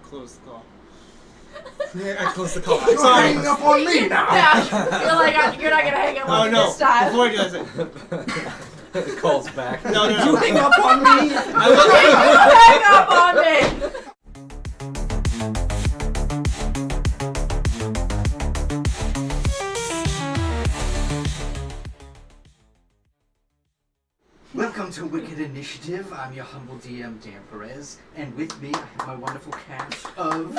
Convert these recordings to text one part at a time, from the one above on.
close the call. I close the call. You're hanging up on me now! Yeah, you're like, you're not gonna hang up on me this time. Before I do that, It calls back. no. You hang up on me! Hang up on me! Welcome to Wicked Initiative. I'm your humble DM, Dan Perez, and with me I have my wonderful cast of...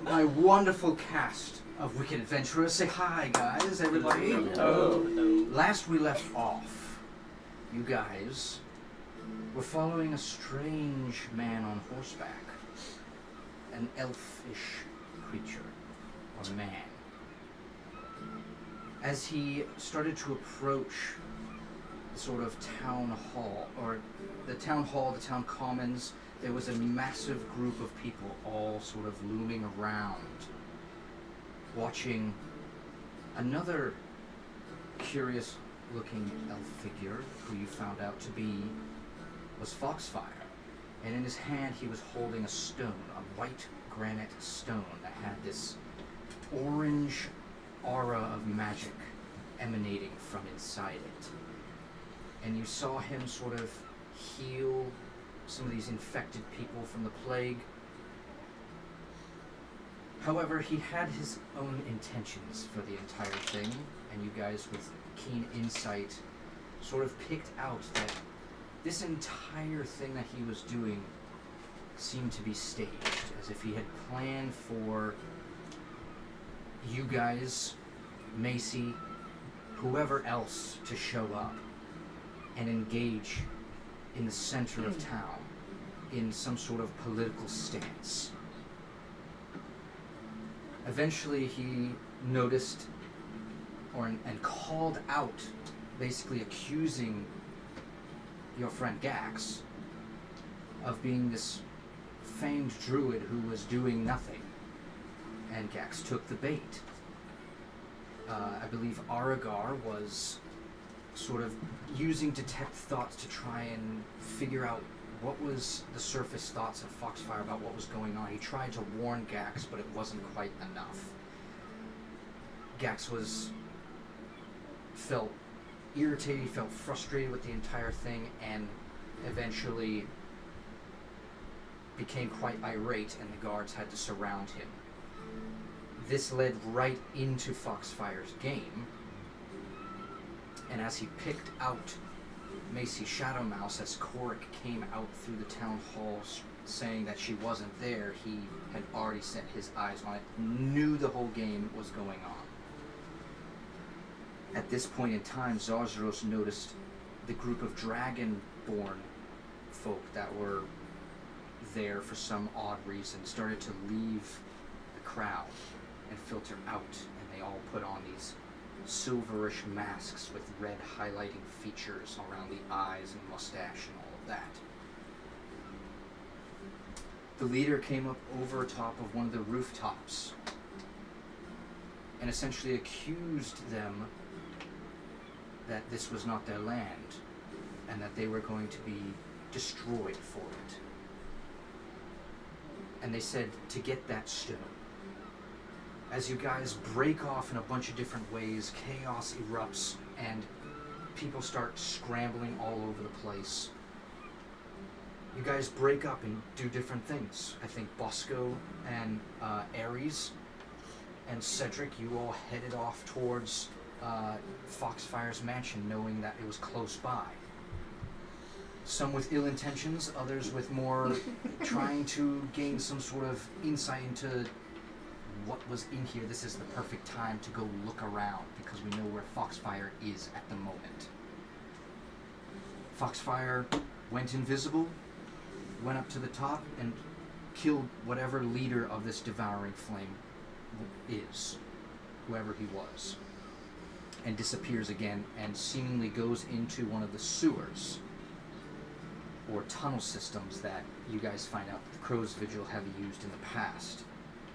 my wonderful cast of Wicked Adventurers. Say hi, guys, everybody. Hello. Last we left off, you guys were following a strange man on horseback. An elfish creature, or man. As he started to approach the sort of town hall, the town commons, there was a massive group of people all sort of looming around, watching another curious-looking elf figure who you found out to be was Foxfire. And in his hand he was holding a stone, a white granite stone that had this orange aura of magic emanating from inside it. And you saw him sort of heal some of these infected people from the plague. However, he had his own intentions for the entire thing, and you guys with keen insight sort of picked out that this entire thing that he was doing seemed to be staged, as if he had planned for you guys, Macy, whoever else to show up and engage in the center of town in some sort of political stance. Eventually he noticed and called out, basically accusing your friend Gax of being this famed druid who was doing nothing. And Gax took the bait. I believe Aragar was sort of using detect thoughts to try and figure out what was the surface thoughts of Foxfire about what was going on. He tried to warn Gax, but it wasn't quite enough. Gax felt irritated, he felt frustrated with the entire thing, and eventually became quite irate, and the guards had to surround him. This led right into Foxfire's game, and as he picked out Macy Shadowmouse, as Korik came out through the town hall saying that she wasn't there, he had already set his eyes on it, knew the whole game was going on. At this point in time, Zarzaros noticed the group of dragon-born folk that were there for some odd reason started to leave the crowd and filter out, and they all put on these silverish masks with red highlighting features around the eyes and mustache and all of that. The leader came up over top of one of the rooftops and essentially accused them that this was not their land and that they were going to be destroyed for it. And they said to get that stone. As you guys break off in a bunch of different ways, chaos erupts and people start scrambling all over the place. You guys break up and do different things. I think Bosco and Ares and Cedric, you all headed off towards Foxfire's mansion, knowing that it was close by. Some with ill intentions, others with more trying to gain some sort of insight into what was in here. This is the perfect time to go look around because we know where Foxfire is at the moment. Foxfire went invisible, went up to the top, and killed whatever leader of this devouring flame is, whoever he was, and disappears again and seemingly goes into one of the sewers or tunnel systems that you guys find out the Crow's Vigil have used in the past,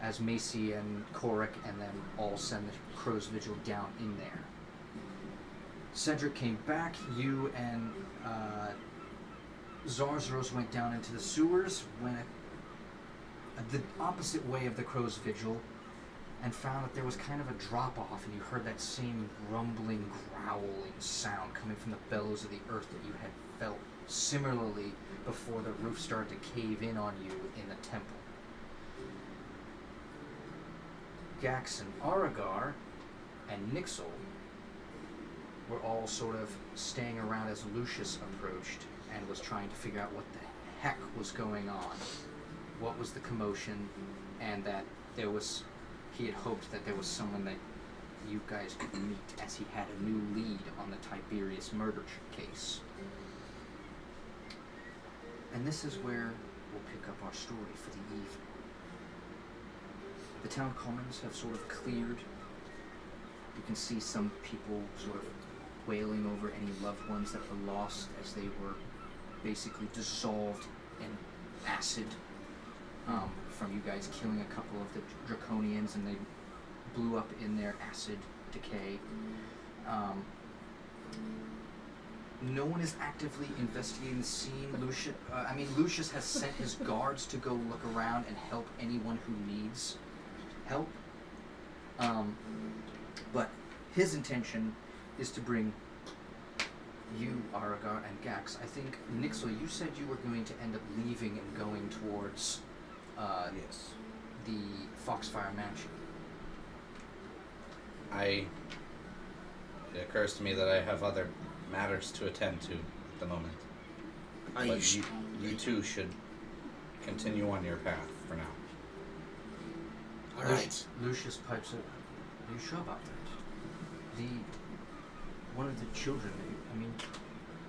as Macy and Korik and them all send the Crow's Vigil down in there. Cedric came back. You and Zarzaros went down into the sewers, went the opposite way of the Crow's Vigil, and found that there was kind of a drop-off, and you heard that same rumbling, growling sound coming from the bellows of the earth that you had felt similarly before the roof started to cave in on you in the temple. Gax and Aragar and Nixel were all sort of staying around as Lucius approached and was trying to figure out what the heck was going on, what was the commotion, and that he had hoped that there was someone that you guys could meet, as he had a new lead on the Tiberius murder case. And this is where we'll pick up our story for the evening. The town commons have sort of cleared. You can see some people sort of wailing over any loved ones that were lost as they were basically dissolved in acid from you guys killing a couple of the Draconians, and they blew up in their acid decay. No one is actively investigating the scene. Lucius has sent his guards to go look around and help anyone who needs help. But his intention is to bring you, Aragar, and Gax. I think, Nixel, you said you were going to end up leaving and going towards yes. the Foxfire Mansion. It occurs to me that I have other matters to attend to at the moment. But you two should continue on your path for now. All right. Lucius pipes up. Are you sure about that? One of the children.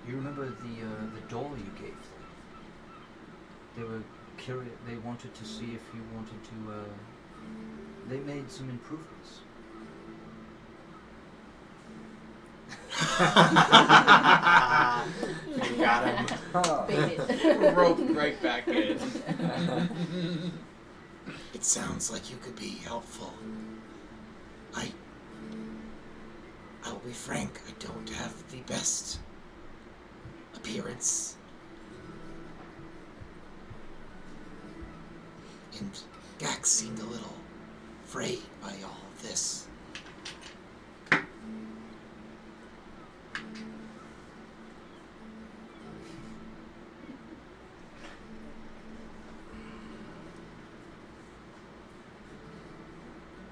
You remember the doll you gave them? They were curious. They wanted to see if you wanted to. They made some improvements. You got him. Baited. Roped right back in. It sounds like you could be helpful. I'll be frank, I don't have the best appearance. And Gax seemed a little frayed by all of this.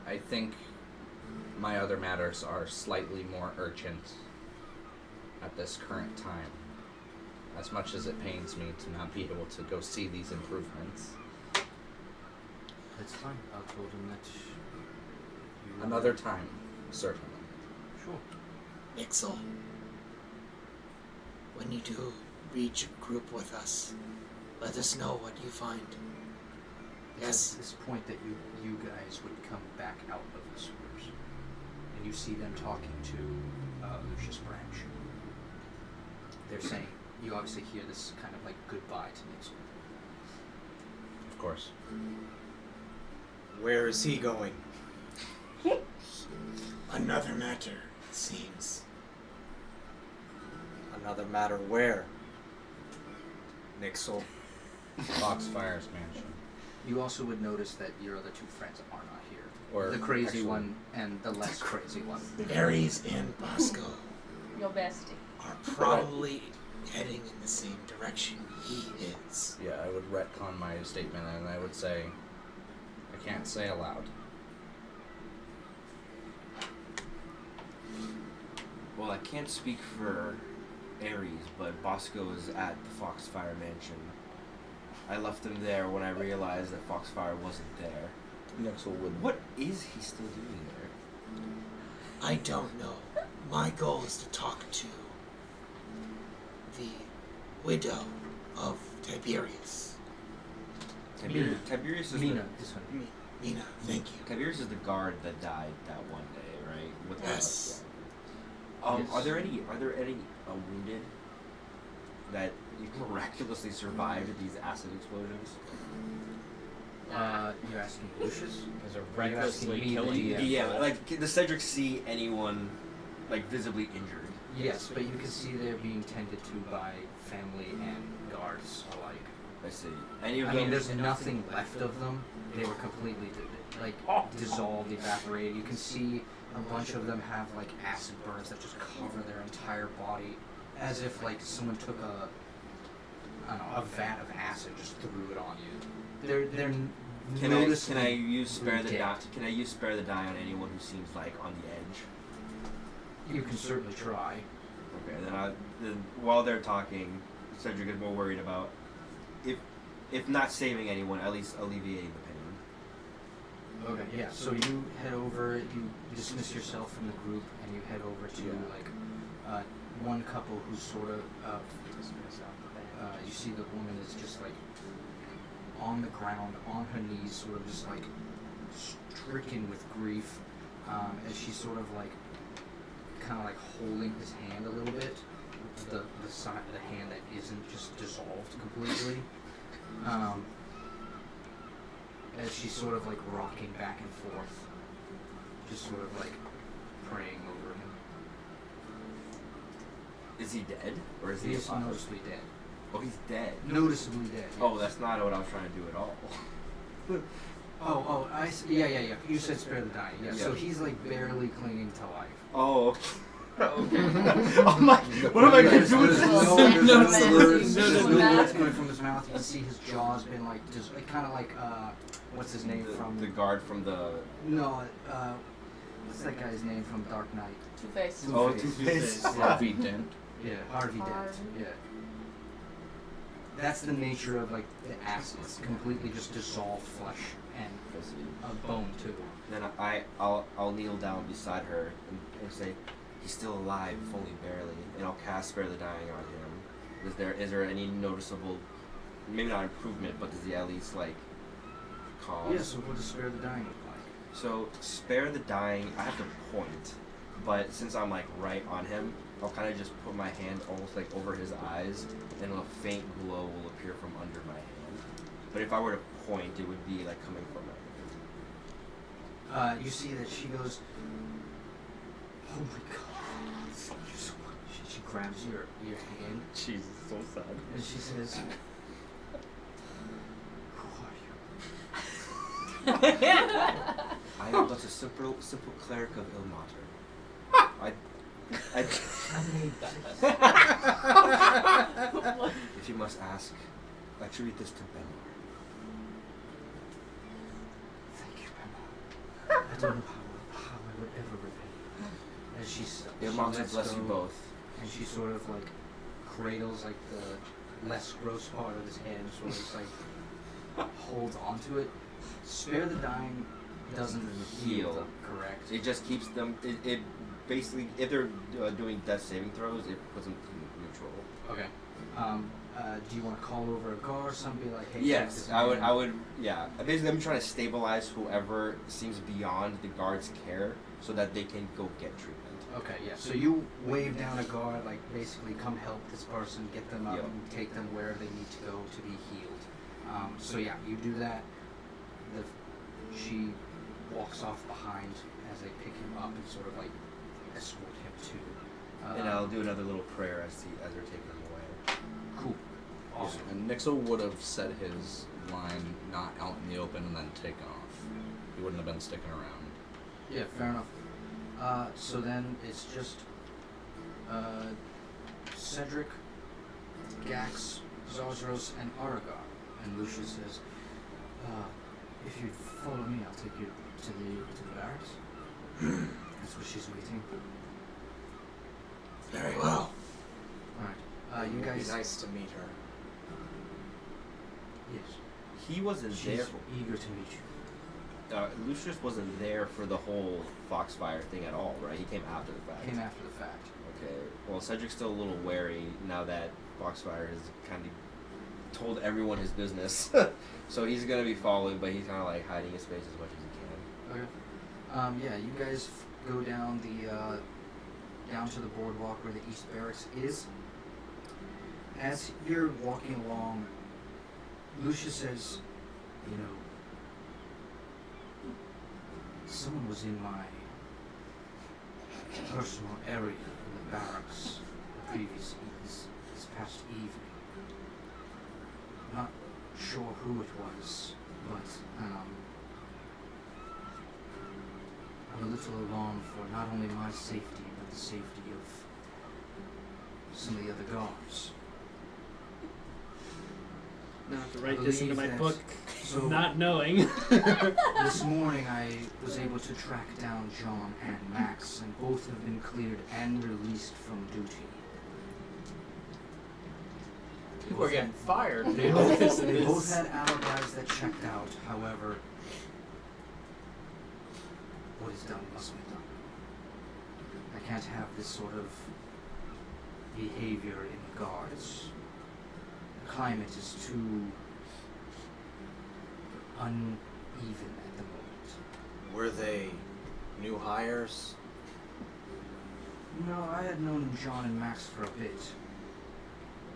I think my other matters are slightly more urgent at this current time. As much as it pains me to not be able to go see these improvements. That's fine. I told him that. Another time, certainly. Sure. Nixel, when you do reach a group with us, let us know what you find. It's at this point that you guys would come back out of the sewers, and you see them talking to Lucius Branch. They're saying, you obviously hear this kind of like goodbye to Nixel. Of course. Where is he going? Another matter, it seems. Another matter where? Nixel. Foxfire's mansion. You also would notice that your other two friends are not here. Or the crazy actually- one and the less crazy one. Ares and Bosco Your bestie. are probably heading in the same direction he is. Yeah, I would retcon my statement and I would say, I can't say aloud. Well, I can't speak for Ares, but Bosco is at the Foxfire Mansion. I left him there when I realized that Foxfire wasn't there. Nixel would. What is he still doing there? I don't know. My goal is to talk to the widow of Tiberius. Tiberius is Mina, this one. Mina, thank you. Tiberius is the guard that died that one day, right? With Yes. Yes. Are there any wounded that miraculously survived these acid explosions? You're asking Lucius? Is it Recklessly recklessly me, killing? the DM. Yeah, like, does Cedric see anyone, like, visibly injured? Yes, but you can see they're being tended to by family and guards alike. I see. Any of I them? mean, there's nothing left of them. They were completely dissolved, evaporated. You can see a bunch of them have like acid burns that just cover their entire body, as if like someone took a vat of acid, just threw it on you. They're Can I noticeably use spare the dead. die? Can I use spare the die on anyone who seems like on the edge? You can certainly try. Okay, then while they're talking, Cedric is more worried about if not saving anyone, at least alleviating the pain. Okay, yeah. So you head over, you dismiss yourself from the group, and you head over to one couple who's sort of. You see the woman is just like on the ground, on her knees, sort of just like stricken with grief, as she's sort of like, kind of like holding his hand a little bit, the side of the hand that isn't just dissolved completely. As she's sort of like rocking back and forth, just sort of like praying over him. Is he dead, or is he He's alive? mostly dead. Oh, he's dead. Noticeably dead. Oh, that's not what I was trying to do at all. I see. Yeah. You said spare the dying. Yeah. So Yeah. he's like barely clinging to life. Oh, okay. I'm like, what am I gonna do with There's this? no words coming from his mouth. You can see his jaw's been like just kind of like what's his name from The guard from the. No, what's that guy's name from Dark Knight? Two-Face. Oh, Two-Face. Two-Face. Harvey Dent. Yeah, Harvey Dent. Harvey. Yeah. That's the nature of like the acid. It's completely just dissolved flesh and a bone too. Then I'll kneel down beside her and say, he's still alive, if only barely, and I'll cast Spare the Dying on him. Is there any noticeable, maybe not improvement, but does he at least like calm? Yeah. So what does Spare the Dying look like? So Spare the Dying, I have to point, but since I'm like right on him, I'll kind of just put my hand almost like over his eyes, and a faint glow will appear from under my hand. But if I were to point, it would be like coming from my You see that she goes, oh my god, thank you so much. She grabs your hand Jesus, so sad. and she says, who are you? I am but a simple cleric of Ilmater. If you must ask, attribute this to Benor. Thank you, Pema. I don't know how I would ever repay you. As she Ilmater lets bless go, you both. and she sort of like cradles like the less gross part of his hand, sort of just like holds onto it. Spare the Dying doesn't heal them, correct? It just keeps them. It basically, if they're doing death saving throws, it puts them to neutral. Okay. Do you want to call over a guard or something? Be like, hey, check Yes, this I man. would. Yeah, basically, I'm trying to stabilize whoever seems beyond the guard's care, so that they can go get treatment. Okay, yeah. So you wave down a guard, like basically come help this person, get them up, Yep. and take them where they need to go to be healed. So yeah, you do that. She walks off behind as they pick him up and sort of like escort him to. And I'll do another little prayer as they're taking him away. Cool. Awesome. And Nixel would have said his line not out in the open and then taken off. He wouldn't have been sticking around. Yeah, fair enough. So then it's just Cedric, Gax, Zazros, and Aragar. And Lucius says, if you follow me, I'll take you to the barracks. That's where she's waiting. Very well. Alright. You It'd guys. be nice to meet her. Yes. He wasn't She's there. eager to meet you. Lucius wasn't there for the whole Foxfire thing at all, right? He came after the fact. Came after the fact. Okay. Well, Cedric's still a little wary now that Foxfire has kind of told everyone his business. So he's gonna be following, but he's kind of like hiding his face as much as he can. Okay. Yeah, you guys go down down to the boardwalk where the East Barracks is. As you're walking along, Lucius says, you know, someone was in my personal area in the barracks this past evening. Not sure who it was, but I'm a little alarmed for not only my safety, but the safety of some of the other guards. Now I have to write this into my believe book, So not knowing. this morning I was able to track down John and Max, and both have been cleared and released from duty. People are getting fired. They now. both, This they is- both had alibis that checked out. However, what is done must be done. I can't have this sort of behavior in the guards. The climate is too uneven at the moment. Were they new hires? No, I had known John and Max for a bit.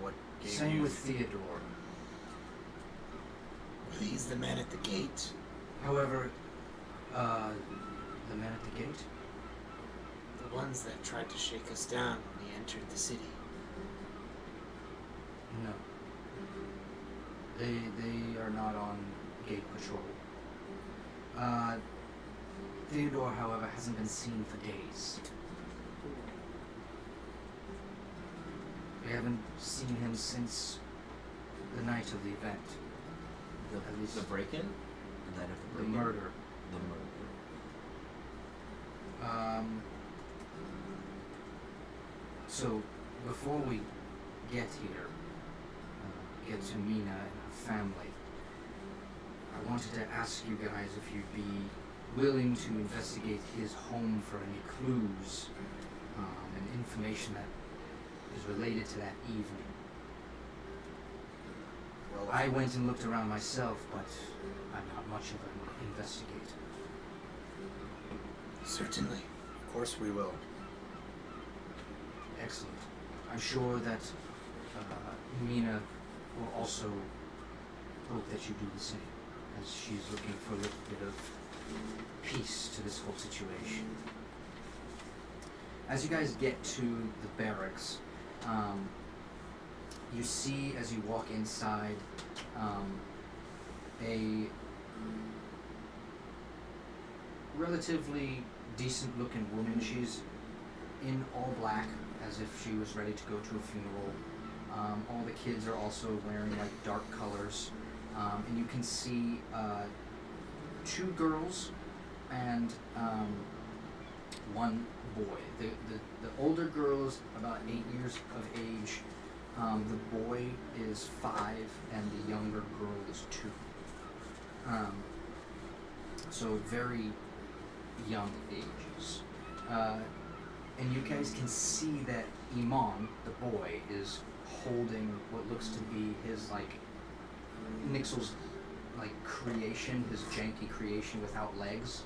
What gave Same you? with Theodore. Were these the men at the gate? However, the men at the gate? The ones that tried to shake us down when we entered the city? No. They are not on gate patrol. Theodore, however, hasn't been seen for days. We haven't seen him since the night of the event. At least The break-in? The night of the the break-in? murder. The murder. So, before we get here, get to Mina and her family, I wanted to ask you guys if you'd be willing to investigate his home for any clues and information that is related to that evening. Well, I went and looked around myself, but I'm not much of an investigator. Certainly. of course we will. Excellent. I'm sure that Mina will also hope that you do the same, as she's looking for a little bit of peace to this whole situation. As you guys get to the barracks, you see as you walk inside a relatively decent looking woman. She's in all black, as if she was ready to go to a funeral. All the kids are also wearing like dark colors, and you can see two girls and one boy. The older girl is about 8 years of age. The boy is 5, and the younger girl is 2. So very young ages. And you guys can see that Iman, the boy, is holding what looks to be his, like, Nixel's, like, creation, his janky creation without legs.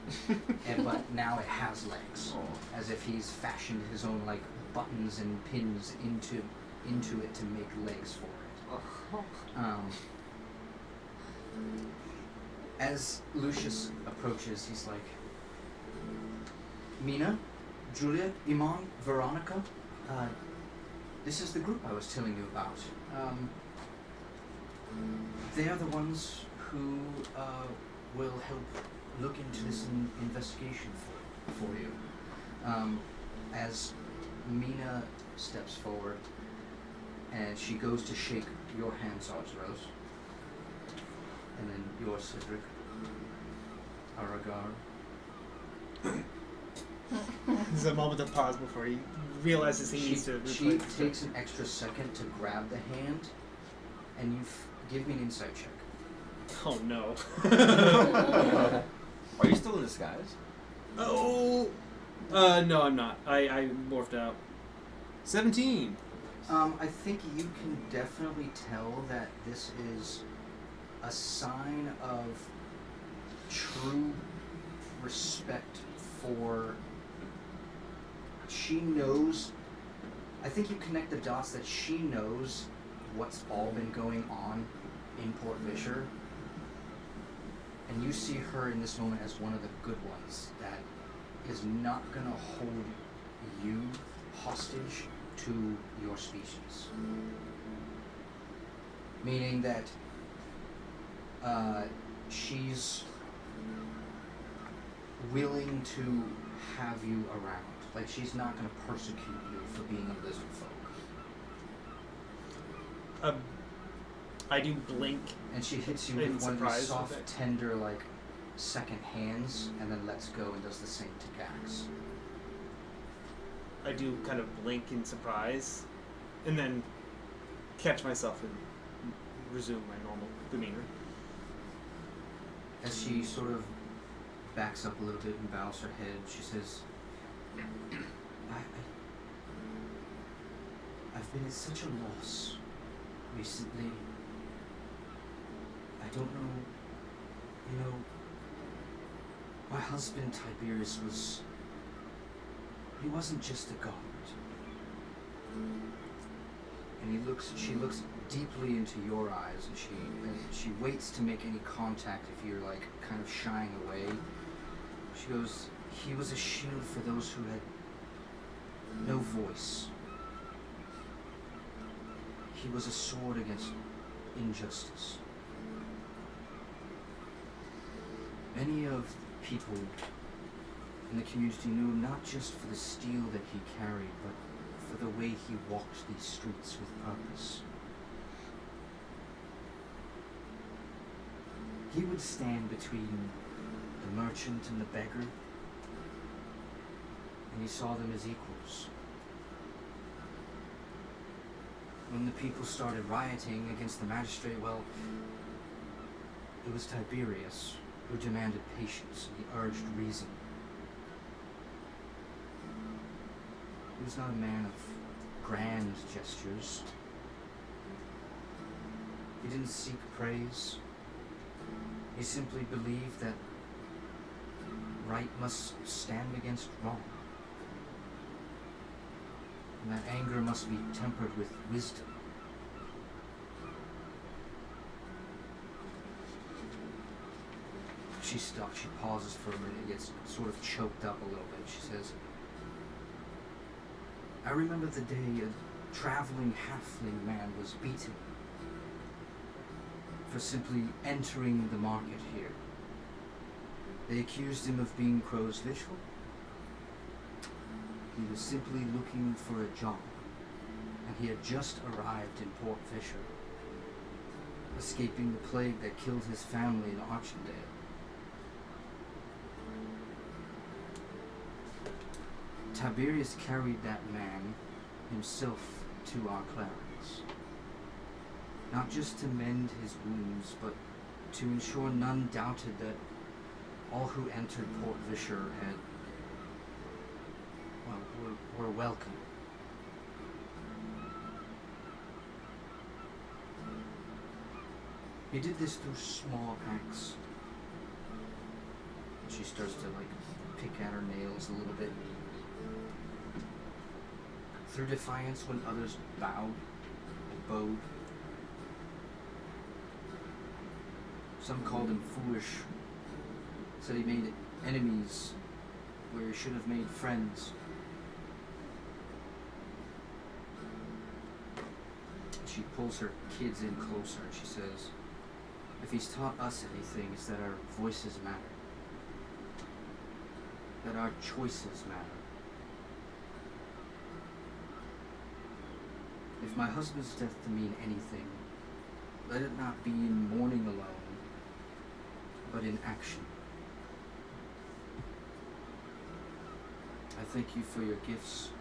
But now it has legs. As if he's fashioned his own, like, buttons and pins into it to make legs for it. As Lucius approaches, he's like, Mina, Julia, Iman, Veronica, this is the group I was telling you about. They are the ones who will help look into this investigation for you. As Mina steps forward, and she goes to shake your hand, Sarge Rose, and then yours, Cedric, Aragar. There's a moment of pause before he realizes he needs to She replace takes an extra second to grab the hand, and give me an insight check. Oh no. Are you still in disguise? Oh! No, I'm not. I morphed out. 17! I think you can definitely tell that this is a sign of true respect for... She knows... I think you connect the dots that she knows what's all been going on in Port Vishar. And you see her in this moment as one of the good ones that is not going to hold you hostage to your species. Meaning that she's willing to have you around. Like, she's not going to persecute you for being a lizard folk. I do blink. And she hits you In with one of these surprise soft, with it. tender, like, second hands, and then lets go and does the same to Gax. I do kind of blink in surprise, and then catch myself and resume my normal demeanor. As she sort of backs up a little bit and bows her head, she says, I've been at such a loss recently. I don't know, you know, my husband Tiberius he wasn't just a god. And she looks deeply into your eyes, and she waits to make any contact if you're like kind of shying away. She goes, he was a shield for those who had no voice. He was a sword against injustice. Many of the people in the community knew him not just for the steel that he carried, but for the way he walked these streets with purpose. He would stand between the merchant and the beggar, and he saw them as equals. When the people started rioting against the magistrate, well, it was Tiberius who demanded patience, and he urged reason. He was not a man of grand gestures. He didn't seek praise. He simply believed that right must stand against wrong. And that anger must be tempered with wisdom. She stops, she pauses for a minute, gets sort of choked up a little bit. She says, I remember the day a traveling halfling man was beaten for simply entering the market here. They accused him of being Crow's Vishal. He was simply looking for a job, and he had just arrived in Port Vishar, escaping the plague that killed his family in Archendale. Tiberius carried that man himself to our clerics, not just to mend his wounds, but to ensure none doubted that all who entered Port Vishar had, well, were welcome. He did this through small acts. She starts to pick at her nails a little bit. Through defiance when others bowed and bowed. Some called him foolish, said he made enemies where he should have made friends. She pulls her kids in closer and she says, if he's taught us anything, it's that our voices matter. That our choices matter. If my husband's death to mean anything, let it not be in mourning alone, but in action. I thank you for your gifts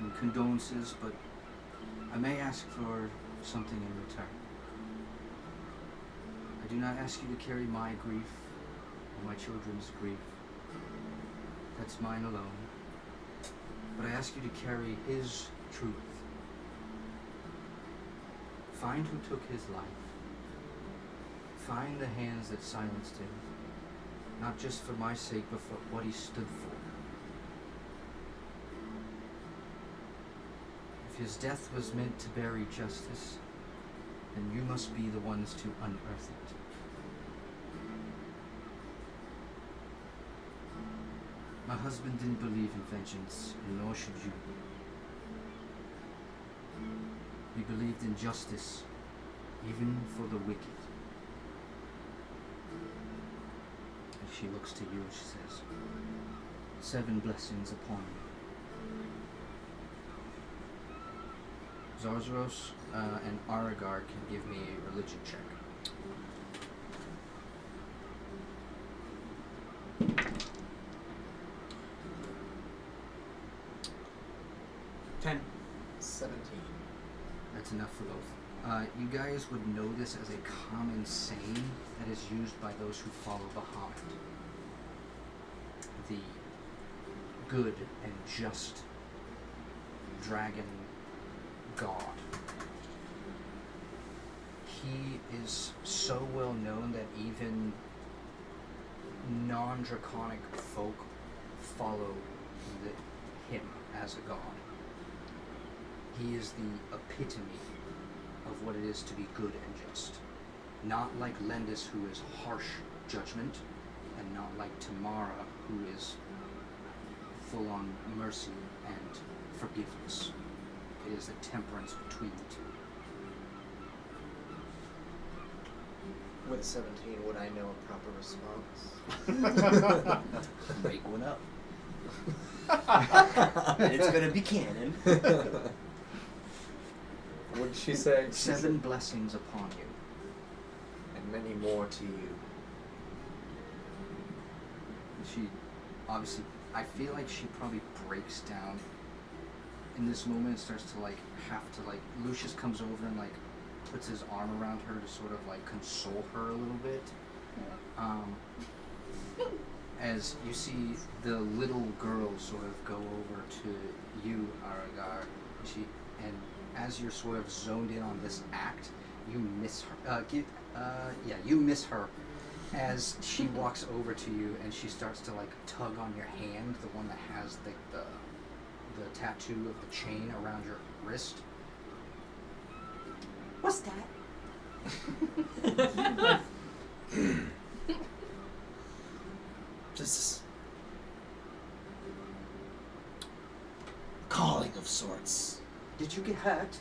and condolences, but I may ask for something in return. I do not ask you to carry my grief or my children's grief. That's mine alone. But I ask you to carry his truth. Find who took his life. Find the hands that silenced him, not just for my sake, but for what he stood for. If his death was meant to bury justice, then you must be the ones to unearth it. My husband didn't believe in vengeance, and nor should you. He believed in justice, even for the wicked. And she looks to you and she says, 7 blessings upon you. Zarzros and Aragar can give me a religion check. 10. 17. That's enough for both. You guys would know this as a common saying that is used by those who follow Bahamut. The good and just dragon god. He is so well known that even non-draconic folk follow him as a god. He is the epitome of what it is to be good and just. Not like Lendis, who is harsh judgment, and not like Tamara, who is full-on mercy and forgiveness. It is the temperance between the two. With 17, would I know a proper response? Make one up. It's gonna be canon. What did she say? 7 blessings upon you. And many more to you. She, obviously, I feel like she probably breaks down in this moment and starts to Lucius comes over and puts his arm around her to sort of console her a little bit. As you see the little girl sort of go over to you, Aragar, and as you're sort of zoned in on this act, you miss her. You miss her as she walks over to you and she starts to tug on your hand, the one that has the tattoo of the chain around your wrist. What's that? This is calling of sorts. Did you get hurt?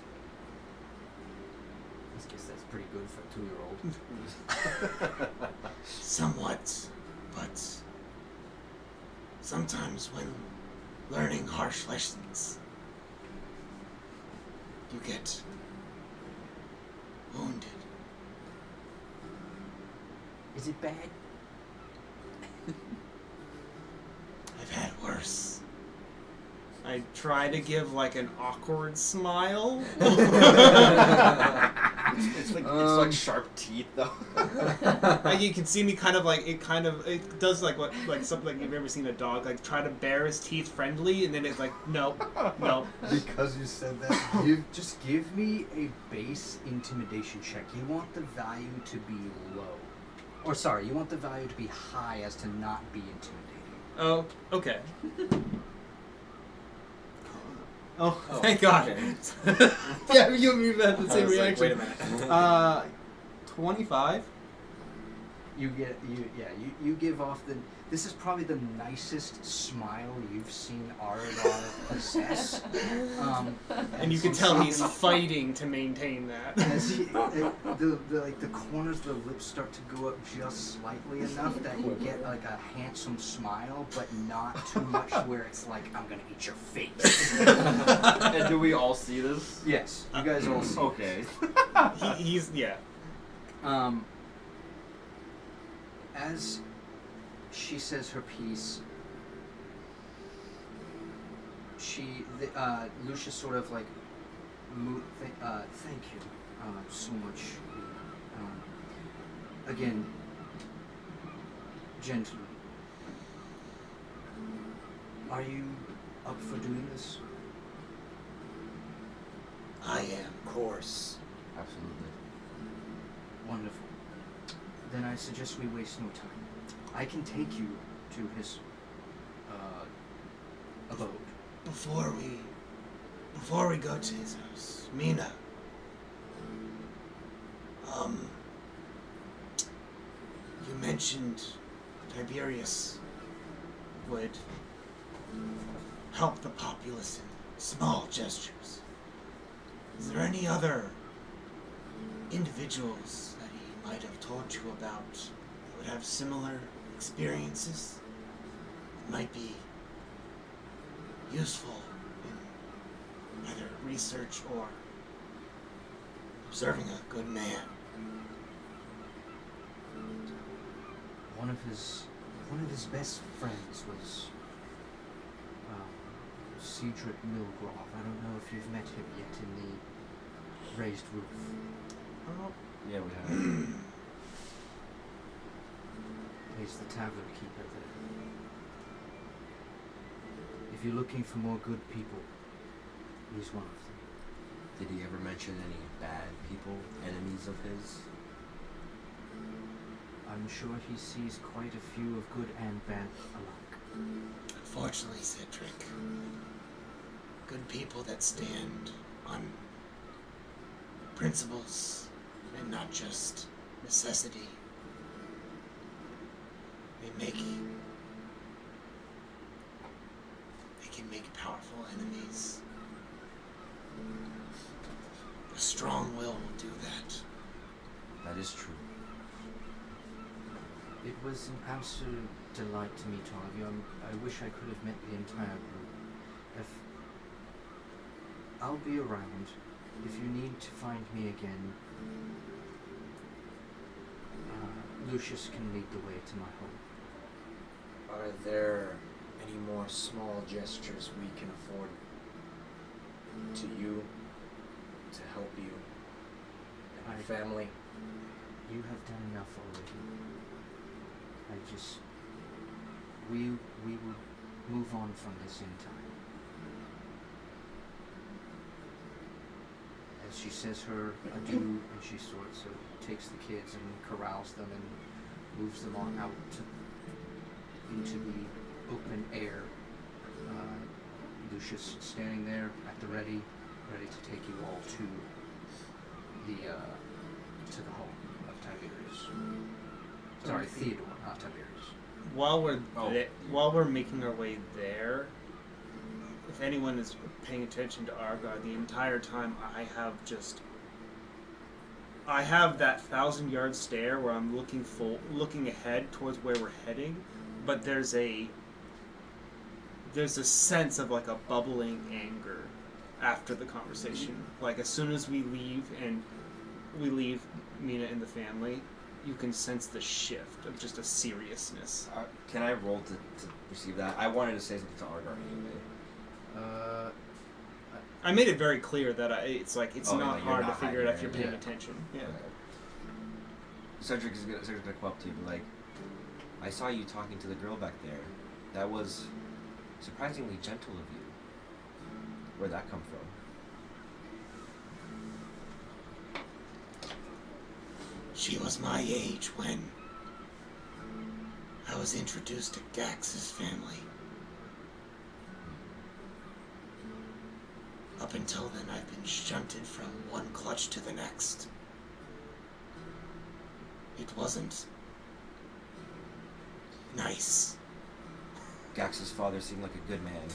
I guess that's pretty good for a 2-year-old. Somewhat, but sometimes when learning harsh lessons, you get wounded. Is it bad? I've had worse. I try to give an awkward smile. It's like sharp teeth though. You can see me it does something you've ever seen a dog try to bare his teeth friendly, and then it's nope. Because you said that, just give me a base intimidation check. You want the value to be low. Or sorry, you want the value to be high as to not be intimidating. Oh, okay. Oh, thank God. Okay. Yeah, you and me had the I same was like, reaction. wait a minute. 25. You give off this is probably the nicest smile you've seen Aragar possess. And you can tell he's fighting to maintain that. As the corners of the lips start to go up just slightly enough that you get a handsome smile, but not too much where it's I'm gonna eat your face. And do we all see this? Yes, you guys all see. Okay. He's yeah. As she says her piece, Lucius sort of thank you so much. Again, gentlemen, are you up for doing this? I am. Of course. Absolutely. Wonderful. Then I suggest we waste no time. I can take you to his abode. Before we go to his house, Mina, you mentioned Tiberius would help the populace in small gestures. Is there any other individuals that he might have told you about that would have similar experiences? It might be useful in either research or observing a good man. One of his best friends was Cedric Milgrove. I don't know if you've met him yet in the raised roof. Oh, Yeah, we have. He's the tavern keeper there. If you're looking for more good people, he's one of them. Did he ever mention any bad people, enemies of his? I'm sure he sees quite a few of good and bad alike. Unfortunately, Cedric, good people that stand on principles and not just necessity, they can make powerful enemies. A strong will do that. That is true. It was an absolute delight to meet all of you. I wish I could have met the entire group. I'll be around. If you need to find me again, Lucius can lead the way to my home. Are there any more small gestures we can afford to you to help you and your family? You have done enough already. We will move on from this in time. As she says her adieu, and she sort of takes the kids and corrals them and moves them on out into the open air. Lucius standing there at the ready to take you all to the home of Tiberius. Sorry, Theodore, not Tiberius. While we're making our way there, if anyone is paying attention to Argar, the entire time I have that 1,000-yard stare where I'm looking ahead towards where we're heading, but there's a sense of like a bubbling anger after the conversation. Like as soon as we leave Mina and the family, you can sense the shift of just a seriousness. Can I roll to receive that? I wanted to say something to Argar anyway. I made it very clear that it's not you're hard to not figure it out if hiding you're paying it. attention. Yeah. Okay. Cedric's gonna come up to you and be like, I saw you talking to the girl back there. That was surprisingly gentle of you. Where'd that come from? She was my age when I was introduced to Gax's family. Up until then, I've been shunted from one clutch to the next. It wasn't nice. Gax's father seemed like a good man.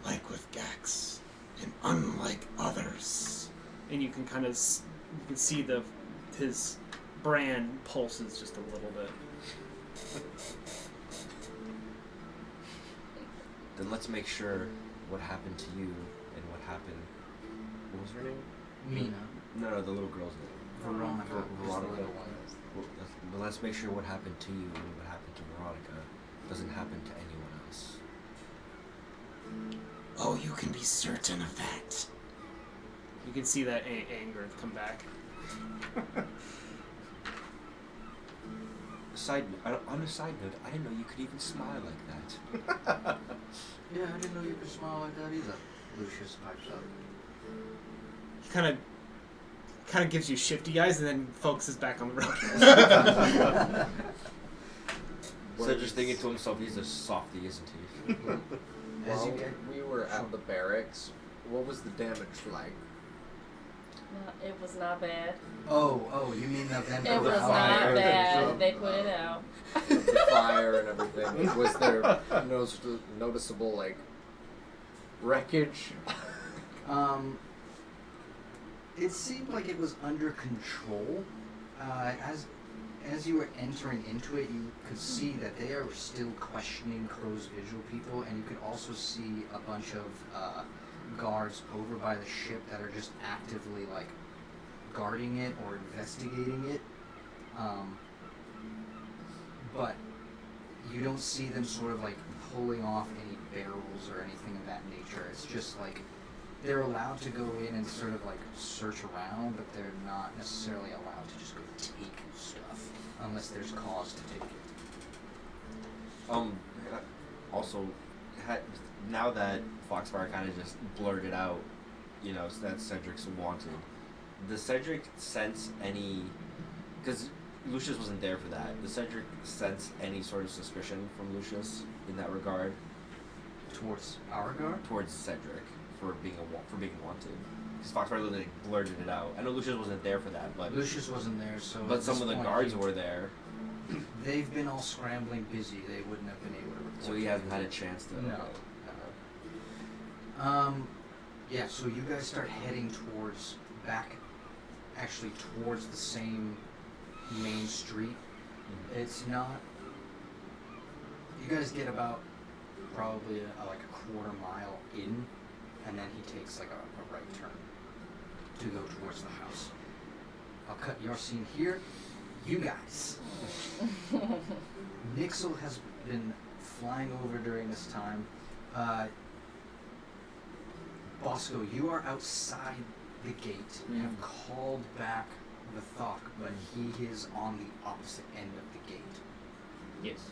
Like with Gax, and unlike others. And you can kind of see his brand pulses just a little bit. Then let's make sure what happened to you and what happened. What was her name? Mina. No, the little girl's name. Veronica. Veronica. Well, let's make sure what happened to you and what happened to Veronica doesn't happen to anyone else. Oh, you can be certain of that. You can see that anger come back. On a side note, I didn't know you could even smile like that. Yeah, I didn't know you could smile like that either. Lucius pipes up. He kind of gives you shifty eyes and then focuses back on the road. Cedric's thinking to himself, he's a softie, isn't he? While we were at the barracks, what was the damage like? No, it was not bad. Oh, you mean the vendor? It was not bad. They put it out. fire and everything. Was there noticeable like wreckage? It seemed like it was under control. As you were entering into it, you could see that they are still questioning Crow's visual people, and you could also see a bunch of guards over by the ship that are just actively like guarding it or investigating it. But you don't see them sort of like pulling off any barrels or anything of that nature. It's just like they're allowed to go in and sort of like search around, but they're not necessarily allowed to just go take stuff unless there's cause to take it. Also, now that Foxfire kind of just blurted out, you know, that Cedric's wanted, does Cedric sense any? Because Lucius wasn't there for that. Does Cedric sense any sort of suspicion from Lucius in that regard? Towards our guard? Towards Cedric for being wanted. Because Foxfire literally blurted it out. I know Lucius wasn't there for that, but Lucius wasn't there, so. But some of the guards were there. They've been all scrambling, busy. They wouldn't have been able to report. So he hasn't had a chance to. No. Yeah. So you guys start heading towards towards the same main street. It's not. You guys get about probably like a quarter mile in, and then he takes like a right turn to go towards the house. I'll cut your scene here. You guys. Nixel has been flying over during this time. Bosco, you are outside the gate. You have called back the Thok, but he is on the opposite end of the gate. Yes.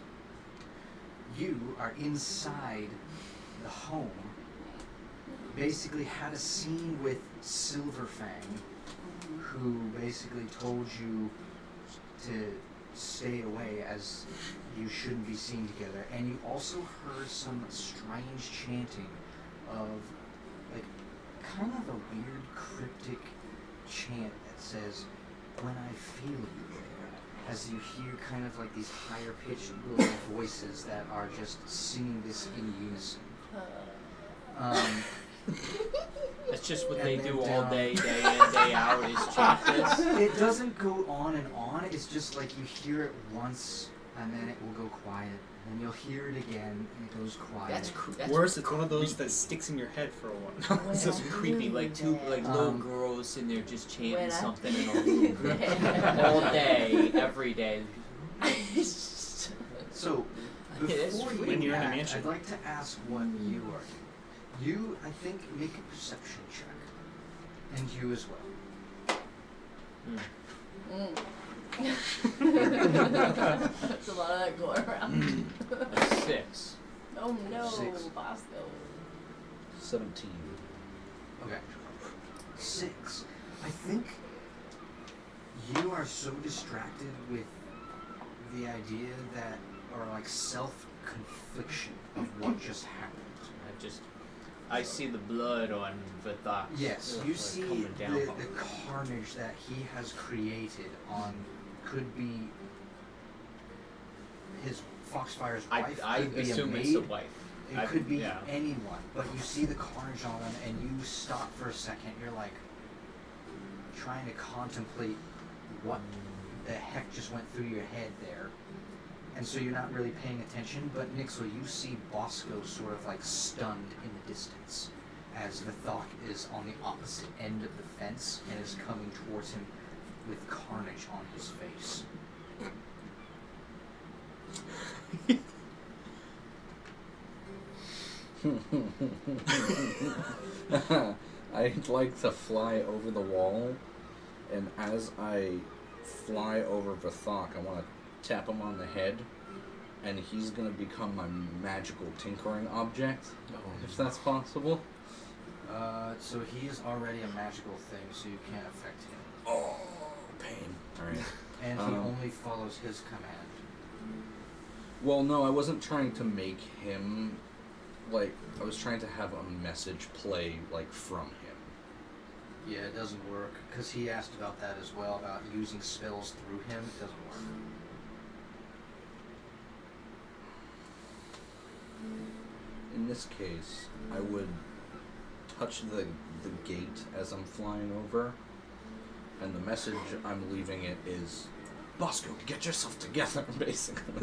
You are inside the home. Basically had a scene with Silverfang, who basically told you to stay away as you shouldn't be seen together. And you also heard some strange chanting of like kind of a weird cryptic chant that says, "When I feel you there," as you hear kind of like these higher pitched little voices that are just singing this in unison. That's just what And they then do all down. day, day in, day out, is chant this. It doesn't go on and on. It's just like you hear it once, and then it will go quiet, and then you'll hear it again, and it goes quiet. That's Worse, it's one of those that sticks in your head for a while. It's just creepy, like two little girls sitting there just chanting something in a room all day, every day. So, It's before when you you're in a act, mansion. I'd like to ask what you are doing. You, I think, make a perception check. And you as well. There's a lot of that going around. A 6. Oh no, 6. Bosco. 17. Okay. 6. I think you are so distracted with the idea that, or like self-confliction of what just happened. I see the blood on Vathak. Yes, you see coming down. the carnage that he has created on, could be his Foxfire's wife, I could be assume a maid, it's the wife. it could be yeah. anyone, but you see the carnage on them and you stop for a second, you're like trying to contemplate what the heck just went through your head there. And so you're not really paying attention, but Nixel, you see Bosco sort of like stunned in the distance as Vathok is on the opposite end of the fence and is coming towards him with carnage on his face. I'd like to fly over the wall, and as I fly over Vathok, I want to tap him on the head, and he's going to become my magical tinkering object, if that's possible. So he is already a magical thing, so you can't affect him. Oh, pain. Alright. And he only follows his command. Well, no, I wasn't trying to make him, like, I was trying to have a message play, like, from him. Yeah, it doesn't work, because he asked about that as well, about using spells through him. It doesn't work. In this case, I would touch the gate as I'm flying over, and the message I'm leaving it is, Bosco, get yourself together, basically.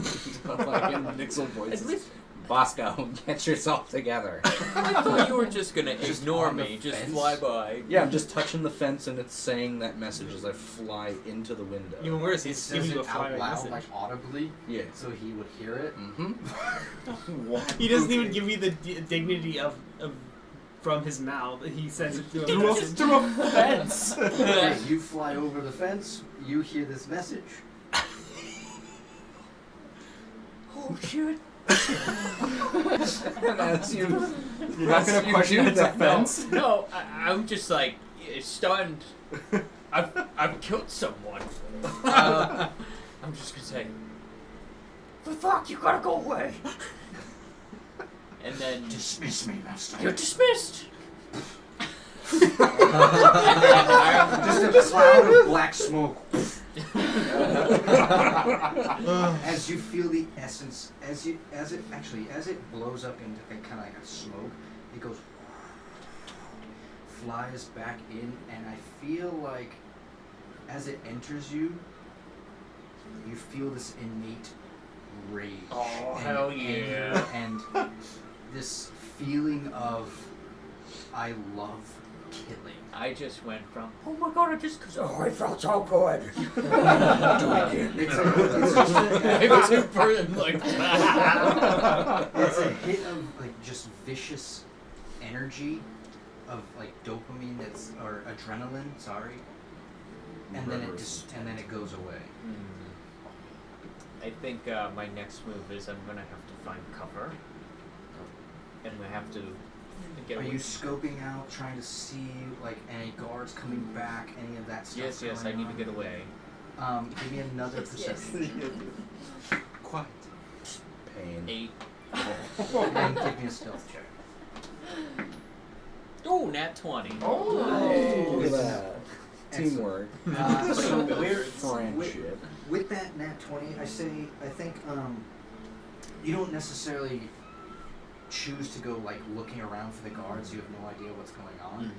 Like in Nixel voices. Bosco, get yourself together. I thought you were just gonna ignore me, just fence? fly by. Yeah, I'm just touching the fence, and it's saying that message as I fly into the window. Even worse, It he's says giving you a it out fly loud, message. like audibly, Yeah. so he would hear it. Mm-hmm. He doesn't even give you the dignity of from his mouth. He says it through a message. Through a fence. Okay, you fly over the fence. You hear this message. Oh shit. And as you're not gonna question it's a fence? No, I'm just like stunned. I've killed someone. I'm just gonna say, "For fuck, you gotta go away." And then Dismiss me, master. you're dismissed. Just a cloud of black smoke. As you feel the essence, as it blows up into kind of like a smoke, it goes, flies back in, and I feel like as it enters you, you feel this innate rage. Oh, and hell anger yeah. And this feeling of I love killing. I just went from, oh my god, I felt so good. It's just I'm too burdened like that. it's a hit of like just vicious energy of like dopamine or adrenaline, sorry. And then it goes away. I think my next move is I'm gonna have to find cover, and we have to get Are away. you scoping out, trying to see like any guards coming back, any of that stuff? Yes, I need to get away. Give me another perception. Quiet. pain. 8. And give me a stealth check. Oh, nat 20. Look at that. Excellent. Teamwork. So Friendship. with that nat 20, I think you don't necessarily choose to go like looking around for the guards. You have no idea what's going on.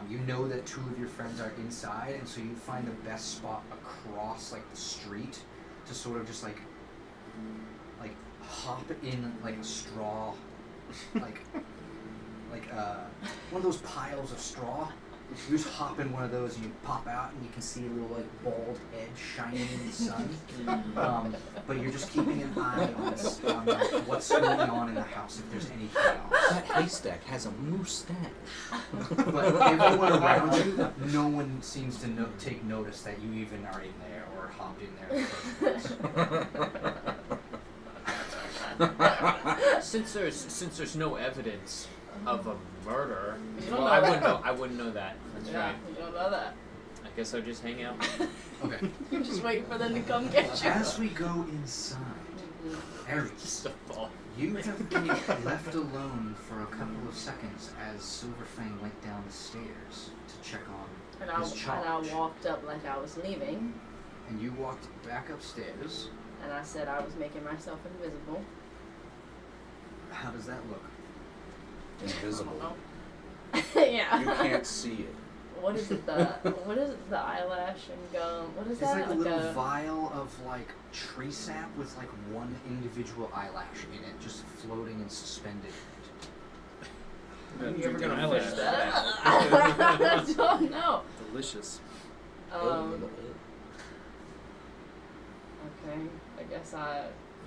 You know that 2 of your friends are inside, and so you find the best spot across like the street to sort of just like hop in like a straw, like one of those piles of straw. You just hop in one of those and you pop out and you can see a little like bald head shining in the sun. But you're just keeping an eye on what's going on in the house if there's any chaos. That haystack has a moustache. But everyone around you, no one seems to take notice that you even are in there or hopped in there in the first place. Since there's no evidence of a murder, You don't well, know I that. wouldn't know that. That's Yeah, right. you don't know that. I guess I'll just hang out. Okay. You're just waiting for them to come get you. As we go inside, Aries, Just a fall. you have been left alone for a couple of seconds as Silverfang went down the stairs to check on And his charge. I walked up like I was leaving, And you walked back upstairs. and I said I was making myself invisible. How does that look? Invisible. Yeah. You can't see it. What is it? The eyelash and gum? What is It's that? like a little vial of like tree sap with like one individual eyelash in it, just floating and suspended. Are you ever Drinking gonna eyelash. fish that out? I don't know. Delicious. Okay. I guess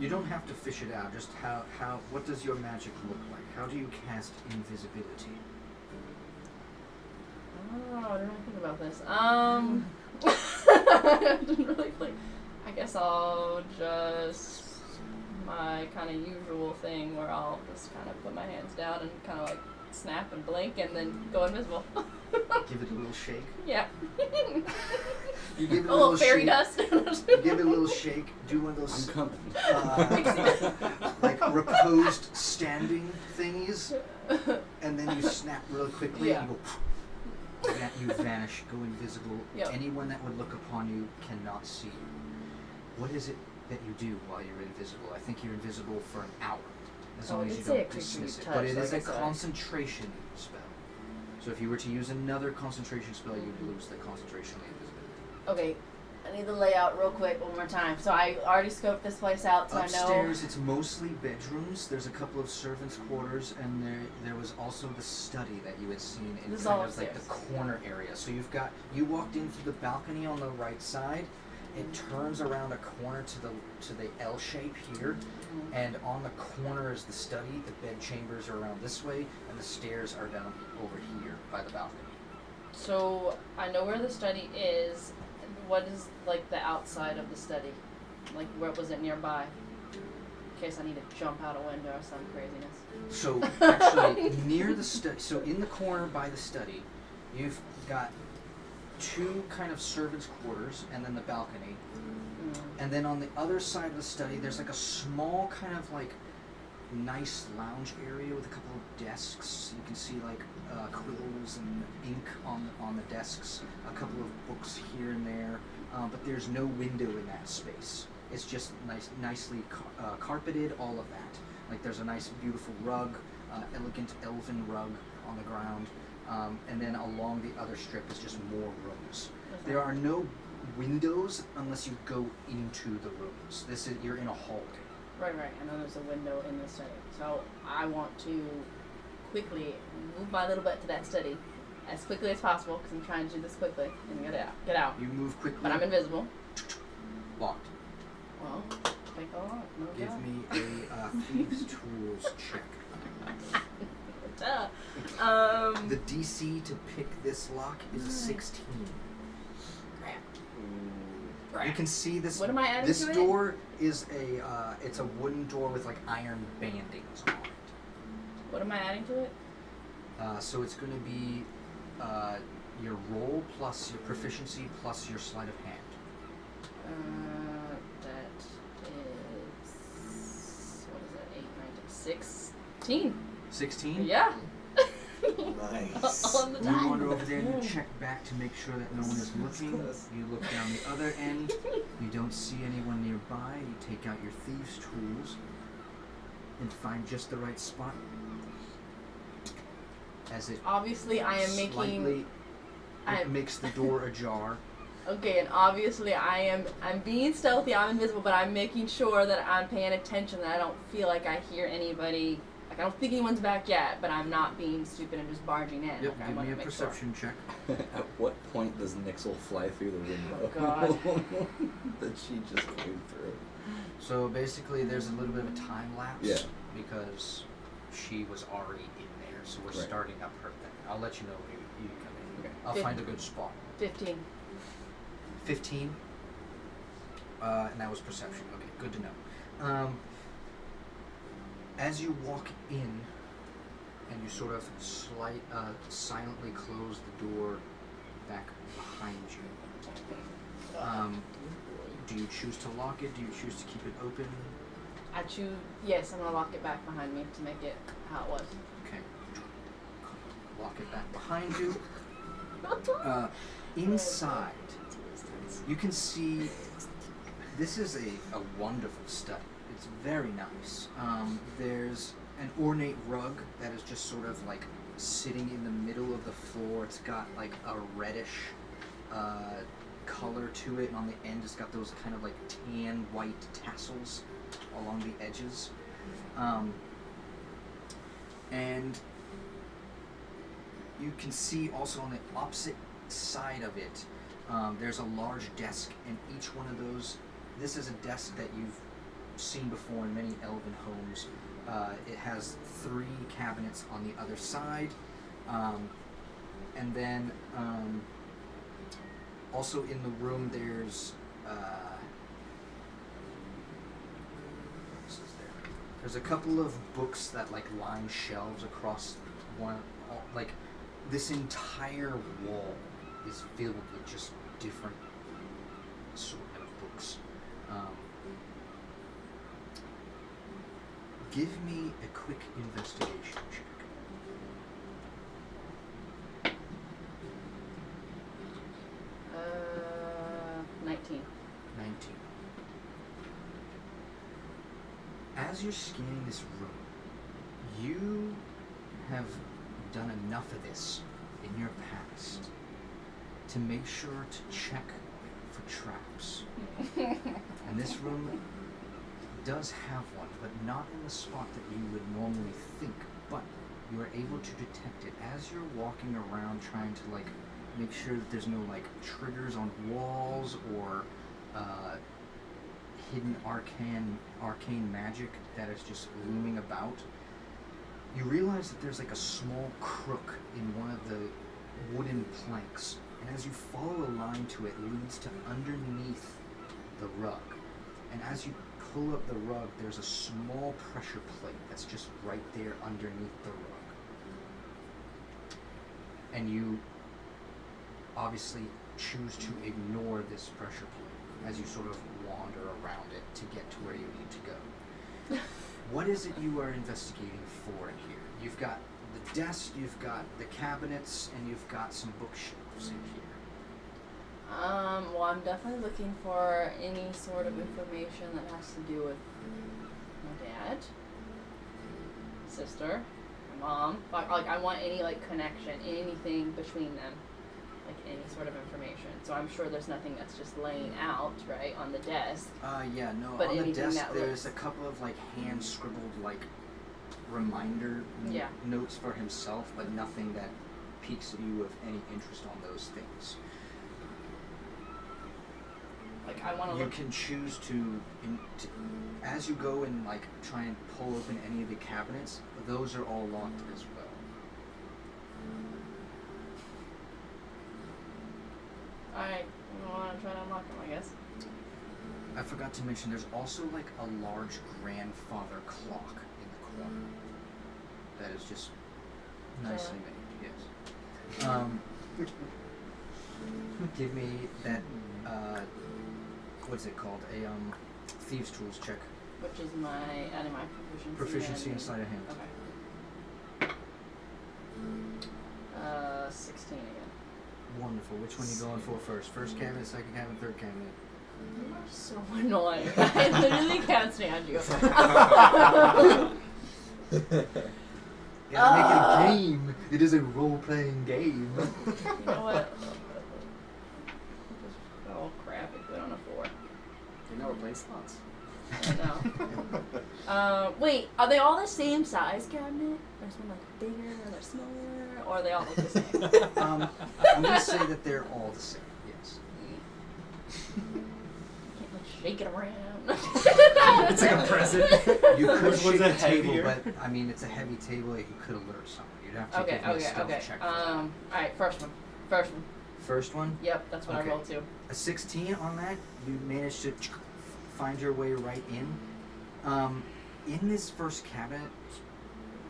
You don't have to fish it out. Just how what does your magic look like? How do you cast invisibility? Oh, I didn't think about this. I didn't really think. I guess I'll just my kind of usual thing where I'll just kind of put my hands down and kind of like snap and blink and then go invisible. Give it a little shake. Yeah. You give it A little fairy shake. dust. You give it a little shake. Do one of I'm those coming. like reposed standing thingies, and then you snap really quickly Yeah. and you vanish, go invisible. Yep. Anyone that would look upon you cannot see you. What is it that you do while you're invisible? I think you're invisible for an hour. as Oh, long it as did you say a don't creature you dismiss it. touch, But it so I is a guess I- concentration spell. So if you were to use another concentration spell, you'd lose the concentration of invisibility. Okay, I need the layout real quick one more time. So I already scoped this place out, so Upstairs, it's mostly bedrooms. There's a couple of servants' quarters, and there was also the study that you had seen in This is kind all of like the upstairs. corner area. So you walked in through the balcony on the right side. It turns around a corner to the L shape here, know. and on the corner is the study. The bed chambers are around this way, and the stairs are down over here by the balcony. So I know where the study is. What is like the outside of the study? Like where was it nearby? In case I need to jump out a window or some craziness. So actually, near the study, so in the corner by the study, you've got two kind of servants' quarters, and then the balcony. And then on the other side of the study, there's like a small kind of like nice lounge area with a couple of desks. You can see like quills and ink on the desks, a couple of books here and there, but there's no window in that space. It's just nicely carpeted, all of that. Like there's a nice beautiful rug, elegant elven rug on the ground, and then along the other strip is just more rooms. There are no windows unless you go into the rooms. You're in a hallway. Right. I know there's a window in the study. So I want to quickly move my little butt to that study as quickly as possible because I'm trying to do this quickly and get out. You move quickly. But I'm invisible. Locked. Well, take a lot. No Give doubt. me a thieves' tools check. The DC to pick this lock is a 16. You can see this. What am I adding This to it? door is it's a wooden door with like iron bandings on it. What am I adding to it? So it's going to be your roll plus your proficiency plus your sleight of hand. That is what is that? 8, 9, 16. 16? Yeah. Nice. On the You time. wander over there and you check back to make sure that no one is looking. You look down the other end. You don't see anyone nearby. You take out your thieves' tools and find just the right spot. As it Obviously, I am slightly making. I'm makes the door ajar. okay, and obviously, I'm being stealthy. I'm invisible, but I'm making sure that I'm paying attention. That I don't feel like I hear anybody. Like I don't think anyone's back yet, but I'm not being stupid and just barging in. Yep, Like, I give wanna me a make perception check. At what point does Nixel fly through the window? Oh, God. That she just came through. So basically, there's a little bit of a time lapse. Yeah. Because she was already in there, so we're Right. starting up her thing. I'll let you know when you come in. Okay. I'll find a good spot. 15. 15. And that was perception. Okay, good to know. As you walk in, and you sort of silently close the door back behind you. Do you choose to lock it? Do you choose to keep it open? I choose. Yes, I'm gonna lock it back behind me to make it how it was. Okay. Lock it back behind you. Inside, you can see this is a wonderful study. It's very nice. There's an ornate rug that is just sort of like sitting in the middle of the floor. It's got like a reddish color to it, and on the end it's got those kind of like tan white tassels along the edges. And you can see also on the opposite side of it, there's a large desk, and each one of those, this is a desk that you've seen before in many elven homes. It has 3 cabinets on the other side, and then also in the room there's there's a couple of books that like line shelves across one, like this entire wall is filled with just different sort of books. Give me a quick investigation check. 19. 19. As you're scanning this room, You have done enough of this in your past to make sure to check for traps. And this room does have one, but not in the spot that you would normally think. But you are able to detect it as you're walking around, trying to like make sure that there's no like triggers on walls or hidden arcane magic that is just looming about. You realize that there's like a small crook in one of the wooden planks, and as you follow a line to it, it leads to underneath the rug. And as you pull up the rug, there's a small pressure plate that's just right there underneath the rug. And you obviously choose to ignore this pressure plate as you sort of wander around it to get to where you need to go. What is it you are investigating for in here? You've got the desk, you've got the cabinets, and you've got some bookshelves in here. Well, I'm definitely looking for any sort of information that has to do with my dad, sister, my mom. Like, I want any, like, connection, anything between them. Like, any sort of information. So I'm sure there's nothing that's just laying out, right, on the desk. Yeah, no, But on the anything desk that there's looks- a couple of, like, hand-scribbled, like, reminder Yeah. notes for himself, but nothing that piques you of any interest on those things. Like, I want to You look. can choose to, as you go and like try and pull open any of the cabinets, those are all locked as well. Alright, I want to try to unlock them, I guess. I forgot to mention there's also like a large grandfather clock in the corner that is just nicely made. Yes. Give me that. What's it called? A thieves' tools check. Which is my adding my proficiency. Proficiency and- in sleight of hand. Okay. 16 again. Wonderful. Which one are you going for first? First cabinet, second cabinet, third cabinet. You are so annoying. I literally can't stand you. Gotta make it a game. It is a role-playing game. You know what? Oh crap! I put on a 4. You know we're playing slots. I know. Wait, are they all the same size cabinet? There's one like bigger, or they're smaller, or they all look the same? I'm gonna say that they're all the same. Yes. Can't like shake it around. It's like a present. You could Which shake one's the a table, heavier? but I mean, it's a heavy table. You could alert someone. You'd have to Okay, give me a okay, stealth okay. check for that. All right, first one. First one. First one, Yep, that's what Okay. I rolled too. a 16 on that. You managed to find your way right in. In this first cabinet,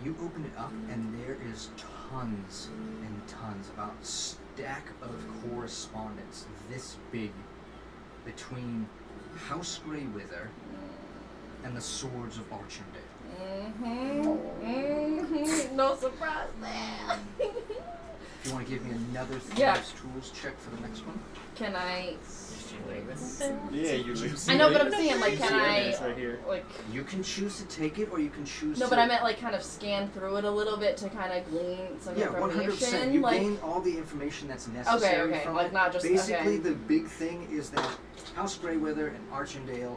you open it up, and there is tons and tons, about a stack of correspondence this big between House Greywither and the Swords of Archendale. No surprise there. If you want to give me another Yeah. Thieves' Tools check for the next one. Can I? Yeah, you lose. I know, but I'm saying, like, can It's I, right here. like, You can choose to take it, or you can choose no, to... but I meant, like, kind of scan through it a little bit to kind of glean some Yeah, information. 100%. You like, gain all the information that's necessary okay, from like, it. not just- Basically, okay. the big thing is that House Greywither and Archendale,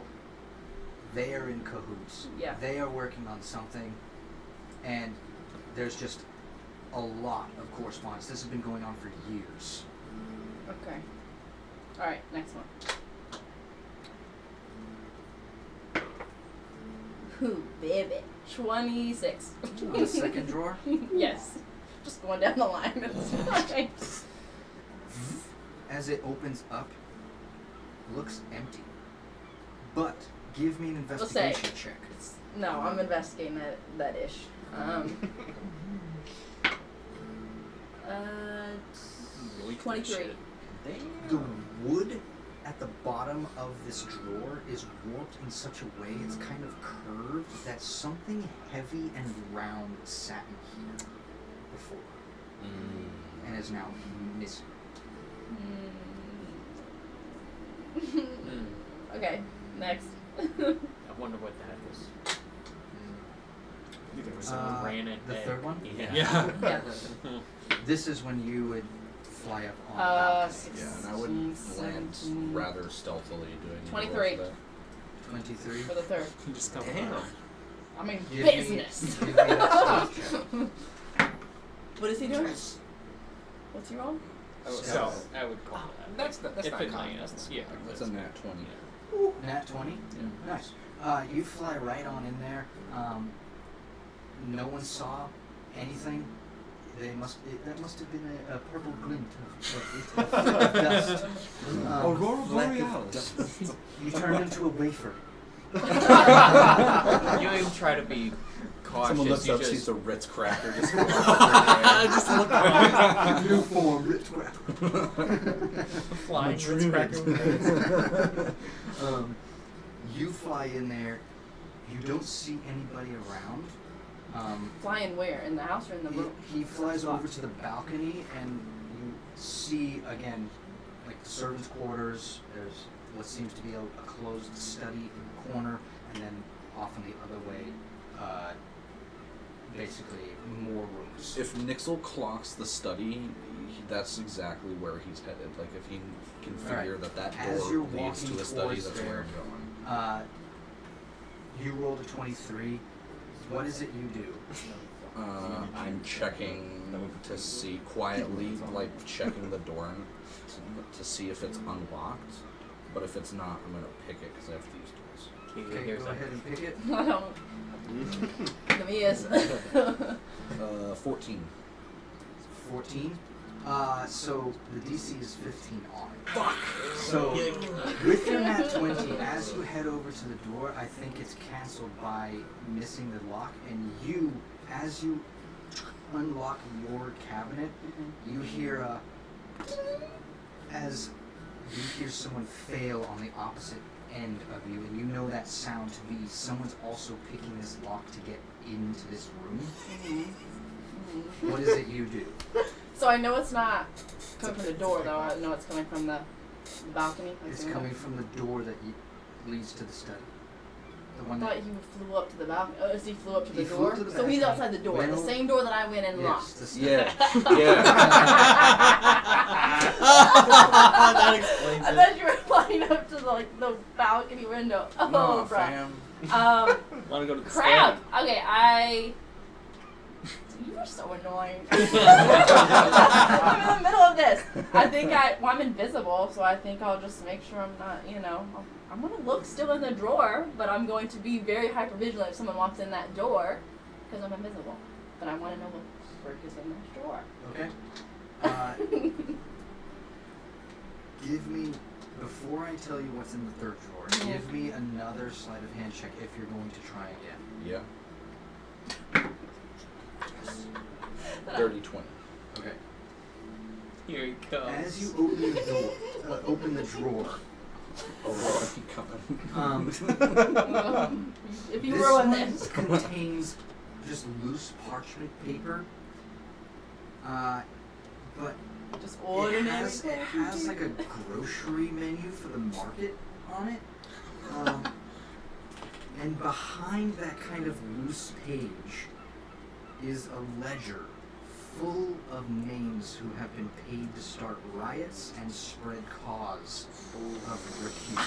they are in cahoots. Yeah. They are working on something, and there's just a lot of correspondence. This has been going on for years. Okay. All right, next one. Ooh, baby. 26. On the second drawer, Yes. Just going down the line. It's fine. as it opens up, looks empty. But give me an Let's say- investigation check. No, I'm investigating that ish. Really cool 23. shit. The wood at the bottom of this drawer is warped in such a way it's kind of curved that something heavy and round sat in here before and is now missing. Okay, next. I wonder what that is. Someone ran it. The third one? Yeah. Yeah. This is when you would fly up on the balcony. Yeah, and I would 16, land 17. rather stealthily doing. the 23. roll for that. 23. For the third. You just come Damn. I mean, Give me- business. give me that stealth check. What is he doing? What's he wrong? So, I would call that. That's if not it common. lands, yeah. That's a nat 20. Nat 20? Yeah. Nice. You fly right on in there. No one saw anything. That must have been a purple glint of dust. Aurora Fleck of Borealis. You turned into a wafer. You don't even try to be cautious. Someone looks you up, just sees a Ritz cracker just. Just look at New form, Ritz cracker. flying I'm a Ritz cracker. You fly in there. You don't see anybody around. Flying where? In the house or in the room? He flies over to the balcony, and you see again, like the servants' quarters. There's what seems to be a closed study in the corner, and then off in the other way, basically more rooms. If Nixel clocks the study, that's exactly where he's headed. Like if he can figure that As door you're leads to walking a study, towards that's there, where I'm going. You rolled a 23. What is it you do? I'm checking to see quietly, like checking the door to see if it's unlocked. But if it's not, I'm gonna pick it because I have these tools. Okay, Here's go that. ahead and pick it. I don't. Give me yes. 14. 14. So the DC is 15 on it. Fuck! So with your nat 20, as you head over to the door, I think it's cancelled by missing the lock, and you, as you unlock your cabinet, you hear as you hear someone fail on the opposite end of you, and you know that sound to be someone's also picking this lock to get into this room. What is it you do? So I know it's not coming from the door, though. I know it's coming from the balcony. Like It's the window. coming from the door that leads to the study. The I one thought that you flew up to the balcony. Oh, so he flew up to the He flew door? up to the So he's balcony, outside the door. went The over- same door that I went and yes, locked. the study. Yeah, yeah. that explains I it. thought you were flying up to the balcony window. Oh, No, bro. fam. Want to go to the Crap. study? Okay, You are so annoying. I'm in the middle of this. I'm invisible, so I think I'll just make sure I'm not, I'm going to look still in the drawer, but I'm going to be very hyper vigilant if someone walks in that door, because I'm invisible. But I want to know what work is in that drawer. Okay. Give me, before I tell you what's in the third drawer, Yeah. give me another sleight of hand check if you're going to try again. Yeah. 30-20. Okay. Here he comes. As you open the door, open the drawer, Oh, I keep coming. If you this ruin one this. contains just loose parchment paper, but Just it ordinary. has like a grocery menu for the market on it. And behind that kind of loose page is a ledger full of names who have been paid to start riots and spread cause of repute.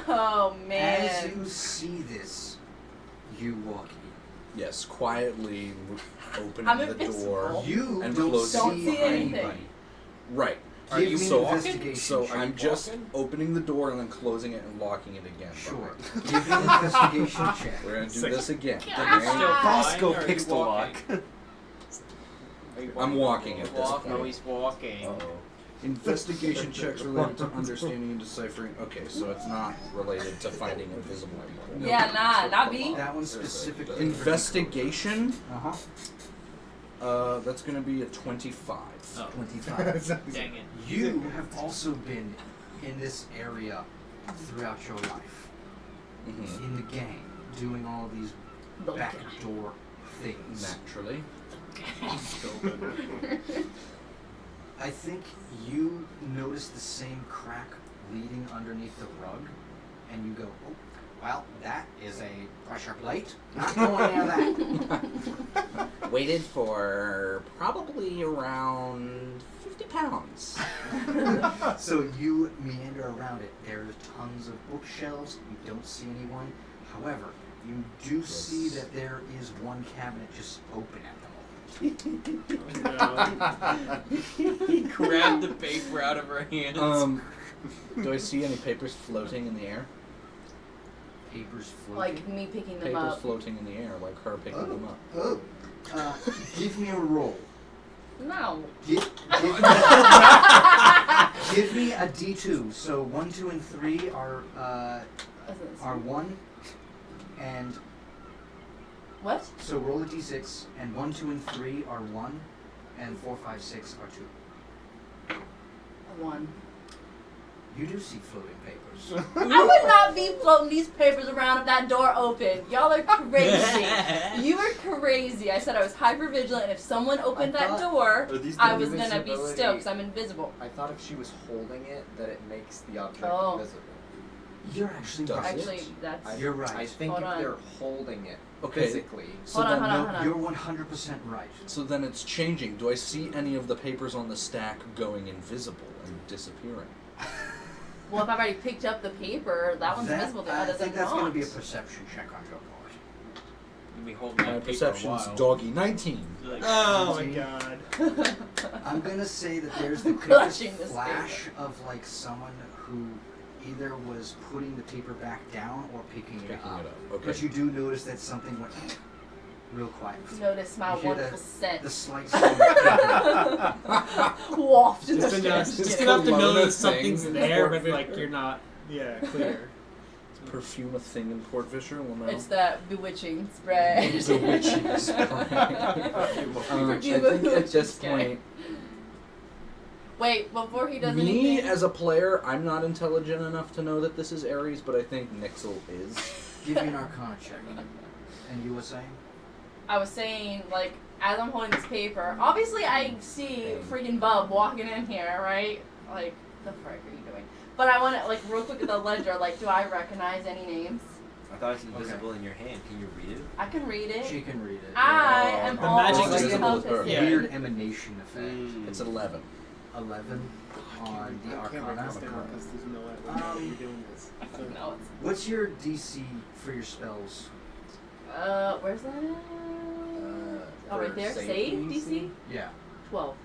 Oh As man. you see this, you walk in. Yes, quietly opening I'm the invisible. door. You And don't closing see Don't see anything. anybody. Right. Are Give you me an so- investigation So check. I'm just walking? opening the door and then closing it and locking it again. Sure. Alright. Give me an investigation check. We're gonna do Six. this again. Still Okay? flying, Go or are you pixel lock. walking? Are you I'm walking at this No, point. he's walking. Uh-oh. Investigation checks related to understanding and deciphering. Okay, so it's not related to finding invisible people. Yeah, not me. That one specifically. Investigation. Uh-huh. That's gonna be a 25. Oh, 25. dang it. You have also been in this area throughout your life, Mm-hmm. in the gang, doing all of these backdoor things. Naturally. I think you notice the same crack leading underneath the rug, and you go, oh, Well, that is a pressure plate. Not going near that. Weighted for probably around 50 pounds. So you meander around it. There are tons of bookshelves. You don't see anyone. However, you do see that there is one cabinet just open at the moment. He grabbed the paper out of her hands. Do I see any papers floating in the air? Papers floating. Like me picking them Papers up. floating in the air, like her picking them up. Oh. Give me a roll. No. Give me a D2. So 1, 2, and 3 are 1, and What? so roll a D6, and 1, 2, and 3 are 1, and 4, 5, 6 are 2. A 1. You do see floating papers. I would not be floating these papers around if that door opened. Y'all are crazy. You are crazy. I said I was hyper vigilant, and if someone opened that door, I was gonna be still because I'm invisible. I thought if she was holding it, that it makes the object Oh. invisible. You're actually Does right. Actually, that's. You're right. I think Hold if on. they're holding it Okay. physically. So Hold on, then hold on, hold on. You're 100% right. So then it's changing. Do I see any of the papers on the stack going invisible and disappearing? Well, if I've already picked up the paper, that one's invisible. The I other think than that's going to not. be a perception check on your part. You'll be holding My that paper a perception's while. doggy 19. Like, Oh my god. I'm going to say that there's the quickest Clutching this flash of like someone who either was putting the paper back down or picking it Picking up. it up. Okay. But you do notice that something went real quiet. Notice my You hear wonderful scent. The slight sound of paper. Waft in the Just enough, air. just enough to know Kelowna that something's thing. there, Port but like you're not. Yeah, clear. Perfume a thing in Port Vishar? Well, no. It's that bewitching spray. Bewitching spray. I Perfume think at this Just kidding. point, Wait, before he does me anything. as a player, I'm not intelligent enough to know that this is Ares, but I think Nixel is. Give me an Arcana check. And you were saying? I was saying, like, as I'm holding this paper, obviously I see freaking Bub walking in here, right? Like, the frick are you doing? But I want to, like, real quick at the ledger, like, do I recognize any names? I thought it's invisible in your hand. Can you read it? I can read it. She can read it. I am The all magic over is the invisible with her. compass. Yeah. Weird emanation effect. It's 11. 11 on the I can't write Arcana. this down because there's no way that you're doing this. So, No, it's, What's your DC for your spells? where's that? Oh, right for there. save Save DC? DC? Yeah. 12.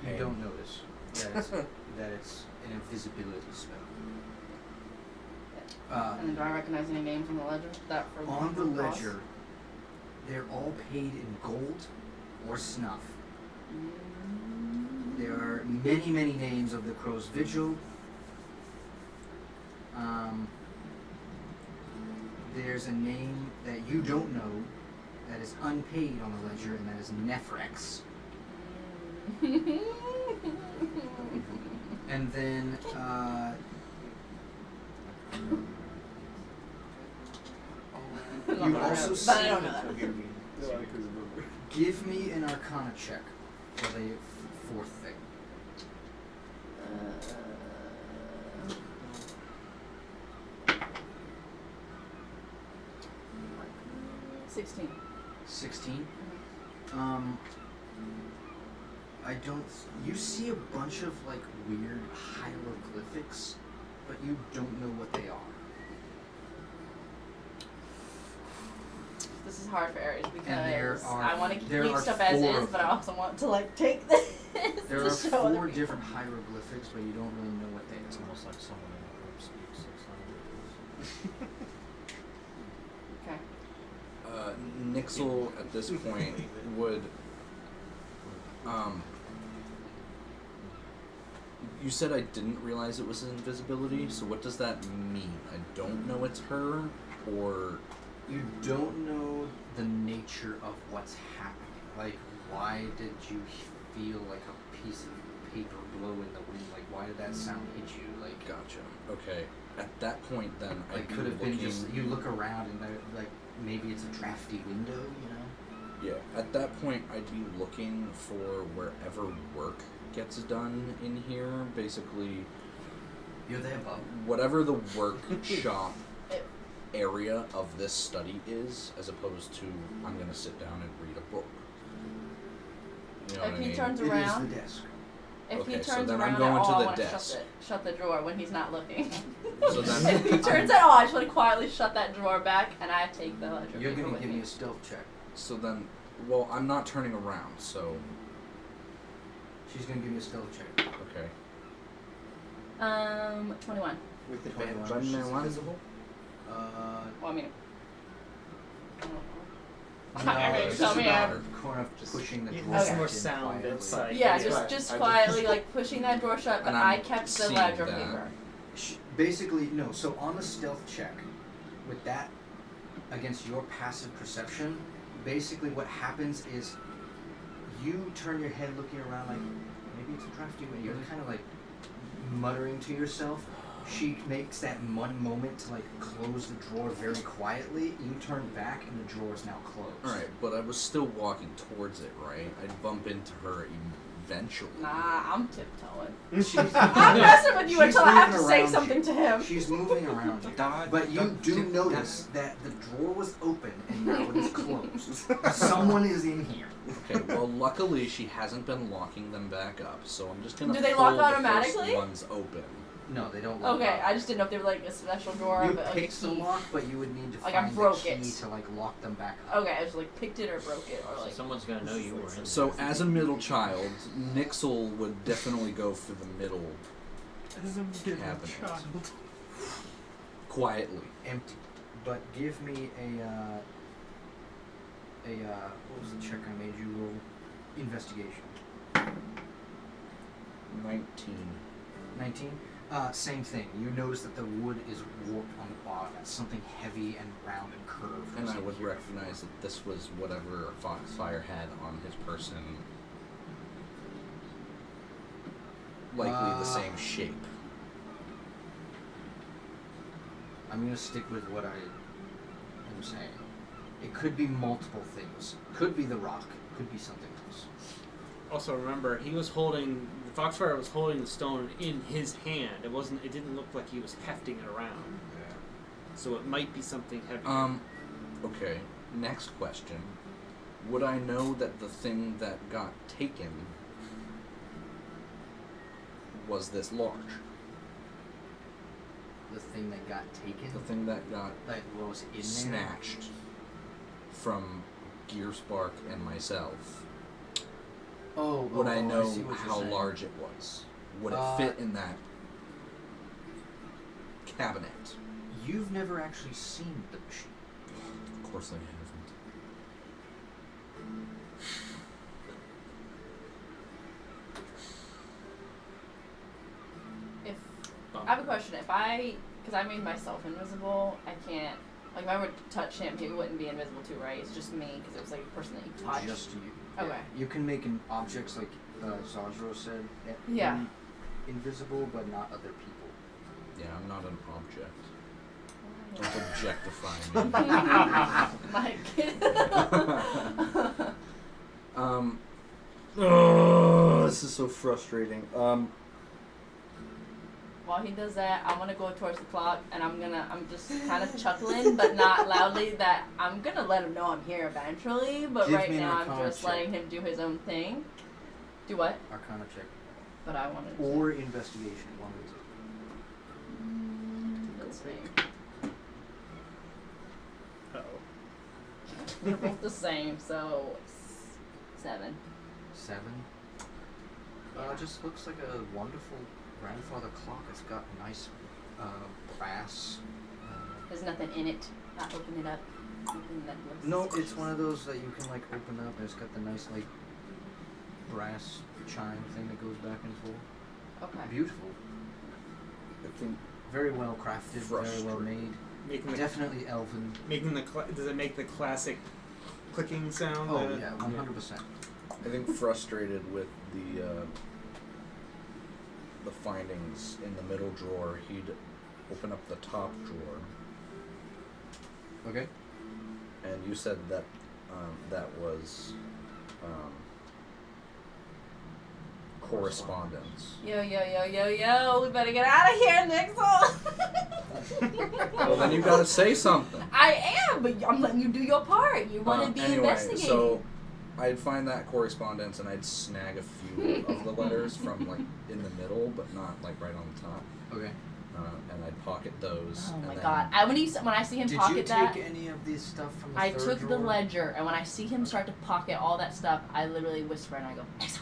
You Pain. don't notice that it's, that it's an invisibility spell. And then do I recognize any names on the ledger? That for On the boss? ledger, they're all paid in gold or snuff. There are many, many names of the Crow's Vigil. There's a name that you don't know that is unpaid on the ledger, and that is Nephrex. And then, you also But see. I don't know that. Give me an Arcana check for the fourth thing. 16. 16. I don't. You see a bunch of like weird hieroglyphics, but you don't know what they are. This is hard for Aries there because are- I want to there leave are stuff as 4 is, of but I them. also want to like take this There to are show 4 other people. different hieroglyphics, but you don't really know what they It's are. almost like someone in a group speaks 6 languages. Okay. Nixel at this point would. You said I didn't realize it was invisibility, so what does that mean? I don't know it's her, or You don't know the nature of what's happening. Like, why did you feel like a piece of paper blow in the wind? Like, why did that sound hit you? Like, gotcha. Okay. At that point, then like I'd be could have been looking. just you look around and like maybe it's a drafty window, you know? Yeah. At that point, I'd be looking for wherever work gets done in here. Basically, You're there, Bob. whatever the workshop area of this study is, as opposed to I'm gonna sit down and read a book. You know If what I he mean? turns It around, is the desk. if Okay, he so turns then around I'm going at to all, the I want to desk. shut the drawer when he's not looking. So then if he turns at all, I just want to quietly shut that drawer back, and I take the ledger You're paper gonna with give me. me a stealth check. So then, well, I'm not turning around, so She's gonna give me a stealth check. okay. 21. With 21. advantage. Run She's that one. invisible. Well, I mean, I don't know. No, Okay, it's tell just me about I'm- kind of pushing the Yeah, drawer there's back more in sound quietly. outside. Yeah, That's fine. just I quietly like pushing that drawer shut, but And I I'm kept the seeing ledger that. paper. Basically, no. So on the stealth check, with that against your passive perception, basically what happens is you turn your head looking around like maybe it's a drafty wind. You're kind of like muttering to yourself. She makes that one moment to like close the drawer very quietly. You turn back and the drawer is now closed. Alright, but I was still walking towards it, right? I'd bump into her eventually. Nah, I'm tiptoeing. She's, I'm messing with you she's until I have to moving say around something you. to him. She's moving around you. But you do notice that the drawer was open and now it is closed. Someone is in here. Okay, well, luckily she hasn't been locking them back up, so I'm just gonna Do they pull lock the automatically? first ones open. No, they don't lock Okay, up. I just didn't know if they were like a special drawer. You of it, like, picked the key. lock, but you would need to Like, I find broke the key it. to like lock them back up. Okay, I just like picked it or broke it or So like. someone's gonna know you were in So, there. as a middle child, Nixel would definitely go for the middle As a middle cabinet. child. Quietly. Empty. But give me what was the check I made you roll? Investigation. 19. 19. Same thing. You notice that the wood is warped on the bottom. It's something heavy and round and curved. And I would recognize that this was whatever Foxfire had on his person. Likely the same shape. I'm gonna stick with what I am saying. It could be multiple things. Could be the rock. Could be something else. Also, remember, he was holding the Foxfire was holding the stone in his hand. It wasn't. It didn't look like he was hefting it around. So it might be something heavy. Okay. Next question. Would I know that the thing that got taken was this large? The thing that got taken. The thing that got Like what was in there? snatched from Gearspark and myself. Would I know see what you're how saying. large it was? Would it fit in that cabinet? You've never actually seen the machine. Of course I haven't. If I have a question, because I made myself invisible, I can't. Like if I were to touch him, he wouldn't be invisible too, right? It's just me because it was like a person that you touched. Just you. Okay. Yeah. You can make objects like Zazro said. Yeah. Invisible, but not other people. Yeah, I'm not an object. Don't objectify me. My kid. Oh, this is so frustrating. While he does that, I'm gonna go towards the clock, and I'm just kind of chuckling, but not loudly. That I'm gonna let him know I'm here eventually, but Give right me an now I'm Arcana just check. letting him do his own thing. Do what? Arcana check. But I wanted to. Or investigation. One of the two. Let's see. Uh-oh. They're both the same, so 7. 7. Just looks like a wonderful grandfather clock. It's got nice brass. There's nothing in it. Not open it up. Nothing that looks No, suspicious. it's one of those that you can like open up. And it's got the nice like brass chime thing that goes back and forth. Okay. Beautiful. I think Very well crafted. Very well made. Making the Definitely elven. does it make the classic clicking sound? Oh yeah, 100%. I think frustrated with the findings in the middle drawer, he'd open up the top drawer, Okay. and you said that that was correspondence. Yo, we better get out of here, Nixel! Well, then you gotta say something. I am, but I'm letting you do your part. You want to be Anyway, investigating. so I'd find that correspondence and I'd snag a few of the letters from like in the middle, but not like right on the top. Okay. And I'd pocket those. Oh and my then god! When I see him Did you pocket take that, any of these stuff from the I third took the drawer? ledger, and when I see him start to pocket all that stuff, I literally whisper and I go, "Exo."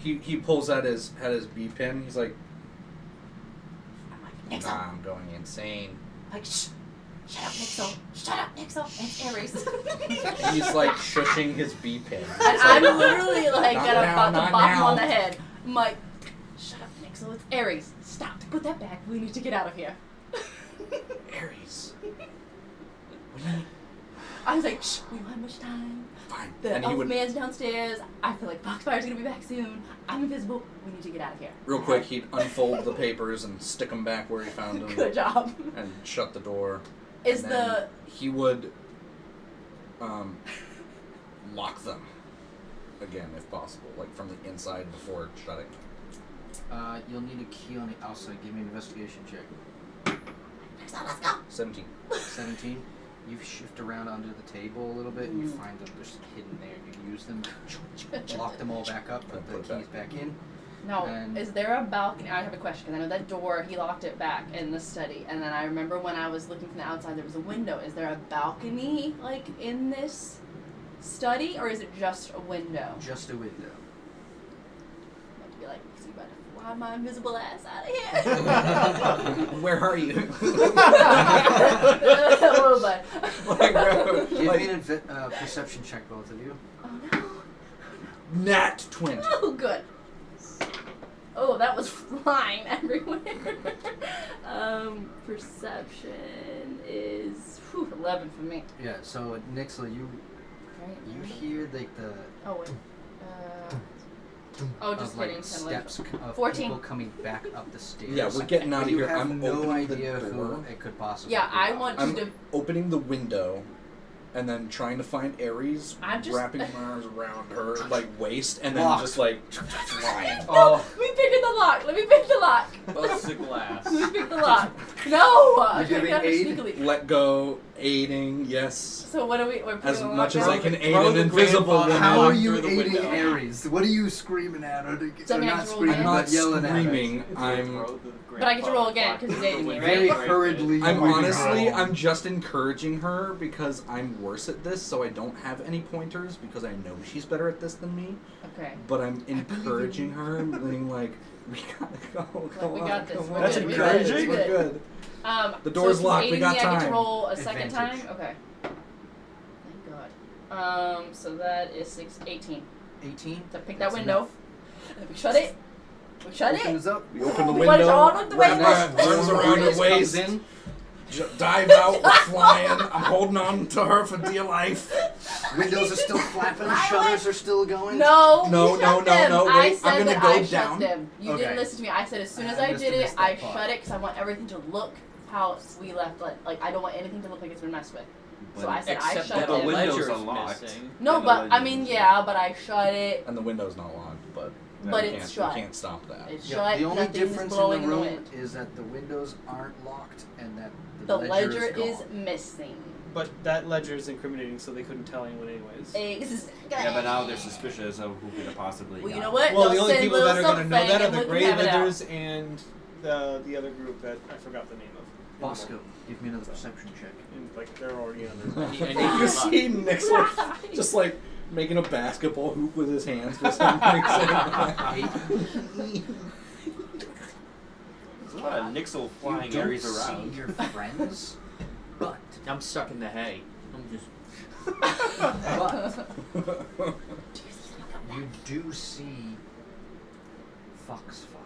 he pulls out his B pin. He's like, I'm like, nah, "Exo." I'm going insane. Like, shh. Shut up, Nixo. Shut up, Nixo. It's Aries. He's like shushing his B pin. And I'm literally like Not gonna now, about to not bop him now. on the head. I'm like, shut up, Nixo. It's Aries. Stop. Put that back. We need to get out of here. Aries. I was like, shh. We don't have much time. Fine. The And he elf would, man's downstairs. I feel like Foxfire's gonna be back soon. I'm invisible. We need to get out of here. real quick, he'd unfold the papers and stick them back where he found them. Good job. And shut the door. Is And then the he would lock them again if possible, like from the inside before shutting. You'll need a key on the outside. Give me an investigation check. Nixo, let's go. 17. 17. You shift around under the table a little bit and you find them just hidden there. You use them, lock them all back up, put the Put it keys back in. No, And- is there a balcony? I have a question because I know that door, he locked it back in the study. And then I remember when I was looking from the outside, there was a window. Is there a balcony, like, in this study, or is it just a window? Just a window. I'm about to be like, is he about to fly my invisible ass out of here? Where are you? Oh, but. Give me an perception check, both of you. Oh, no. Nat 20. Oh, good. Oh, that was flying everywhere. Perception is 11 for me. Yeah, so Nixla, you Right? hear like the Oh, wait. Oh, just of like kidding. steps of 14. people coming back up the stairs. Yeah, we're getting out But of you here. have I'm no opening idea the who door. it could possibly Yeah, be. I want I'm you to. opening the window and then trying to find Aries, I'm just- wrapping my arms around her like waist, and then Locked. just like flying. No, let me pick the lock. Let me pick the lock. Bust the glass. Let me pick the lock. No! You're giving aid? Sneakily. Let go, aiding, yes. So what are we? We're putting As the lock much as down? I can aid Throw an the invisible grandfather woman. How are Lock you through the aiding window. Aries? What are you screaming at her? So I'm Or gonna not have to roll screaming, again? I'm not but yelling screaming. But I get to roll again, 'cause he's aiding me, right? Very hurriedly. I'm moving honestly, around. I'm just encouraging her because I'm worse at this, so I don't have any pointers because I know she's better at this than me. Okay. But I'm encouraging her, and being like, "We gotta go. Come we on, got this. come We're on. That's good. encouraging. We're We're good. good." The door's so locked, If we he's got aiding me, I get time. to roll a second Advantage. time. Okay. Thank God. So that is 18. 18. So pick That's that window. And we shut it. We shut it. Opens up. We open the We want it window, all with the wrap window. our arms around her Aries waist, comes in. dive out, we're flying. I'm holding on to her for dear life. Windows are still flapping. I Shutters are still going. No, No, you no, shut no, them. no, I wait, said I'm gonna that go I down. shut them. You Okay. didn't listen to me. I said as soon as I I must did have it, missed I that part. shut it because I want everything to look how we left. Like I don't want anything to look like it's been messed with. So I said I Except shut that the the them. windows ledger's are locked. missing. No, And the but I legend mean is yeah, but I shut it. And the window's not locked, but But we it's can't, shut. We can't stop that. It's Yeah, shut. the only Nothing is difference in blowing the in the room wind. is that the windows aren't locked and that The ledger is, is gone. missing. But that ledger is incriminating, so they couldn't tell anyone anyways. Exactly. Yeah, but now they're suspicious of who could have possibly. Well, you got know it. what? Well, They'll the only send people little that are going to know something that are and the we can have it out. Greywithers and the other group that I forgot the name of. Bosco, give me another perception check. And, like they're already on their. I need You your luck. see Nixon just like making a basketball hoop with his hands for some reason. There's a lot of Nixel flying You don't Aries see around. your friends, but I'm stuck in the hay. I'm just. you do see Foxfire.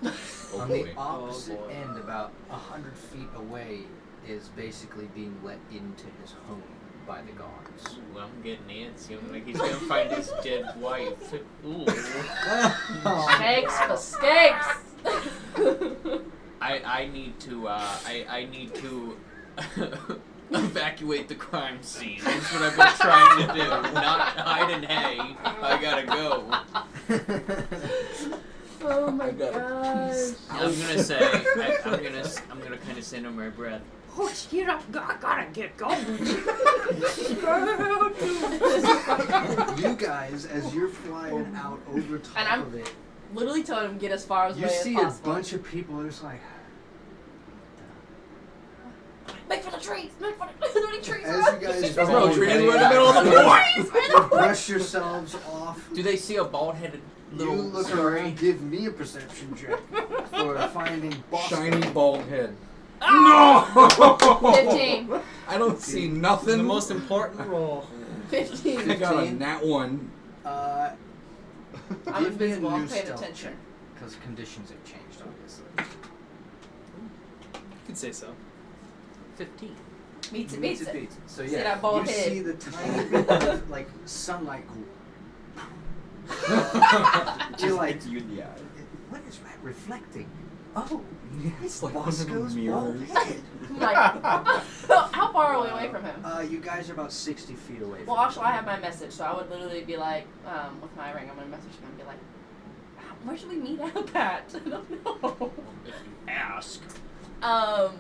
Oh, On the boy. opposite boy. end, about 100 feet away, is basically being let into his home by the guards. Ooh, I'm getting antsy. I'm like, he's gonna find his dead wife. Ooh. Snakes for skanks. I need to I need to evacuate the crime scene. That's what I've been trying to do. Not hide in hay. I gotta go. Oh my I got a gosh. I'm gonna say, I'm gonna kind of say under my breath. Oh, get up! I gotta get going. You guys, as you're flying out over top And I'm- of it, Literally told him get as far you away see as a possible. bunch of people just like, Make for the trees! Make for the there are any trees as around? you guys There's no trees, we're in the middle of the you brush yourselves off. Do they see a bald-headed You little look scurry? around, give me a perception check for finding Bosco. Shiny bald head. Ah! 15. I don't see It's the nothing. most important role. 15. I got a nat 1. I'm Give me a invisible. I'm new paying stealth attention. check, because conditions have changed, obviously. You could say so. 15. Meets it, Meets beats it. So See yeah, that bald you head? see the tiny bit of like sunlight. You're like, It's you in the eye. what is that reflecting? Oh, It's like one of Bosco's the bald mirrors. I'm head. like, how far are we away from him? You guys are about 60 feet away. Well, from actually, I have my message, so I would literally be like, with my ring, I'm gonna message him and be like, where should we meet up at? I don't know. If you ask. No,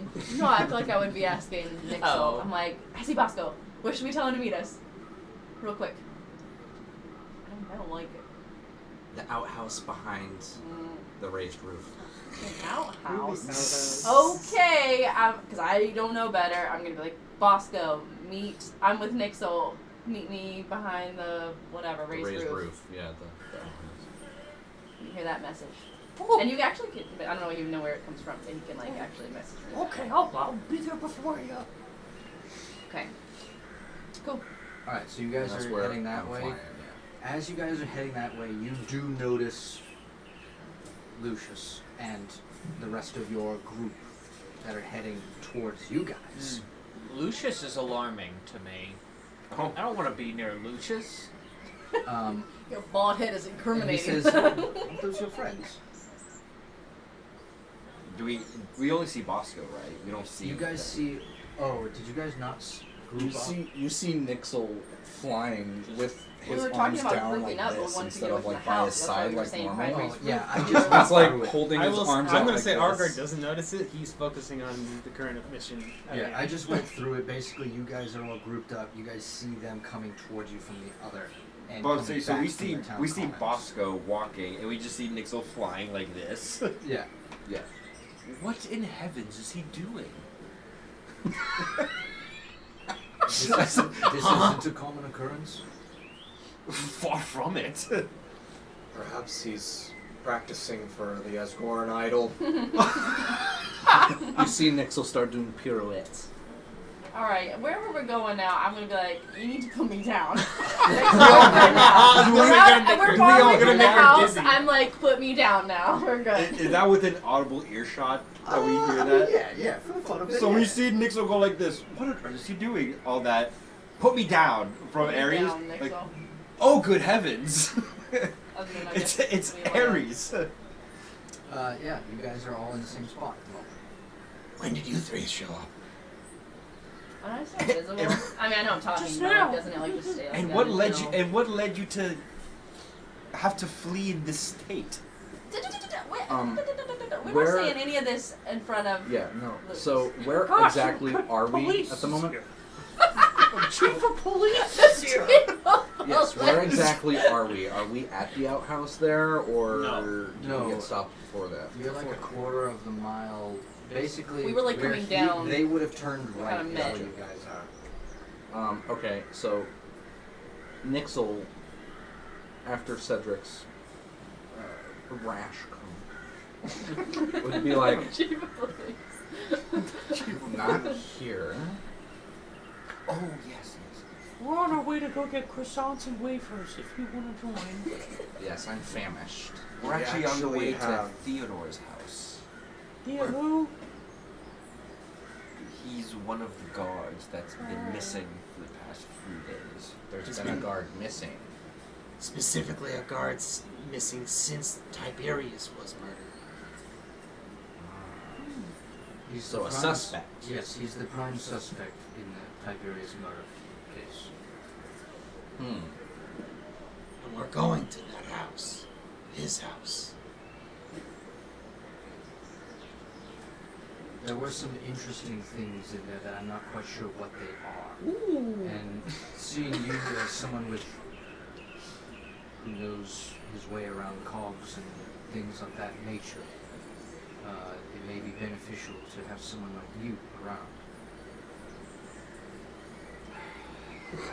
I feel like I would be asking Nick. Oh. So I'm like, I see Bosco. Where should we tell him to meet us? Real quick. I don't like it. The outhouse behind the raised roof. An outhouse. Outhouse. Okay, because I don't know better. I'm gonna be like, Bosco, I'm with Nick, so meet me behind the whatever The raised, roof. Yeah, the You hear that message? And you actually can. I don't know even know where it comes from. And you can like actually message me. Okay, I'll be there before you. Okay. Cool. Alright, so you guys That's are where heading that I'm way. flying, As you guys are heading that way, you do notice Lucius and the rest of your group that are heading towards you guys. Lucius is alarming to me. Oh. I don't want to be near Lucius. Your bald head is And he incriminating. says, "Aren't those your friends?" Do we only see Bosco, right? We don't see. You guys see. Oh, did you guys not You group up? you see Nixel flying with We his were arms talking about down grouping like up, but this once we instead get of away like from the by house, his that's why side we were like saying normal. primary Oh, yeah, I just It's went like through it. holding his arms I'm out gonna like say this. Argard doesn't notice it. He's focusing on the current mission. Yeah, I just went through it. Basically, you guys are all grouped up. You guys see them coming towards you from the other. And But coming so back we from see the town we see commons. Bosco walking, and we just see Nixel flying like this. Yeah. Yeah. What in heavens is he doing? This isn't a common occurrence. Far from it. Perhaps he's practicing for the Asgoran idol. You see Nixel start doing pirouettes. Alright, wherever we're going now, I'm gonna be like, you need to put me down. We're we far all away gonna from the make her house. dizzy. I'm like, put me down now. We're good. Is that within audible earshot that we hear that? Yeah, for the fun of it. So yeah. we see Nixel go like this. What on earth is he doing? All that. Put me down from Put me Ares. down, Like, Nixel. oh, good heavens! Other than I it's guess it's we wanna- Ares. Yeah, you guys are all in the same spot. When did you three show up? When I say visible, I mean I know I'm talking, Just but now. like, doesn't it like just stay like And that what until- led you? And what led you to have to flee in this state? We're where- not saying any of this in front of. Yeah, no. Lucas. So where Gosh, exactly are we police at the moment? Chief of police is here. Yes, where exactly are we? Are we at the outhouse there, or No. did No. we get stopped before that? You're like a quarter of the mile. Basically, We were, like, where coming down. They would have turned We right kinda where met. you guys are. Okay, so Nixel, after Cedric's rash come, would be like, Chief of police. not here. Oh yes, yes. We're on our way to go get croissants and wafers if you want to join. Yes, I'm famished. We're actually on the way to have- Theodore's house. Yeah, who? He's one of the guards that's been missing for the past few days. There's It's been a been- guard missing. Specifically, a guard's missing since Tiberius was murdered. He's So the a prime- suspect. Yes, he's the prime suspect in the Tiberius murder case. Hmm. And we're going to that house. His house. There were some interesting things in there that I'm not quite sure what they are. And seeing you as someone with who knows his way around cogs and things of that nature, it may be beneficial to have someone like you around.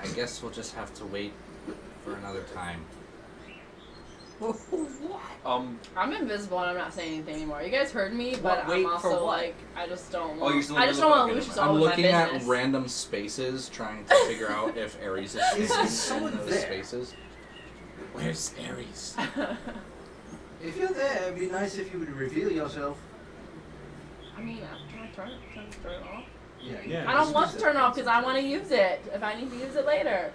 I guess we'll just have to wait for another time. I'm invisible and I'm not saying anything anymore. You guys heard me, but Wait I'm for also what? like, I just don't Oh, want. you're still I just don't want invisible? Lucius Okay, all I'm over my looking at business. random spaces, trying to figure out if Ares is staying in someone those there? spaces. Where's Ares? If you're there, it'd be nice if you would reveal yourself. I mean, can I turn it off? Yeah. I don't want to turn it off because I want to use it if I need to use it later.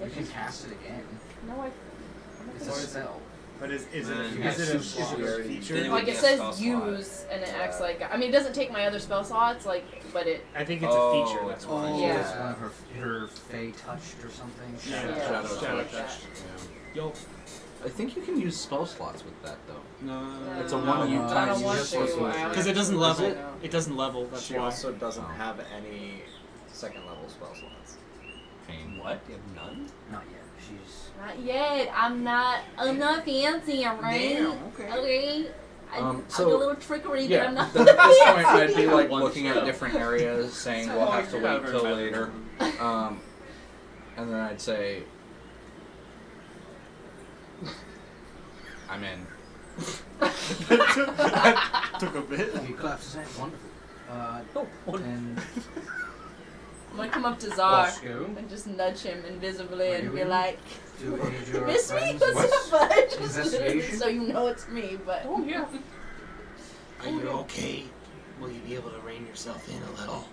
You can cast it again. No, I. It's a spell. But is it Man, a you got two feature? slots. Then it Like would it be a says spell slot. use and it acts like. I mean, it doesn't take my other spell slots, like, but it. I think it's Oh, a feature. That's it's why. Oh, Yeah. it's one of her fey touched or something. Yeah. Shadow Touch. touch. Yo. I think you can use spell slots with that though. No. It's a No, one you I time don't want just to. with Because it doesn't level. it? It doesn't level. That's She why. also doesn't Oh. have any second level spell slots. Pain. What? You have none? Not yet. She's. Not yet. I'm not fancy, alright? Damn, okay. Okay. I So- do a little trickery, but Yeah, I'm not at this point fancy. I'd be like One looking at spell. different areas, saying we'll have to wait till later. And then I'd say, I'm in. Took a bit. He claps his hands. Wonderful. And I'm gonna come up to Czar Bosco, and just nudge him invisibly and be Really? like, to aid your "Miss me? friends What's with up, bud?" Just literally investigation? so you know it's me, but. Oh yeah. Are you okay? Will you be able to rein yourself in a little?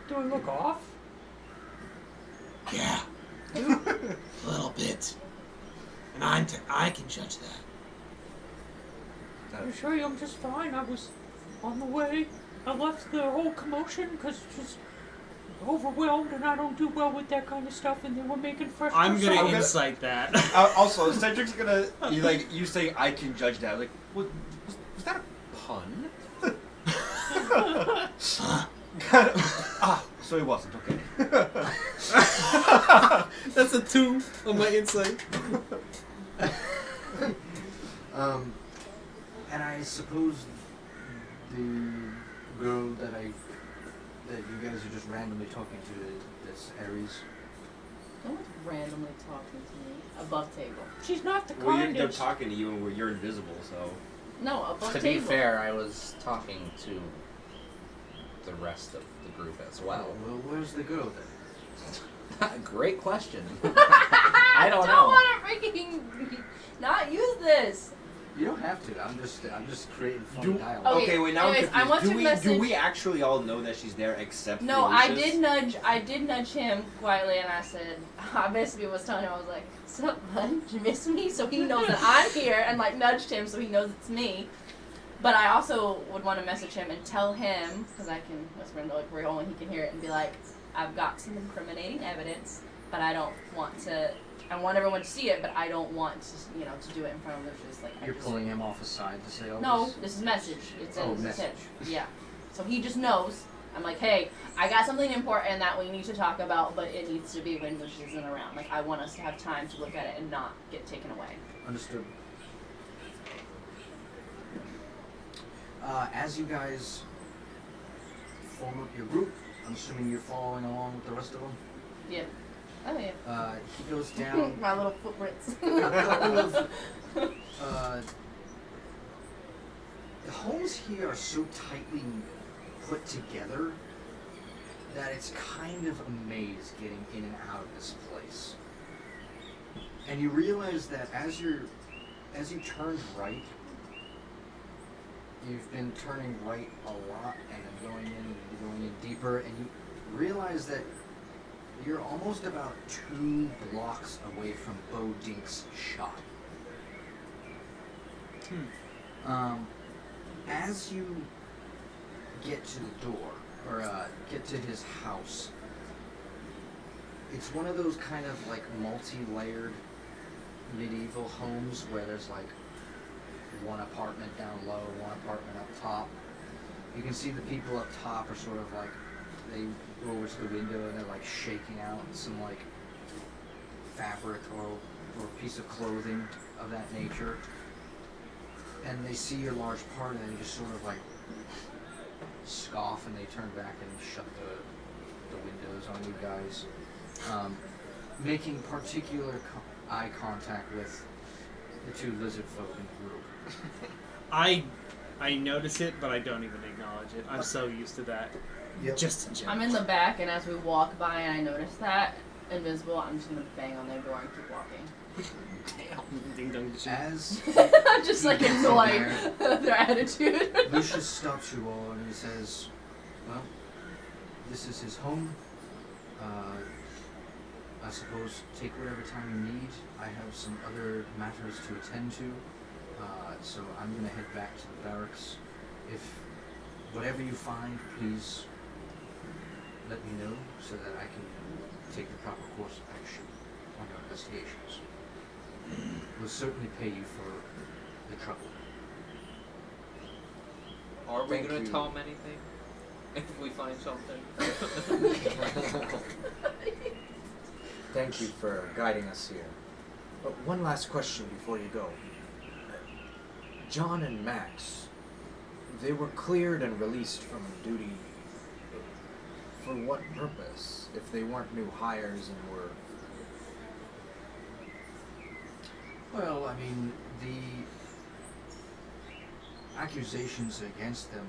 Do I look off? Yeah. A little bit. And I can judge that. I assure you I'm just fine. I was on the way. I left the whole commotion because just overwhelmed and I don't do well with that kind of stuff and they were making fresh I'm gonna croissants. insight that. Also, Cedric's gonna you saying I can judge that. Like, was that a pun? So it wasn't. Okay. That's a 2 on my insight. And I suppose the girl that you guys are just randomly talking to, this Ares. No one's randomly talking to me above table. She's not the Well, they're kindest. talking to you and you're invisible, so. No, above To table. be fair, I was talking to the rest of the group as well. Well, where's the girl then? Great question. I don't don't know. want to freaking not use this. You don't have to. I'm just creating fun Do- dialogue. Okay, wait. Now anyways, I I'm want confused. to Do message- we actually all know that she's there except No, for I Lucius? did nudge him quietly, and I said, I basically was telling him, I was like, "What's up, bud? Did you miss me?" So he knows that I'm here, and like nudged him so he knows it's me. But I also would want to message him and tell him, because I can whisper into like real and he can hear it, and be like, "I've got some incriminating evidence, but I don't want to. I want everyone to see it, but I don't want to, to do it in front of Lucius. Like, You're pulling him off aside to say, "Oh, No, this is message. It's in Oh, the message. tip. Yeah. So he just knows. I'm like, hey, I got something important that we need to talk about, but it needs to be when Lucius isn't around. Like, I want us to have time to look at it and not get taken away." Understood. As you guys form up your group, I'm assuming you're following along with the rest of them. Yeah. Oh yeah. He goes down My little footprints. a couple of. The homes here are so tightly put together that it's kind of a maze getting in and out of this place. And you realize that as you turned right, you've been turning right a lot and then going in deeper, and you realize that you're almost about 2 blocks away from Bo Dink's shop. As you get to the door, or get to his house, it's one of those kind of like multi-layered medieval homes where there's like one apartment down low, one apartment up top. You can see the people up top are sort of like, they go over to the window and they're like shaking out some like fabric or piece of clothing of that nature. And they see your large party and they just sort of like scoff and they turn back and shut the windows on you guys. Making particular eye contact with the two lizard folk in the group. I notice it, but I don't even acknowledge it. I'm so used to that. Yep. Just in general. I'm in the back, and as we walk by and I notice that, invisible, I'm just gonna bang on their door and keep walking. Ding dong. As I'm just like you get annoyed there, their attitude. Lucius stops you all and he says, well, this is his home. I suppose take whatever time you need. I have some other matters to attend to. So I'm going to head back to the barracks. If whatever you find, please let me know so that I can take the proper course of action on your investigations. We'll certainly pay you for the trouble. Are we Thank gonna you. tell him anything if we find something? Thank you for guiding us here. But one last question before you go. John and Max, they were cleared and released from duty. For what purpose? If they weren't new hires and were... Well, I mean, the accusations against them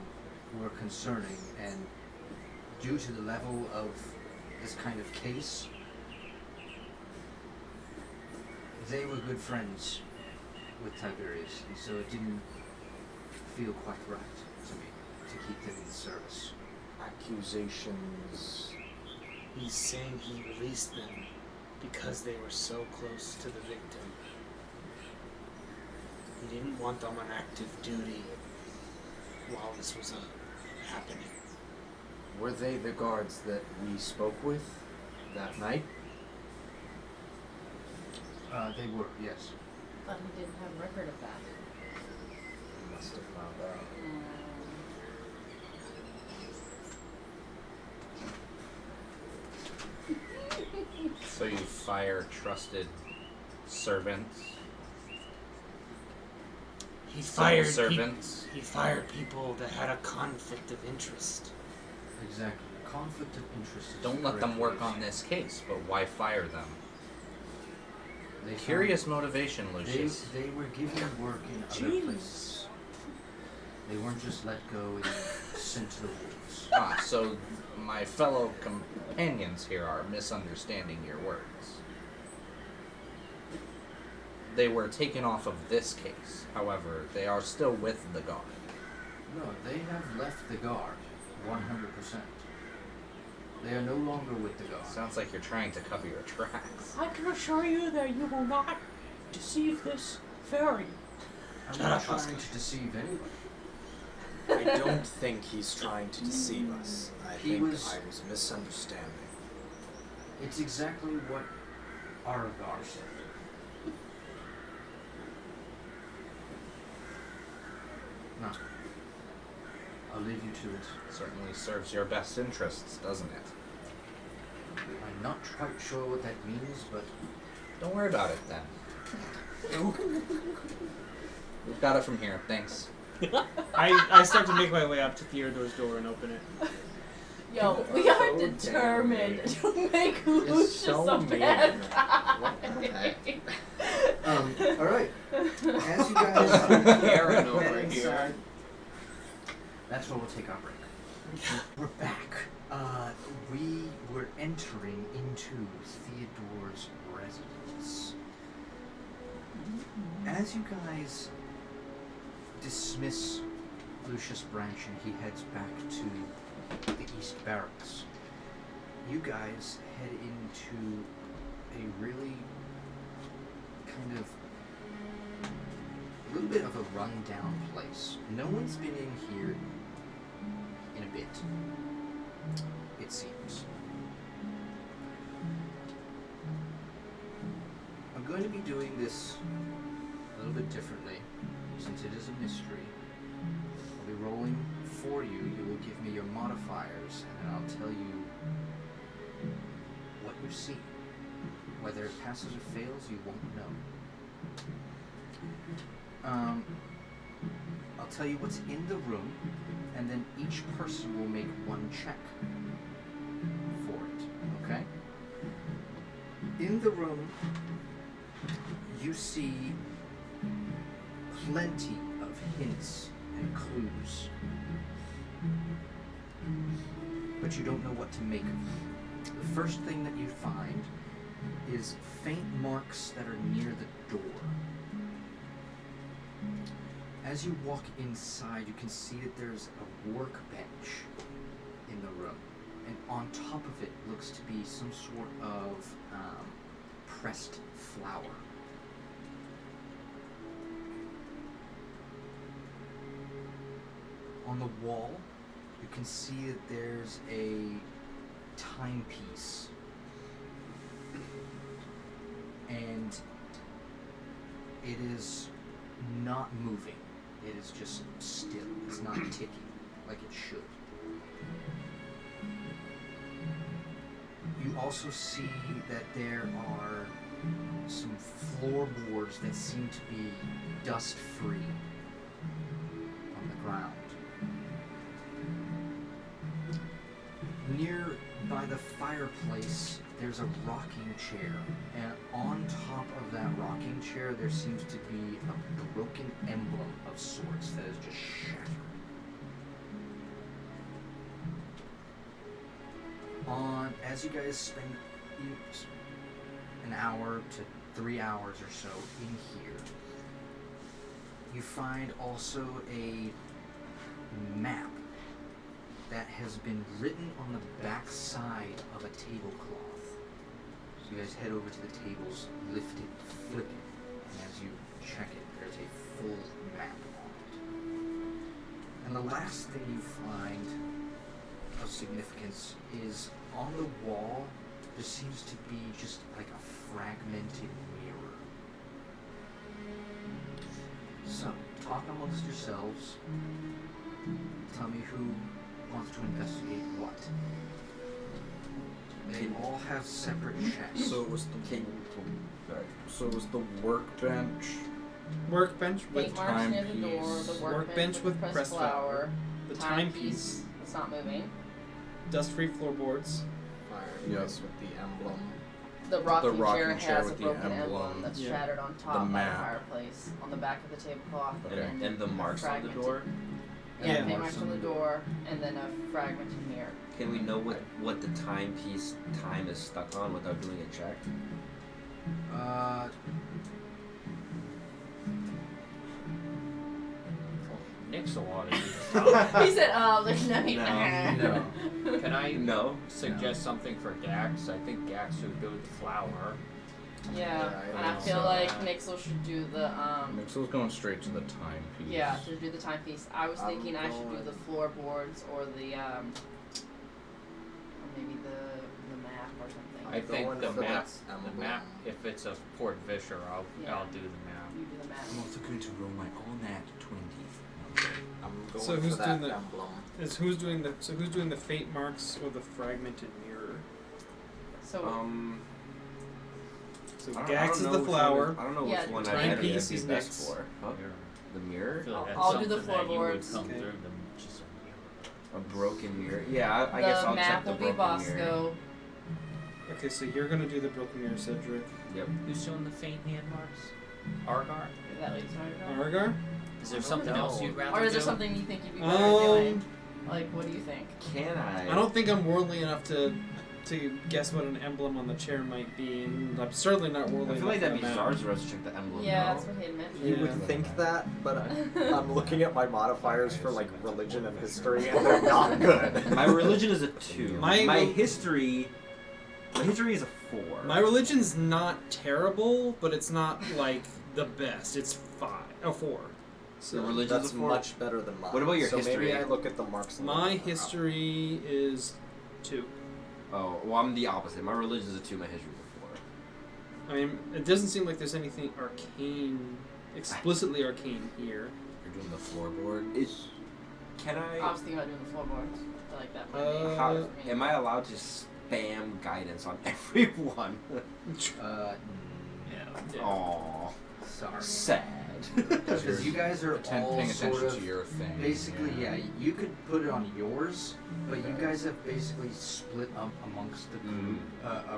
were concerning, and due to the level of this kind of case, they were good friends with Tiberius, and so it didn't feel quite right to me to keep them in service. Accusations... He's saying he released them because they were so close to the victim. He didn't want them on active duty while this was happening. Were they the guards that we spoke with that night? They were, yes. But he didn't have a record of that. We must have found out. So you fire trusted servants? He Civil fired servants? He fired people that had a conflict of interest. Exactly. Conflict of interest. is Don't the let them correct work way. on this case, but why fire them? They found- Curious motivation, Lucius. They were given work in other places. They weren't just let go and sent to the wolves. Ah, so my fellow companions here are misunderstanding your words. They were taken off of this case. However, they are still with the guard. No, they have left the guard, 100%. They are no longer with the guard. Sounds like you're trying to cover your tracks. I can assure you that you will not deceive this fairy. I'm Shut not up, trying Oscar. to deceive anybody. I don't think he's trying to deceive us. I think I was misunderstanding. It's exactly what Aragar said. No. I'll leave you to it. Certainly serves your best interests, doesn't it? I'm not quite sure what that means, but Don't worry about it then. We've got it from here. Thanks. I start to make my way up to Theodore's door and open it. Yo, we You are are so determined damn to make Lucius so a mean. bad What the guy. all right. As you guys Karen over head here. inside, that's where we'll take our break. We're back. We were entering into Theodore's residence. As you guys dismiss Lucius Branch and he heads back to the East Barracks, you guys head into a really kind of a little bit of a rundown place. No one's been in here in a bit, it seems. I'm going to be doing this a little bit differently, since it is a mystery. I'll be rolling for you. You will give me your modifiers, and then I'll tell you what you see. Whether it passes or fails, you won't know. I'll tell you what's in the room, and then each person will make one check for it, okay? In the room, you see plenty of hints and clues, but you don't know what to make of them. The first thing that you find is faint marks that are near the door. As you walk inside, you can see that there's a workbench in the room, and on top of it looks to be some sort of pressed flour. On the wall, you can see that there's a timepiece, and it is not moving. It is just still. It's not ticking like it should. You also see that there are some floorboards that seem to be dust-free on the ground. Near by the fireplace, there's a rocking chair, and on top of that rocking chair, there seems to be a broken emblem of sorts that is just shattered. As you guys spend an hour to 3 hours or so in here, you find also a map that has been written on the back side of a tablecloth. So you guys head over to the tables, lift it, flip it, and as you check it, there's a full map on it. And the last thing you find of significance is on the wall, there seems to be just like a fragmented mirror. So, talk amongst yourselves. Tell me who wants to investigate what. They all have separate checks. So it was the Sorry. So it was the workbench. Workbench with Paint marks near the door, timepiece. the Workbench workbench with with pressed pressed flour, the timepiece, it's not moving, dust-free floorboards. Yes. With the emblem. the rocking rocking chair has a with the broken emblem emblem. that's Yeah. shattered on The top by the map. fireplace, on the back of the tablecloth, Okay. And the marks on the fragmented. door. Yeah, Yeah. paint marks on the door, and then a fragmented mirror. Can we know what the timepiece time is stuck on without doing a check? Nick's a lot of you. He said, there's no need. No. Can I No. suggest something for Gax? I think Gax would go with the flour. Yeah, Yeah, and I think feel so. like Nixel should do the Nixel's going straight to the timepiece. yeah, should do the timepiece. I was I'm thinking I should do going- the floorboards or the or maybe the map or something. I think Going the for map. that emblem. The map. If it's a Port Vishar, Yeah. I'll do the map. You do the map. I'm also going to roll my all nat 20. I'm going So who's for that doing the- emblem. Who's doing the faint marks or the fragmented mirror? So So I don't Gax is know the which flower. One, I don't know Yeah, which one the I'd timepiece be is best next. for. Huh? The I mirror? feel like I'll that's do the something that you would floorboards. come Okay. through them just a mirror. A broken mirror. Yeah, I the guess I'll map check the will be broken Bosco. mirror. Okay, so you're gonna do the broken mirror, Cedric. Yep. Who's showing the faint hand marks? Argar? Is that what you're talking about? Argar? Is there don't something know. else you'd rather Or is there do? something you think you'd be better at doing? Like, what do you think? Can I? I don't think I'm worldly enough to guess what an emblem on the chair might be, and I'm certainly not worldly I enough feel like that'd for be a map. Zarzarus to check the emblem. Yeah, no? that's what he had mentioned. You Yeah. would think that, but I'm looking at my modifiers for like religion and history, and they're not good. My religion is a 2. My My rel- history is a 4. My religion's not terrible, but it's not like the best. It's 4. So So religion's That's a 4. much better than mine. What about your so history? maybe I look at the marks. and my look, history is 2. Oh, well, I'm the opposite. My religion is a 2. My history is a 4. I mean, it doesn't seem like there's anything arcane explicitly arcane here. You're doing the floorboard. Can I I? was thinking about doing the floorboards. I like that. How, am I allowed to spam guidance on everyone? No. Yeah. Aww, Sorry. sad. Because you guys are all Paying sort attention of to your thing. basically, yeah. You could put it on yours, but you guys have basically split up amongst the group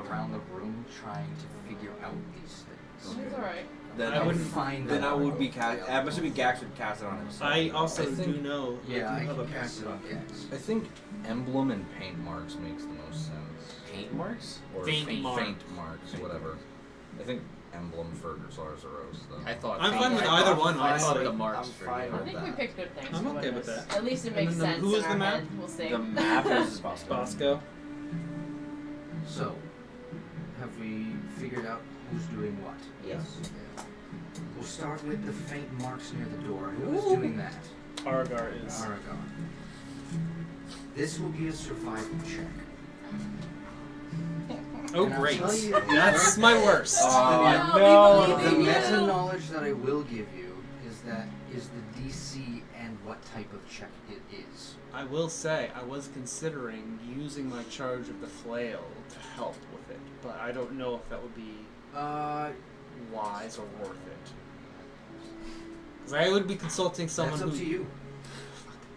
around the room, trying to figure out these things. It's alright. Then I wouldn't find. Then I out. would be cast. I'm assuming Gax would cast it on himself. I also I think- do know. Yeah, I do have can a cast it on passive. Gax. I think emblem and paint marks makes the most sense. Paint marks? Or Faint faint marks. marks, whatever. I think emblem for Zarzaros, though. I thought. I'm faint fine with marks. either one, I thought honestly. the marks I'm for fine you. with I think we picked good things. I'm for okay with this. that. At least it And makes then sense who is in the our map? head. We'll see. The map is Bosco. Bosco. So, have we figured out who's doing what? Yes. We'll start with the faint marks near the door. Who is doing that? Argar is. Aragon. This will be a survival check. Oh, And I'll great. tell you- That's my worst. Oh, no, we The believe in you. meta knowledge that I will give you is the DC and what type of check it is. I will say, I was considering using my charge of the flail to help with it, but I don't know if that would be wise or worth it. Because I would be consulting someone That's up who. to you.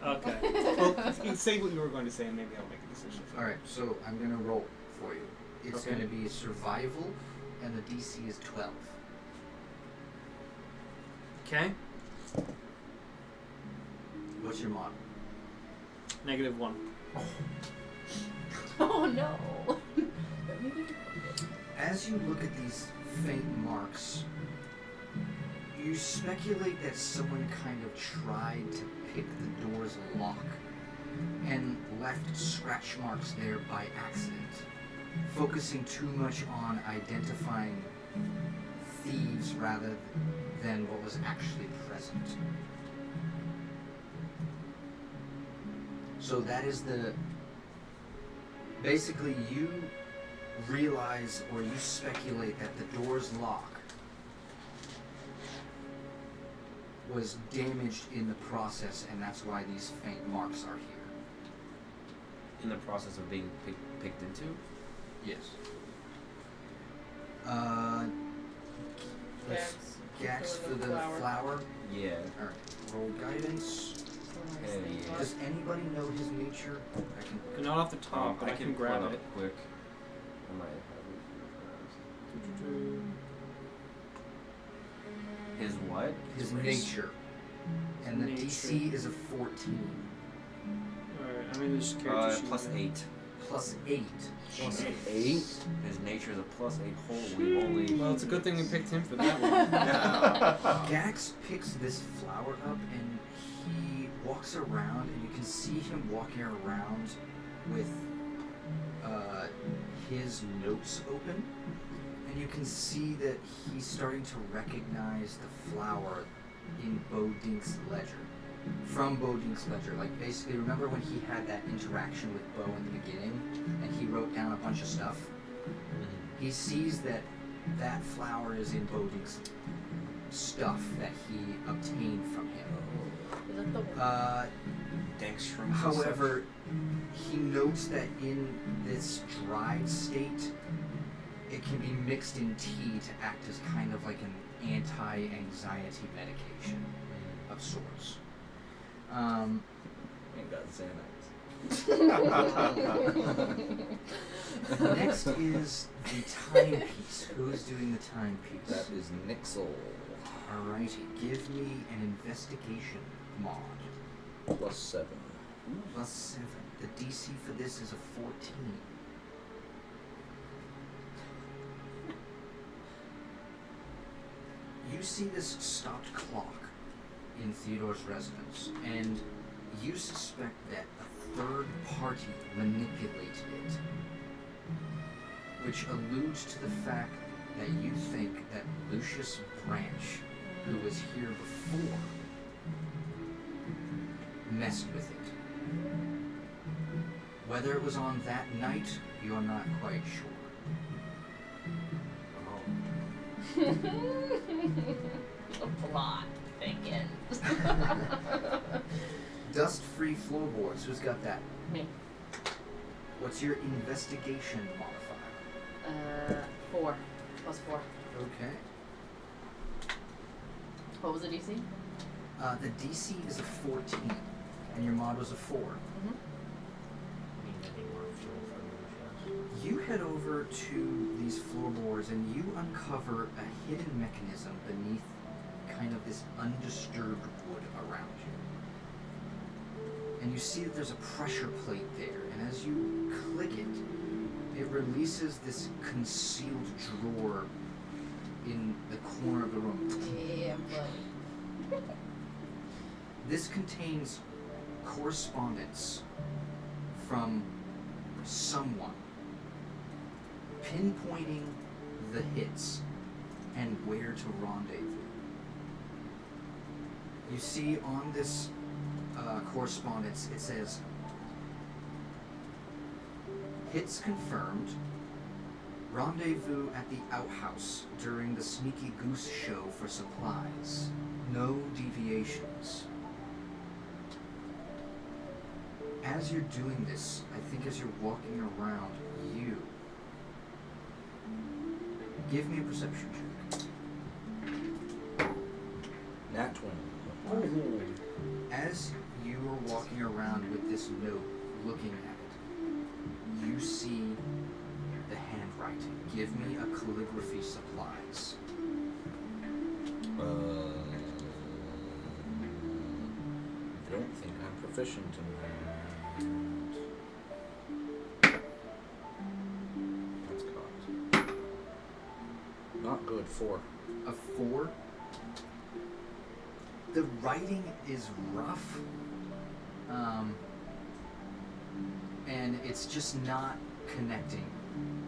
Okay. Well, you say what you were going to say, and maybe I'll make a decision. All right, so I'm gonna roll for you. It's Okay. gonna be survival, and the DC is 12. Okay. What's your mod? -1. Oh no. As you look at these faint marks, you speculate that someone kind of tried to pick the door's lock and left scratch marks there by accident, focusing too much on identifying thieves rather than what was actually present. So that is basically you realize or you speculate that the door's lock was damaged in the process, and that's why these faint marks are here. In the process of being picked into? Yes. Let's Gax for the flower. Yeah. Alright, roll guidance. Hell yeah. Does anybody know his nature? I can. Not off the top, but I can grab pull it. up quick. I might have it. His what? His nature. And the Nature. DC is a 14. Alright, I'm in this character sheet. +8. Plus 8. Plus 8? His nature is a +8. Holy moly. Well, it's a good thing we picked him for that one. Gax picks this flower up and he walks around, and you can see him walking around with his notes open, and you can see that he's starting to recognize the flower in Bo Dink's ledger. From Bo Dink's ledger. Like, basically, remember when he had that interaction with Bo in the beginning, and he wrote down a bunch of stuff? He sees that that flower is in Bo Dink's stuff that he obtained from him. Is that the Thanks from However, he notes that in this dried state, it can be mixed in tea to act as kind of like an anti-anxiety medication of sorts. Ain't got Xanax. Next is the timepiece. Who is doing the timepiece? That is Nixel. Alrighty, give me an investigation mod. +7. Plus 7. The DC for this is a 14. You see this stopped clock in Theodore's residence, and you suspect that a third party manipulated it, which alludes to the fact that you think that Lucius Branch, who was here before, messed with it. Whether it was on that night, you're not quite sure. a lot thinking. Dust-free floorboards. Who's got that? Me. What's your investigation modifier? 4. Plus 4. Okay. What was the DC? The DC is a 14, and your mod was a 4. Mm-hmm. You head over to these floorboards and you uncover a hidden mechanism beneath kind of this undisturbed wood around you. And you see that there's a pressure plate there, and as you click it, it releases this concealed drawer in the corner of the room. Yeah, buddy. This contains correspondence from someone pinpointing the hits and where to rendezvous. You see on this correspondence, it says, hits confirmed, rendezvous at the outhouse during the Sneaky Goose show for supplies. No deviations. As you're doing this, I think as you're walking around, you give me a perception check. Nat 20. As you are walking around with this note, looking at it, you see the handwriting. Give me a calligraphy supplies. I don't think I'm proficient in that. That's cocked. Not good. 4. A 4. The writing is rough, and it's just not connecting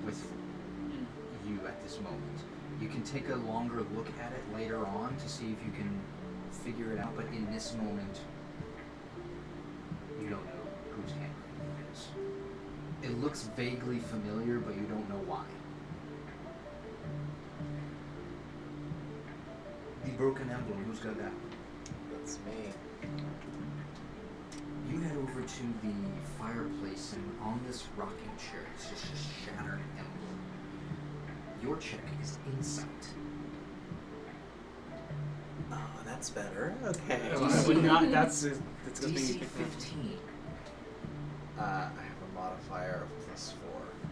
with you at this moment. You can take a longer look at it later on to see if you can figure it out, but in this moment, you don't know whose handwriting it is. It looks vaguely familiar, but you don't know why. The broken emblem, who's got that? That's me. You head over to the fireplace, and on this rocking chair is just a shattered emblem. Your check is insight. Oh, that's better. Okay. I would not. That's a good thing you DC picked up. 15 I have a modifier of +4.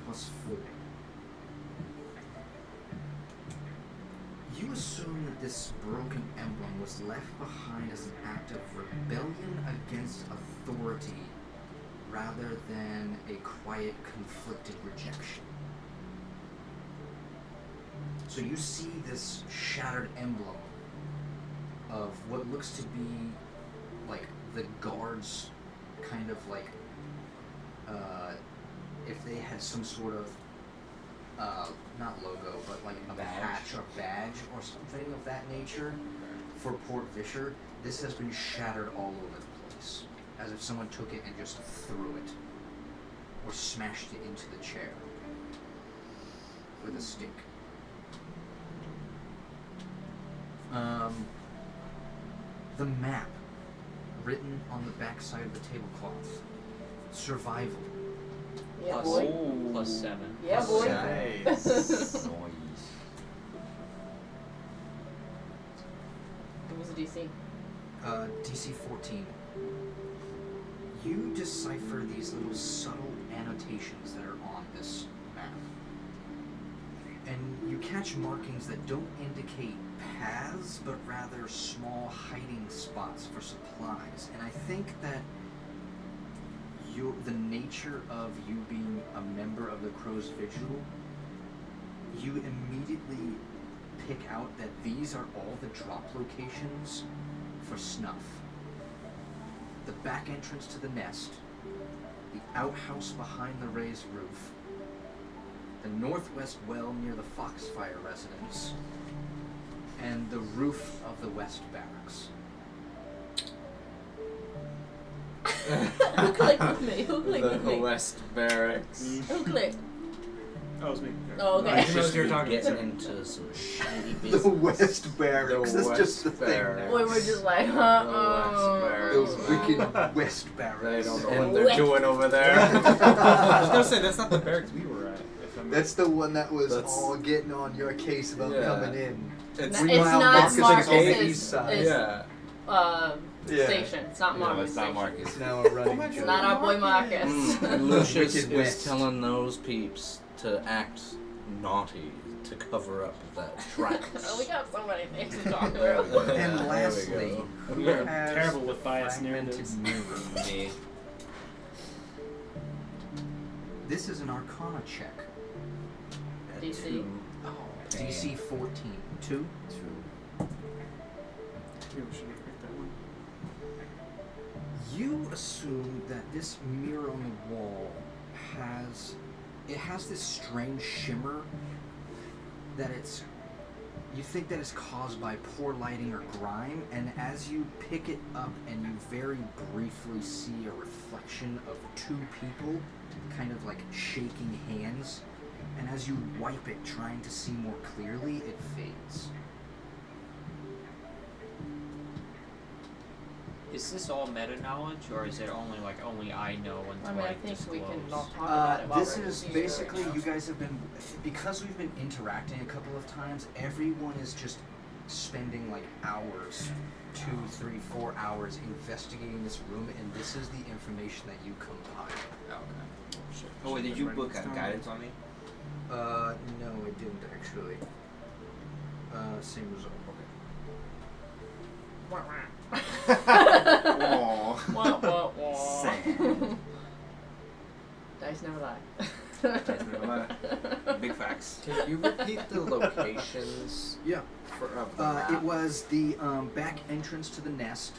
plus 4. You assume that this broken emblem was left behind as an act of rebellion against authority rather than a quiet, conflicted rejection. So you see this shattered emblem of what looks to be like the guards, kind of like if they had some sort of not logo, but like a patch or badge or something of that nature for Port Vishar. This has been shattered all over the place, as if someone took it and just threw it or smashed it into the chair with a stick. The map written on the backside of the tablecloth. Survival. Yeah, Plus- boy. +7. Yeah, boy. Nice. What was the DC? DC 14. You decipher these little subtle annotations that are on this map. And you catch markings that don't indicate paths, but rather small hiding spots for supplies. And I think that the nature of you being a member of the Crow's Vigil, you immediately pick out that these are all the drop locations for snuff. The back entrance to the nest, the outhouse behind the raised roof, the northwest well near the Foxfire residence, and the roof of the west barracks. Who clicked with me? Who clicked with The me? West Barracks. Who clicked? Oh, it was me. Oh, okay. I didn't realize you were talking. Getting into some shady The business. West Barracks. The That's just the West thing. Barracks. We were just like, Those wicked West Barracks. They don't know And what they're doing over there. I was gonna say that's not the barracks we were at. If I'm That's the one that was That's- all getting on your case about Yeah. coming in. It's Meanwhile, not Marcus is on the Marcus's- east side. it's- Yeah. Yeah. station. It's not No, Marcus. it's not station. Marcus. It's now a running It's joke. not our boy Marcus. And Lucius Wicked is West. telling those peeps to act naughty to cover up that tracks. We got so many things to talk There we about. go. And There we lastly, go. who We're has terrible with biased fragmented narratives. mirror? Me. This is an Arcana check. DC. DC 14. 2. Maybe we should pick that one. You assume that this mirror on the wall has this strange shimmer that you think that it's caused by poor lighting or grime, and as you pick it up and you very briefly see a reflection of two people kind of like shaking hands, and as you wipe it trying to see more clearly, it fades. Is this all meta knowledge, or is it only I know and I mean, I like think we can disclose? all talk about it while This we're is here basically, right now. you guys have been, because we've been interacting a couple of times, everyone is just spending like hours, 2, 3, 4 hours investigating this room, and this is the information that you compile. Okay. Oh wait, did you book guidance on me? No, it didn't actually. Same result. Aww. Wah, wah, wah. Sad. Dice never lie. Never lie. Big facts. Can you repeat the locations Yeah. of the map? It was the back entrance to the nest,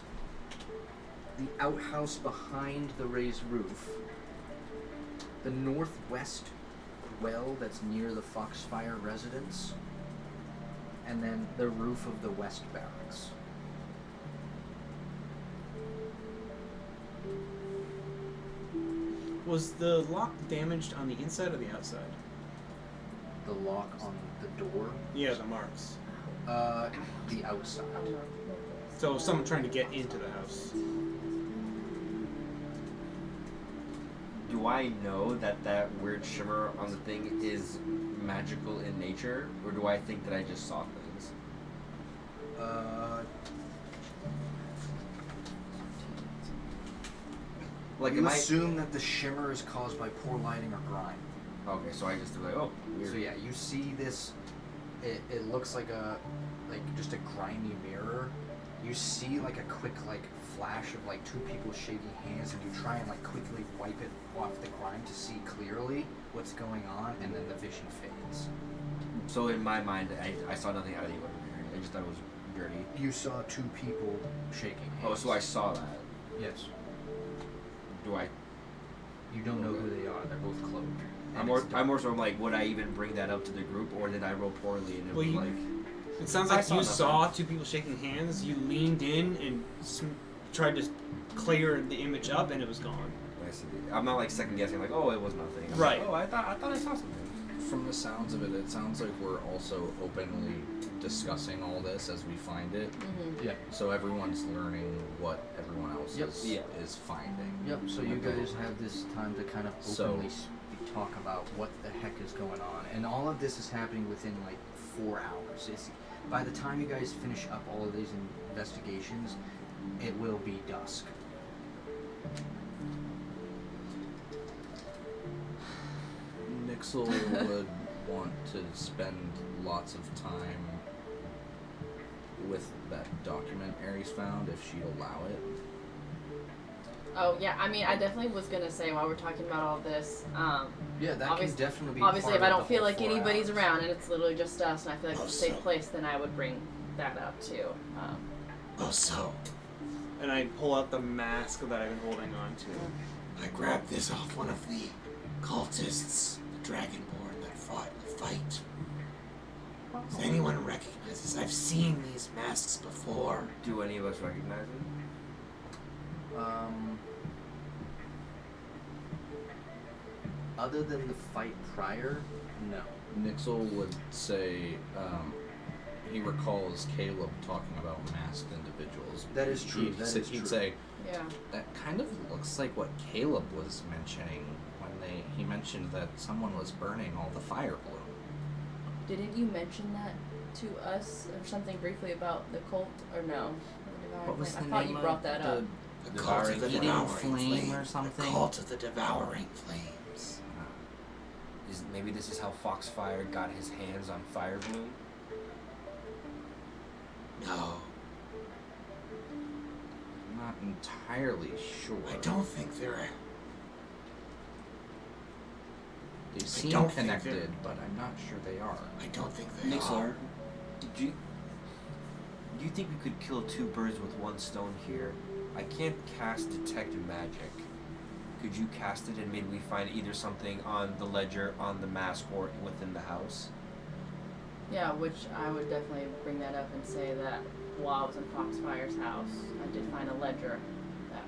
the outhouse behind the raised roof, the northwest well that's near the Foxfire residence, and then the roof of the west barracks. Was the lock damaged on the inside or the outside? The lock on the door, Yeah, the marks. the outside. So someone trying to get into the house. Do I know that that weird shimmer on the thing is magical in nature, or do I think that I just saw things? Like, You am I? assume that the shimmer is caused by poor lighting or grime. Okay, so I just like, oh, weird. So yeah, you see this. It looks like just a grimy mirror. You see like a quick flash of two people shaking hands, and you try and quickly wipe it off the grime to see clearly what's going on, and then the vision fades. So in my mind, I saw nothing out of the ordinary. I just thought it was dirty. You saw two people shaking hands. Oh, so I saw that. Yes. Do I? You don't know who they are. They're both cloaked. And I'm it's more so. I'm like, would I even bring that up to the group, or did I roll poorly and it Well, was you- like? It sounds I like saw you nothing. saw two people shaking hands. You leaned in and tried to clear the image up, and it was gone. I see. I'm not second guessing. Like, oh, it was nothing. I'm Right. Like, oh, I thought I saw something. From the sounds of it, it sounds like we're also openly discussing all this as we find it. Mm-hmm. Yeah. So everyone's learning what everyone else Yep. is, Yeah. is finding. Yep. So you guys have this time to kind of So- openly talk about what the heck is going on, and all of this is happening within 4 hours. It's by the time you guys finish up all of these investigations, it will be dusk. Nixel would want to spend lots of time with that document Aries found if she'd allow it. Oh yeah, I mean, I definitely was gonna say while we're talking about all this, Yeah, that Obvious- can definitely be. obviously part if I of don't the feel whole like 4 anybody's hours. around and it's literally just us, and I feel like it's a safe Also- place, then I would bring that up too. Also, And I pull out the mask that I've been holding on to. I grabbed this off one of the cultists, the Dragonborn that fought in the fight. Does anyone recognize this? I've seen these masks before. Do any of us recognize it? Other than the fight prior, no. Nixel would say he recalls Caleb talking about masked individuals. That is true. He'd say, Yeah. that kind of looks like what Caleb was mentioning when he mentioned that someone was burning all the fire blue. Didn't you mention that to us or something briefly about the cult or no? What was I the thought name you of brought that up. The cult of the Eating devouring flame or something? The cult of the devouring flames. Maybe this is how Foxfire got his hands on fire bloom? No, I'm not entirely sure. I don't think they're. They seem don't think connected, but I'm not sure they are. I don't think they Nixel, are. do you think we could kill two birds with one stone here? I can't cast detect magic. Could you cast it and maybe we find either something on the ledger, on the mask, or within the house? Yeah, which I would definitely bring that up and say that while I was in Foxfire's house, I did find a ledger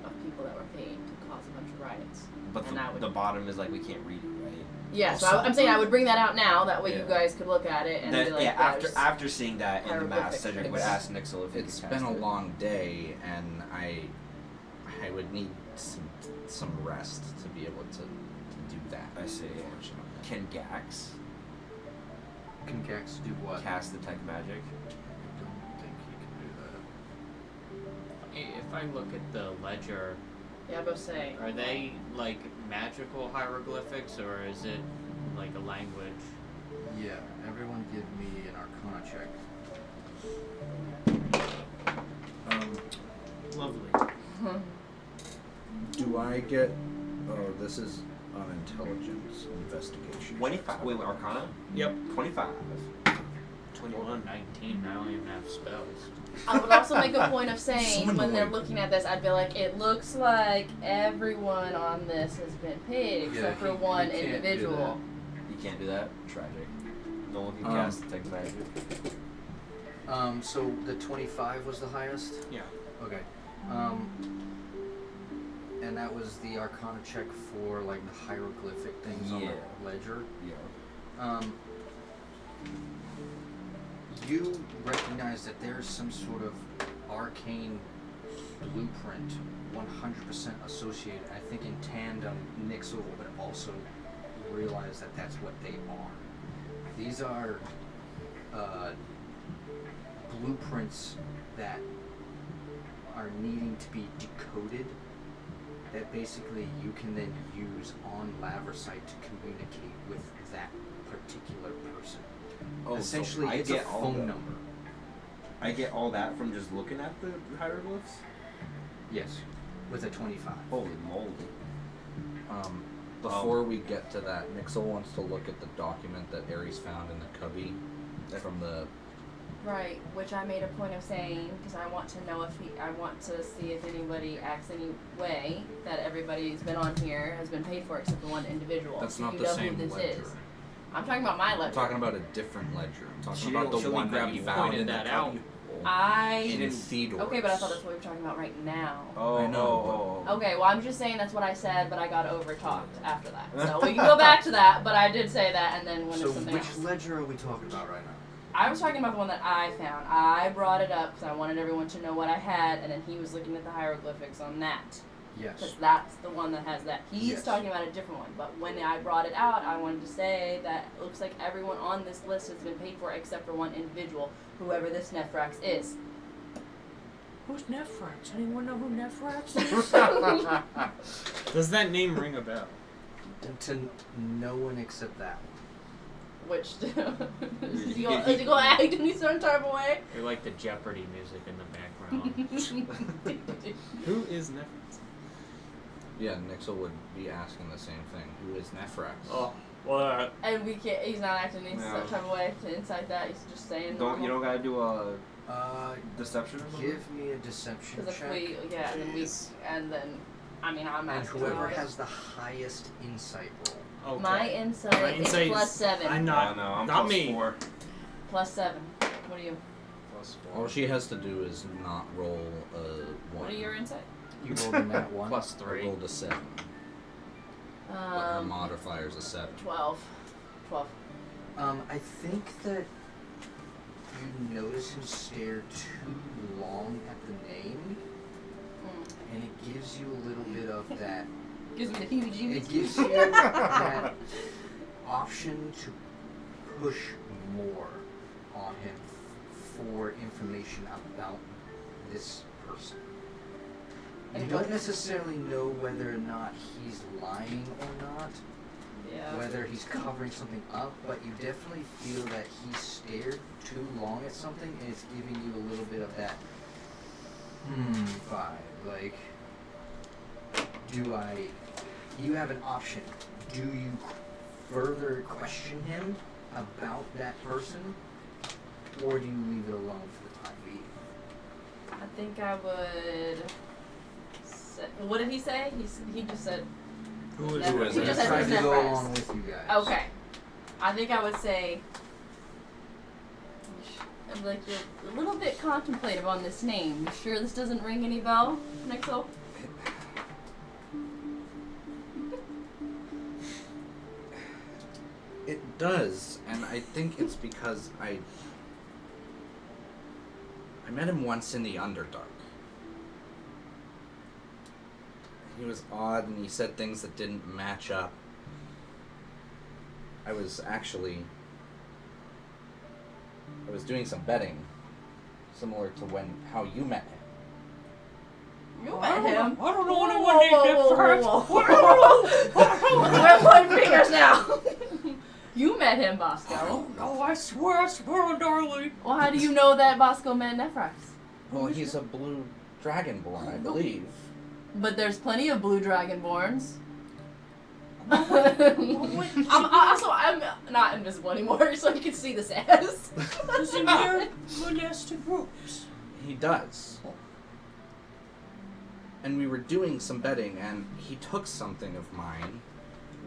of people that were paid to cause a bunch of riots. But And the bottom is like we can't read it, right? Yeah, so I'm saying I would bring that out now. That way Yeah. you guys could look at it and be like, after seeing that in the mask, hieroglyphic Cedric would things. ask Nixel if he It's could been cast a it. long day, and I would need some rest to be able to do that. I see. Unfortunately. Can Gax Can Gax do what? cast detect magic? I don't think he can do that. If I look at the ledger, Yeah, but say. are they like magical hieroglyphics or is it like a language? Yeah, everyone give me an Arcana check. Lovely. Do I get? Oh, this is an intelligence investigation. 25. Wait, Arcana? Yep. 25. 21, 19, I don't even have spells. I would also make a point of saying So when they're annoying. looking at this, I'd be like, it looks like everyone on this has been paid except for one he can't do individual. You can't do that? Tragic. No one can Um, cast detect magic. So the 25 was the highest? Yeah. Okay. And that was the Arcana check for like the hieroglyphic things on Yeah. the ledger. Yeah. You recognize that there's some sort of arcane blueprint 100% associated. I think in tandem, Nixel would also realize that that's what they are. These are blueprints that are needing to be decoded that basically you can then use on Laversite to communicate with that particular person. Oh, Essentially, so I it's get a all phone the- number. I get all that from just looking at the hieroglyphs? Yes, with a 25. Holy moly. Before we get to that, Nixel wants to look at the document that Ares found in the cubby from the. Right, which I made a point of saying because I want to know I want to see if anybody acts any way that everybody who's been on here has been paid for except for one individual. That's So not you the know same who this ledger. is. I'm talking about my I'm ledger. talking about a different ledger. I'm talking She about didn't- the she one only that you grabbed found pointed in the that cubby hole in I Theodore. okay, but I thought that's what we were talking about right now. Oh, I know, Okay, well I'm just saying that's what I said, but I got over talked after that. So we can go back to that, but I did say that and then when So it's something which else. ledger are we talking about right now? I was talking about the one that I found. I brought it up because I wanted everyone to know what I had, and then he was looking at the hieroglyphics on that. Because Yes. that's the one that has that. He's Yes. talking about a different one. But when I brought it out, I wanted to say that it looks like everyone on this list has been paid for except for one individual, whoever this Nephrax is. Who's Nephrax? Anyone know who Nephrax is? Does that name ring a bell? To no one except that one. Which is he gonna act any certain type of way? We like the Jeopardy music in the background. Who is Nephrax? Yeah, Nixel would be asking the same thing. Who is Nephrax? Oh, well, And we can't. He's not acting any No. certain type of way to inside that. He's just saying. You don't gotta do a deception or something? Give me a deception Because if check. and then, I mean, I'm And asking. whoever about it. has the highest insight roll. Okay. My insight is plus 7. I'm No, not. no, I'm not plus me. 4. Plus 7. What are you? Plus All 4. she has to do is not roll a 1. What are your insight? You rolled in that one. Plus I 3. rolled a 7. But her modifier's a 7. 12. 12. I think that you notice him stare too long at the name, and it gives you a little bit of that. Gives me the heebie-jeebies. It gives you that option to push more on him for information about this person. You don't necessarily know whether or not he's lying or not, whether he's covering something up, but you definitely feel that he stared too long at something, and it's giving you a little bit of that vibe. Like, you have an option. Do you further question him about that person, or do you leave it alone for the time being? I think I would. What did he say? He just said. Who is He it? just I said tried his to go Nefrex. along with you guys. Okay. I think I would say. I'm like, you're a little bit contemplative on this name. You sure this doesn't ring any bell, Nixel? It does, and I think it's because I met him once in the Underdark. He was odd, and he said things that didn't match up. I was doing some betting, similar to how you met him. You met him. I don't know anyone named Nefrex. We're pointing fingers now. You met him, Bosco. No, I swear on darling. Well, how do you know that Bosco met Nefrex? Well, he's a blue dragonborn, I believe. But there's plenty of blue dragonborns. Wait. I'm not invisible anymore, so you can see the sass. Does he wear monastic robes? He does. And we were doing some betting, and he took something of mine,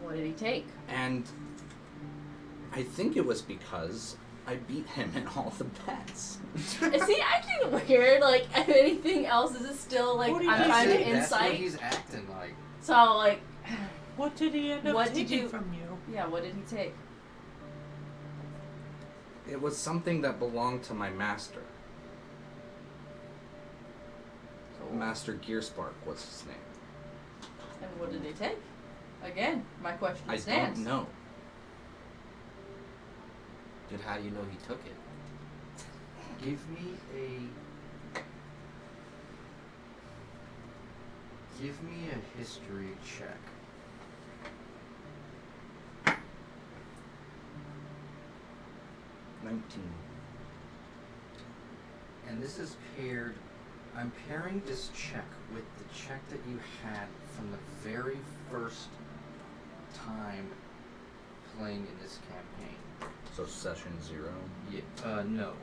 What did he take? and I think it was because I beat him in all the bets. Is he acting weird? Like anything else? Is it still like What do I'm you trying to think? That's what insight? he's acting like. So like, What did he end up What did taking you- from you? yeah, what did he take? It was something that belonged to my master. Master Gearspark was his name. And what did he take? Again, my question I stands. don't know. Dude, how do you know he took it? Give me a history check. And this is paired. I'm pairing this check with the check that you had from the very first time playing in this campaign. So session 0. Yeah, no.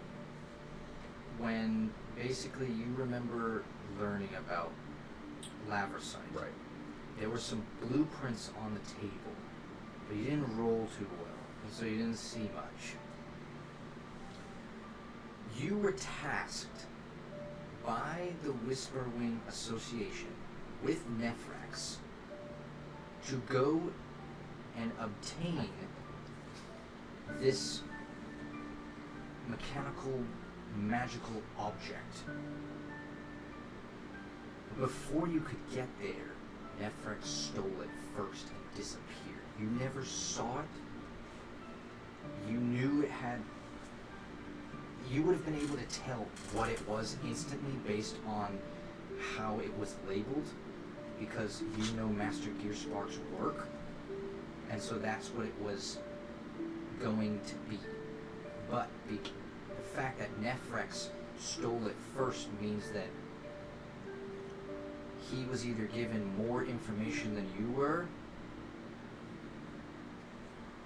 When basically you remember learning about Laversite. Right. There were some blueprints on the table, but you didn't roll too well, and so you didn't see much. You were tasked by the Whisperwing Association with Nefrex to go and obtain this mechanical, magical object. Before you could get there, Nefrex stole it first and disappeared. You never saw it. You knew it had... You would have been able to tell what it was instantly based on how it was labeled, because you know Master Gearspark's work, and so that's what it was going to be. But the fact that Nefrex stole it first means that he was either given more information than you were,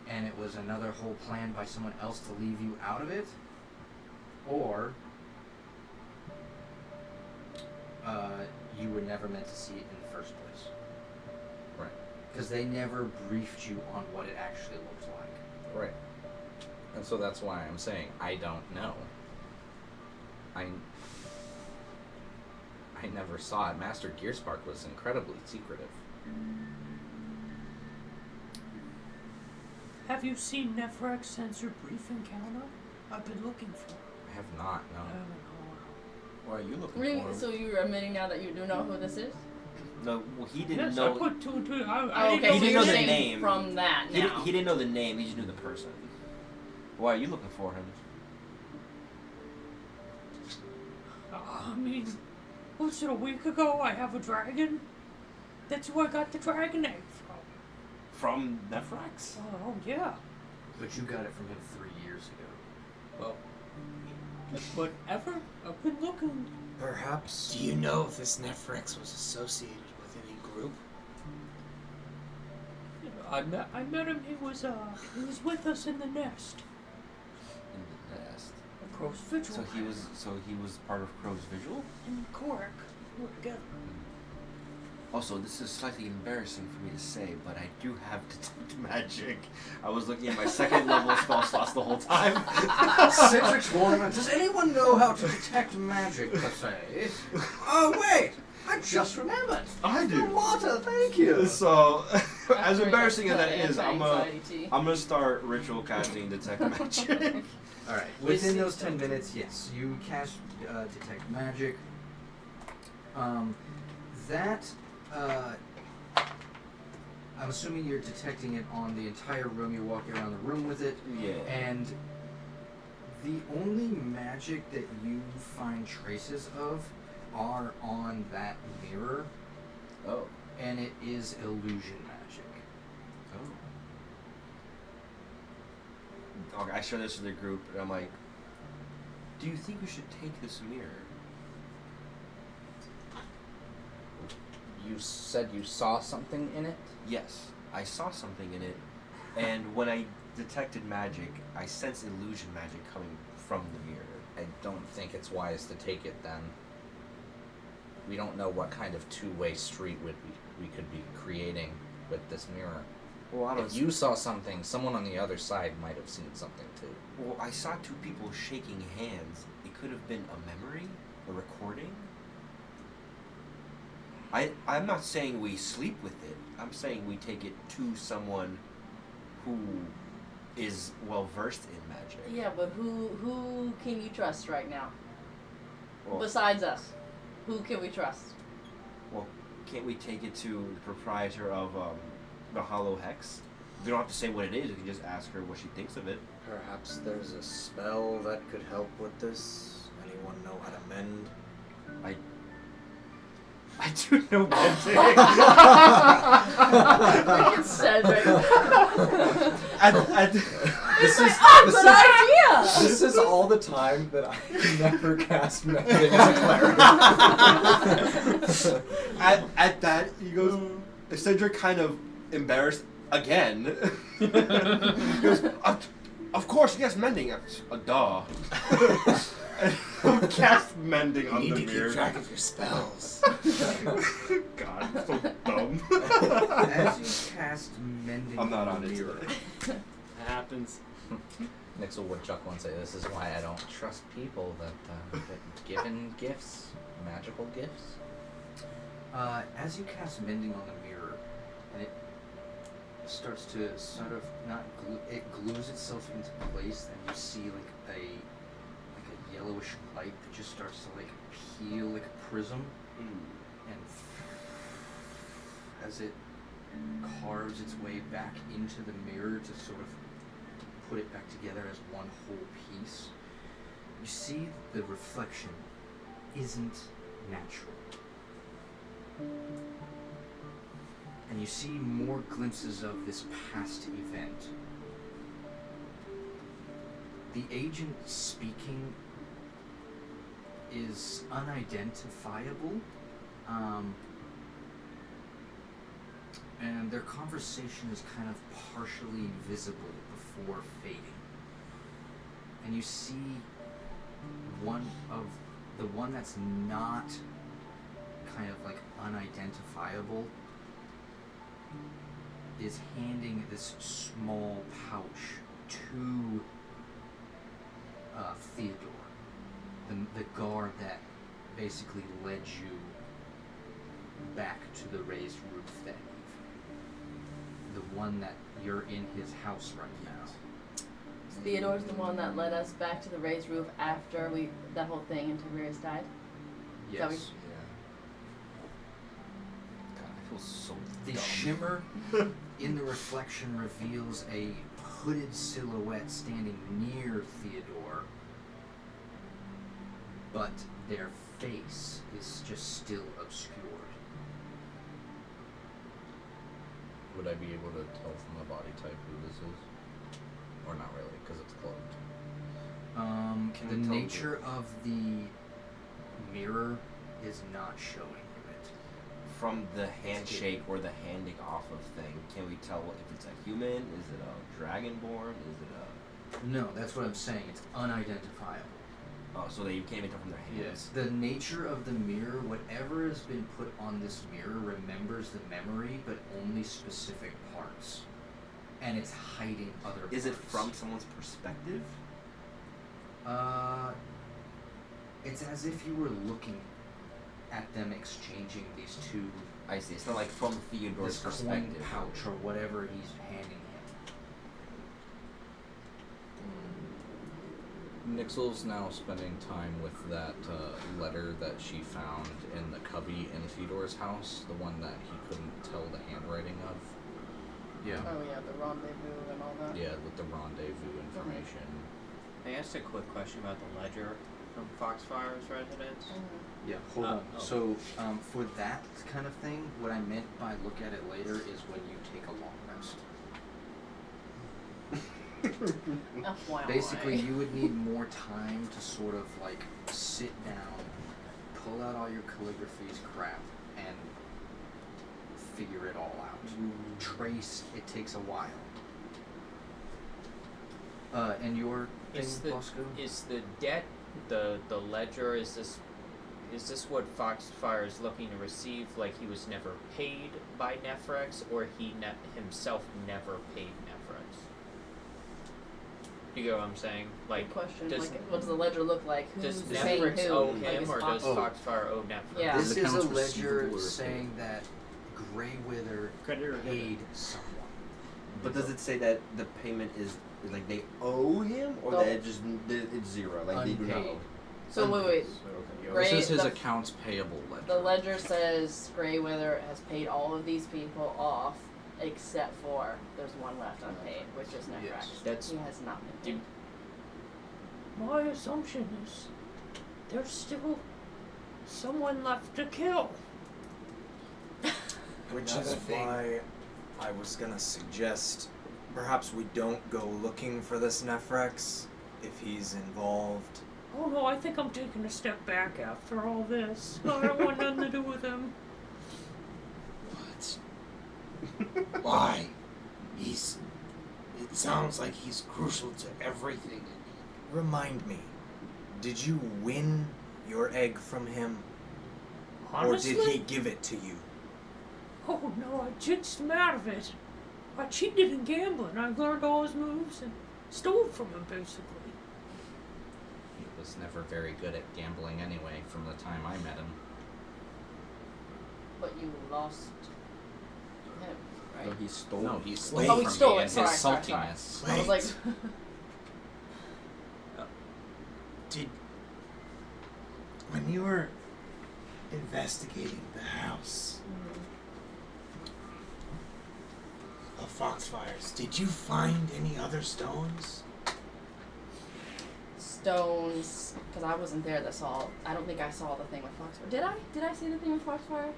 and it was another whole plan by someone else to leave you out of it, or you were never meant to see it in the first place. Right. Because they never briefed you on what it actually looked like. Right. And so that's why I'm saying I don't know. I never saw it. Master Gearspark was incredibly secretive. Have you seen Nephrex since your brief encounter? I've been looking for him. I have not, no. Why are you looking Really? for him? So you're admitting now that you do know who this is? No, well, he didn't Yes, know. I put 2 and 2. I Oh, didn't okay, know so He didn't you're know the saying name. from that now. He didn't know the name. He just knew the person. Why are you looking for him? I mean, was it a week ago? I have a dragon. That's who I got the dragon egg from. From Nephrax? Oh yeah. But you got it from him 3 years ago. Well, whatever. I've been looking. Perhaps. Do you know if this Nephrex was associated with any group? I met him. He was with us in the nest. In the nest. Crow's Vigil. So he was part of Crow's Vigil? And Korak. We're together. Also, this is slightly embarrassing for me to say, but I do have detect magic. I was looking at my second level spell slots the whole time. Cedric's warning. Does anyone know how to detect magic, per se? Oh, wait! I just remembered. I do. Marta, thank you. So, as Very embarrassing as much that is, I'm anti-anxiety tea. gonna start ritual casting detect magic. Alright, within those 10 minutes, yes, you cast Detect Magic. I'm assuming you're detecting it on the entire room, you're walking around the room with it, Yeah. and the only magic that you find traces of are on that mirror, Oh. and it is illusion magic. Oh. Okay, I share this with the group, and I'm like, do you think we should take this mirror? You said you saw something in it? Yes, I saw something in it, and when I detected magic, I sensed illusion magic coming from the mirror. I don't think it's wise to take it then. We don't know what kind of two-way street we could be creating with this mirror. Well, I don't. If you saw something, someone on the other side might have seen something too. Well, I saw two people shaking hands. It could have been a memory, a recording. I'm not saying we sleep with it. I'm saying we take it to someone who is well versed in magic. Yeah, but who can you trust right now? Well, Besides us, who can we trust? well, can't we take it to the proprietor of the Hollow Hex? We don't have to say what it is. We can just ask her what she thinks of it. Perhaps there's a spell that could help with this. Anyone know how to mend? I do know mending. Freaking Cedric. This is Good idea! This is all the time that I never cast mending as a cleric. At that, he goes. Cedric kind of embarrassed again. He goes, of course, yes, mending. Duh. Cast mending on the You need to mirror. keep track of your spells. God, I'm so dumb. As you cast Mending I'm not on on the it mirror, today. It happens. Nixel would chuckle and say, "This is why I don't trust people that given gifts, magical gifts." as you cast Mending on the mirror, and it starts to sort of not it glues itself into place, and you see like a yellowish light that just starts to like peel like a prism, and as it carves its way back into the mirror to sort of put it back together as one whole piece, you see the reflection isn't natural. And you see more glimpses of this past event. The agent speaking is unidentifiable, and their conversation is kind of partially visible before fading. And you see the one that's not kind of like unidentifiable is handing this small pouch to Theodore, the guard that basically led you back to the raised roof that evening. the one that you're in his house right now. Theodore's the one that led us back to the raised roof after that whole thing and Tiberius died. Yes. God, I feel so The dumb. shimmer in the reflection reveals a hooded silhouette standing near Theodore, but their face is just still obscured. Would I be able to tell from the body type who this is? Or not really, because it's cloaked. Can The we tell nature of the mirror is not showing you it. From the handshake or the handing off of thing, can we tell if it's a human? Is it a dragonborn? Is it a... No, that's what I'm saying. It's unidentifiable. Oh, so they can't even tell from their hands. The nature of the mirror, whatever has been put on this mirror remembers the memory, but only specific parts. And it's hiding other parts. Is it from someone's perspective? It's as if you were looking at them exchanging these two, I see. It's not like from Theodore's this coin perspective. pouch or whatever he's handing him. Nixel's now spending time with that letter that she found in the cubby in Theodore's house, the one that he couldn't tell the handwriting of. Yeah. Oh yeah, the rendezvous and all that. Yeah, with the rendezvous information. I asked a quick question about the ledger from Foxfire's residence. Yeah, hold on. oh. So, for that kind of thing, what I meant by look at it later is when you take a long rest. FYI. Basically, you would need more time to sort of like sit down, pull out all your calligraphy's crap, and figure it all out. Trace, it takes a while. And your thing, Bosco? Is the debt, the ledger, is this what Foxfire is looking to receive? Like he was never paid by Nephrex, or he himself never paid Nephrex? You get what I'm saying? Like, Good question. does- Like, what does the ledger look like? does Who's paying who? Nephrex owe Like, him, is or does Fox- Foxfire owe Nephrex? Yeah. This His is a accounts ledger receivable are saying that Greywither Creditor or debit? paid someone. But does it say that the payment is like they owe him, or No. that it just it's zero? Like they do not Unpaid. owe. So wait. Okay. Gray- This is his the- accounts payable ledger. The ledger says Greywither has paid all of these people off, except for there's one left unpaid, which is Nephrex. Yes. That's- He has not been paid. My assumption is there's still someone left to kill. Which Another is thing. why I was gonna suggest perhaps we don't go looking for this Nephrex if he's involved. Oh no, I think I'm taking a step back after all this. I don't want nothing to do with him. What? Why? It sounds like he's crucial to everything. Remind me, did you win your egg from him? Honestly? Or did he give it to you? Oh no, I jinxed him out of it. I cheated in gambling. I learned all his moves and stole from him, basically. He was never very good at gambling anyway from the time I met him. But you lost him, right? So he stole. No, he stole Wait. from Oh, he me stole it. and Sorry, his sorry, sorry. saltiness. I was like, Did when you were investigating the house of Foxfires, did you find any other stones? stones, because I wasn't there that saw. I don't think I saw the thing with Foxfire. Did I? Did I see the thing with Foxfire?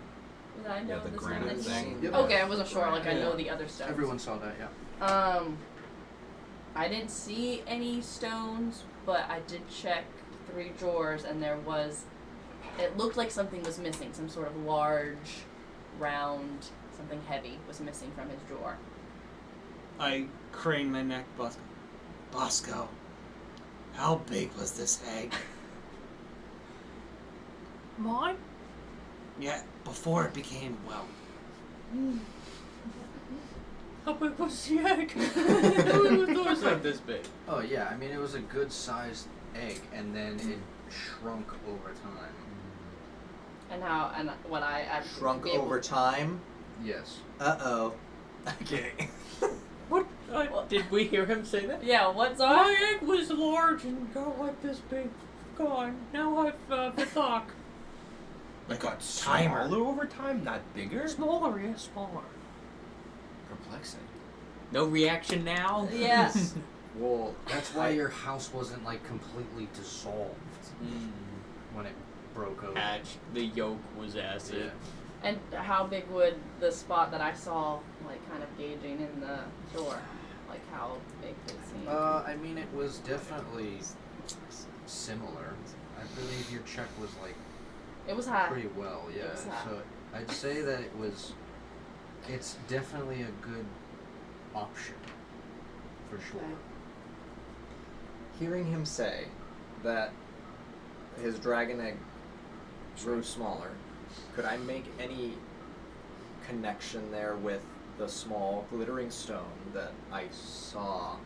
Did I know Yeah, the this granite one? thing. Yep. Okay, I wasn't sure. Like I know Yeah. the other stones. Everyone saw that, yeah. I didn't see any stones, but I did check 3 drawers, and there was. It looked like something was missing. Some sort of large, round, something heavy was missing from his drawer. I crane my neck, Bosco. Bosco, how big was this egg? Mine? Yeah, before it became, well, How big was the egg? It was like this big. Oh yeah, I mean it was a good sized egg, and then it shrunk over time. And what I actually Shrunk be able- over time? Yes. Uh-oh. Okay. What? Did we hear him say that? Yeah, what's on? My egg was large and got like this big. Gone. Now I've the thought. It got timer. smaller over time, not bigger? Smaller, yeah, smaller. Perplexing. No reaction now? Yeah. Well, that's why your house wasn't like completely dissolved when it broke over. Hatch, the yolk was acid. And how big would the spot that I saw, like, kind of gauging in the door, like, how big did it seem? I mean, it was definitely similar. I believe your check was like It was high. pretty well, yeah. was high. So I'd say that it's definitely a good option for sure. Okay. Hearing him say that his dragon egg grew smaller, could I make any connection there with the small glittering stone that I saw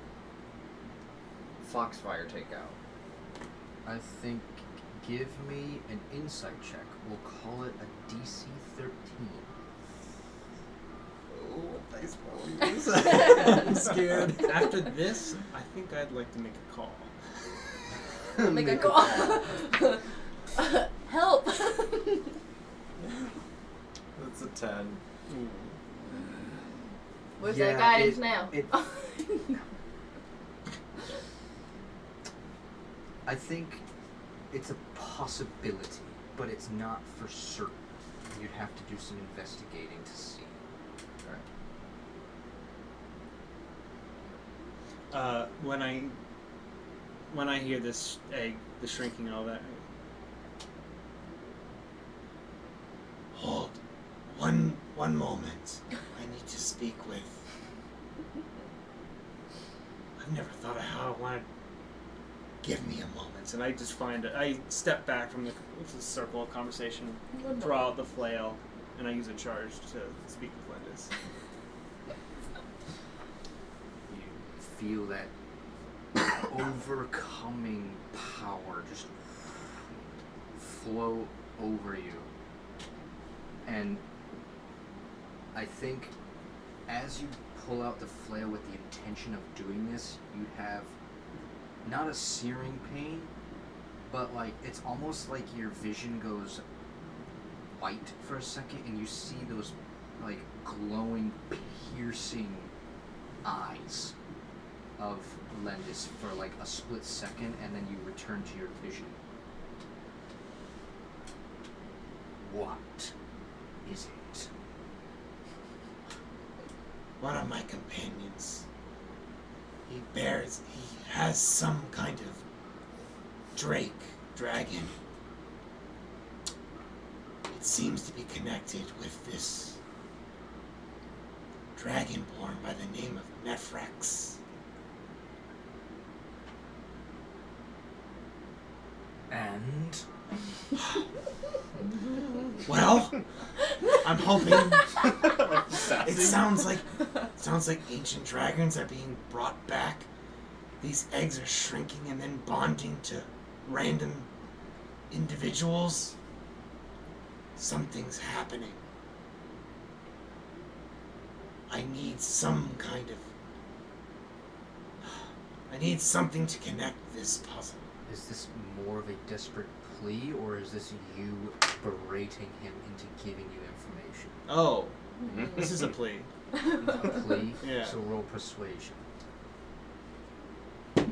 Foxfire take out? I think give me an insight check. We'll call it a DC 13. Oh, nice boys. I'm scared. After this, I think I'd like to make a call. Make a call. Help! That's a 10. Where's Yeah, that guidance it- now? it- I think it's a possibility, but it's not for certain. You'd have to do some investigating to see. When I hear this egg, the shrinking and all that, Hold. One moment. I need to speak with. I've never thought of how I wanted. Give me a moment. And I just I step back from the circle of conversation, draw out the flail, and I use a charge to speak with Lindis. You feel that overcoming power just flow over you. And I think as you pull out the flail with the intention of doing this, you have not a searing pain, but like it's almost like your vision goes white for a second and you see those like glowing, piercing eyes of Lendis for like a split second, and then you return to your vision. What is it? One of my companions. He has some kind of dragon. It seems to be connected with this dragonborn by the name of Nephrex. And Well, I'm hoping it sounds like ancient dragons are being brought back. These eggs are shrinking and then bonding to random individuals. Something's happening. I need something to connect this puzzle. is this more of a desperate plea, or is this you berating him into giving you information? Oh, this is a plea. A plea? Yeah. So roll persuasion. Could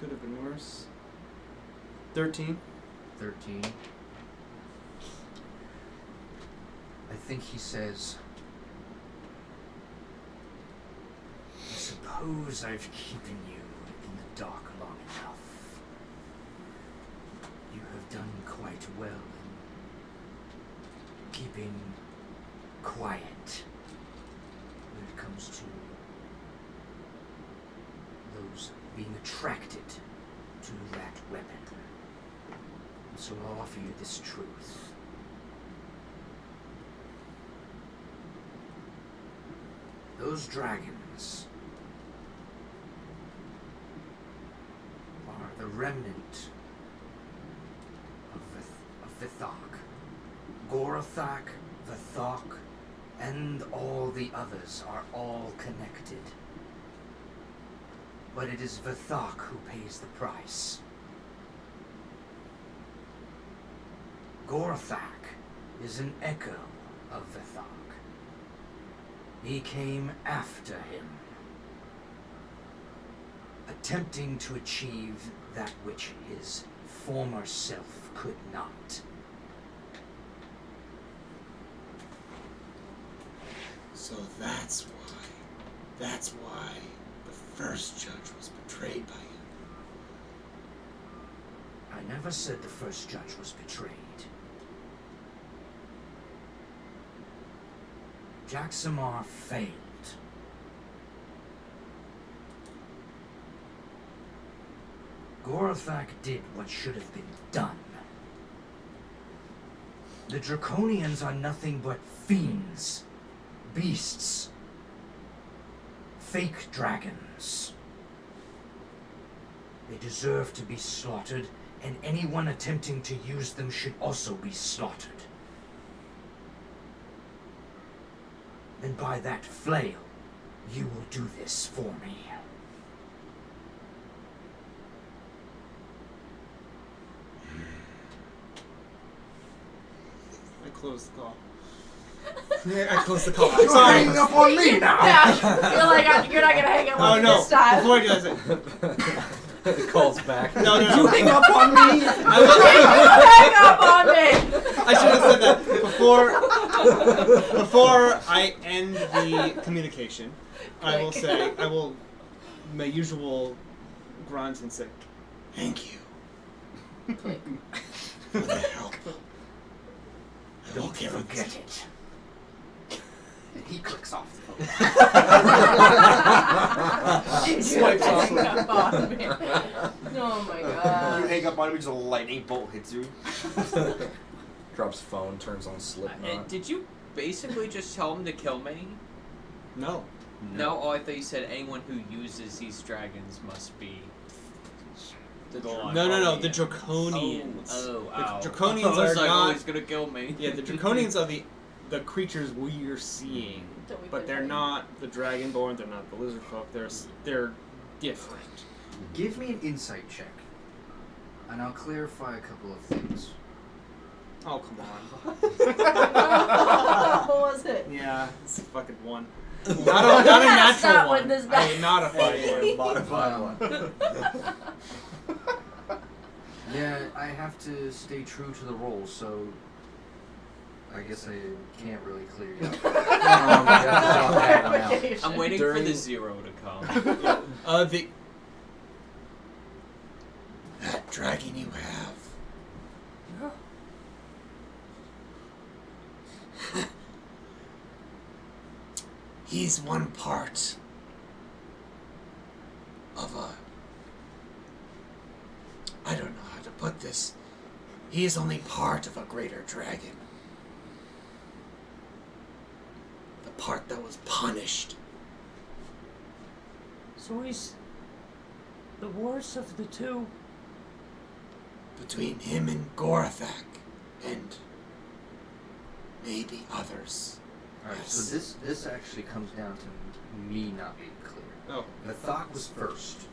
have been worse. 13. 13. I think he says, I suppose I've keeping you in the dark long enough. You have done quite well in keeping quiet when it comes to those being attracted to that weapon. And so I'll offer you this truth. Those dragons are the remnant of Vithok. Gorathak, Vithok, and all the others are all connected. But it is Vithak who pays the price. Gorthak is an echo of Vithak. He came after him, attempting to achieve that which his former self could not. So that's why the first judge was betrayed by him. I never said the first judge was betrayed. Jacksamar failed. Gorthak did what should have been done. The Draconians are nothing but fiends, beasts, fake dragons. They deserve to be slaughtered, and anyone attempting to use them should also be slaughtered. And by that flail, you will do this for me. I closed the call. Yeah, I closed the call. You're Sorry. hanging up on me now! Yeah, I feel like you're not gonna hang up on Oh me no! this time. Before I do that, It calls back. no. You hang up on me! Hang up on me! I should have said that before I end the communication. I will say my usual grunt and say, Thank you Click. for the help. I will Don't give him forget it. And he clicks off the phone. Swipes off. Hang up on me. Oh my You god. hang up on me, just a lightning bolt hits you. Drops phone, turns on Slipknot. Did you basically just tell him to kill me? no. No. Oh, I thought you said anyone who uses these dragons must be. No. The Draconians. Oh. The Draconians I was are like, not. oh, he's gonna kill me. Yeah, the Draconians are the creatures we are seeing, That we've but been they're not the Dragonborn. They're not the Lizard Folk. They're different. Give me an insight check, and I'll clarify a couple of things. Oh come on. What was it? Yeah, it's a fucking one. Not a natural Stop one. with this guy. Not a fighting one. Modified one. Yeah, I have to stay true to the role, so I guess I can't really clear you up. I'm waiting for the zero to come. That dragon you have. He's one part of I don't know how to put this. He is only part of a greater dragon. The part that was punished. So he's the worst of the two. Between him and Gorthak, and maybe others. Alright, Yes. so this actually comes down to me not being clear. Oh, Vithak was first.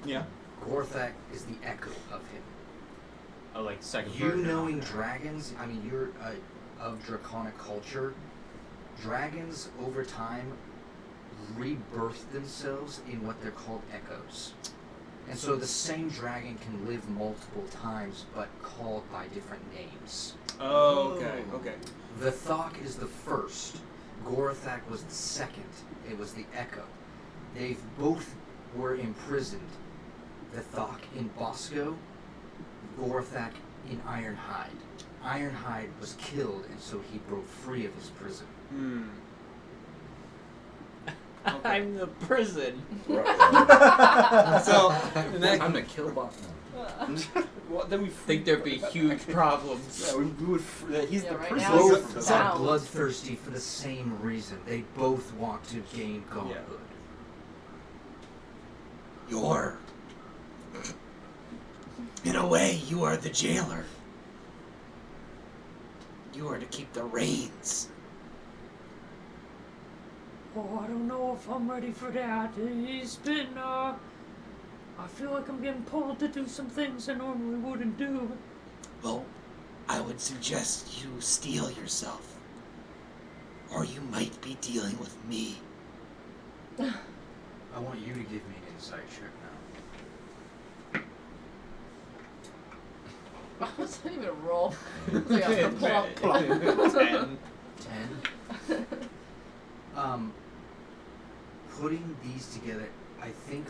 yeah. Gorthak is the echo of him. Oh, like second You version. knowing dragons, I mean, you're of draconic culture. Dragons, over time, rebirth themselves in what they're called echoes. And so the same dragon can live multiple times, but called by different names. Oh, okay. Vithak is the first. Gorthak was the second. It was the echo. They both were imprisoned. Vithak in Bosco, Gorthak in Ironhide. Ironhide was killed, and so he broke free of his prison. I'm the prison. So, I'm gonna kill Bot now. Well, then we Think there'd be huge problems. Yeah, we would. He's Yeah, the right person. now Both it's are sound. bloodthirsty for the same reason. They both want to gain godhood. You're. In a way, you are the jailer. You are to keep the reins. Oh, I don't know if I'm ready for that. He's been, I feel like I'm getting pulled to do some things I normally wouldn't do. Well, I would suggest you steel yourself. Or you might be dealing with me. I want you to give me an insight check now. What's that even a roll? It's like a plop. 10. 10. Putting these together, I think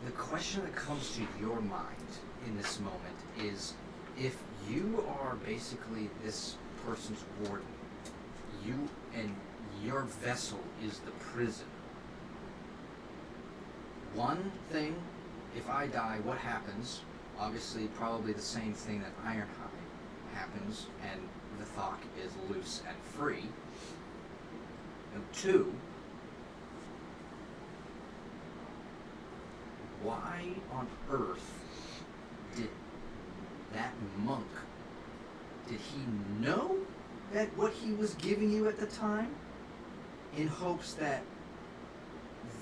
the question that comes to your mind in this moment is, if you are basically this person's warden, you and your vessel is the prison. One thing, if I die, what happens? Obviously, probably the same thing that Ironhide happens, and the Thok is loose and free. And 2, why on earth did that monk, did he know that what he was giving you at the time, in hopes that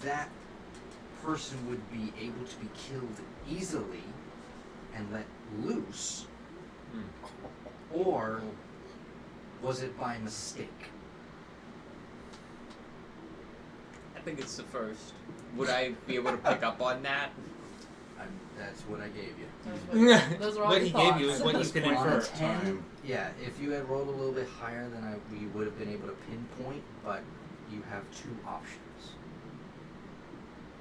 that person would be able to be killed easily and let loose? Or was it by mistake? I think it's the first. Would I be able to pick up on that? That's what I gave you. Those are all What the he thoughts. gave you is what you can On a infer. 10, yeah, if you had rolled a little bit higher than you would have been able to pinpoint, but you have 2 options.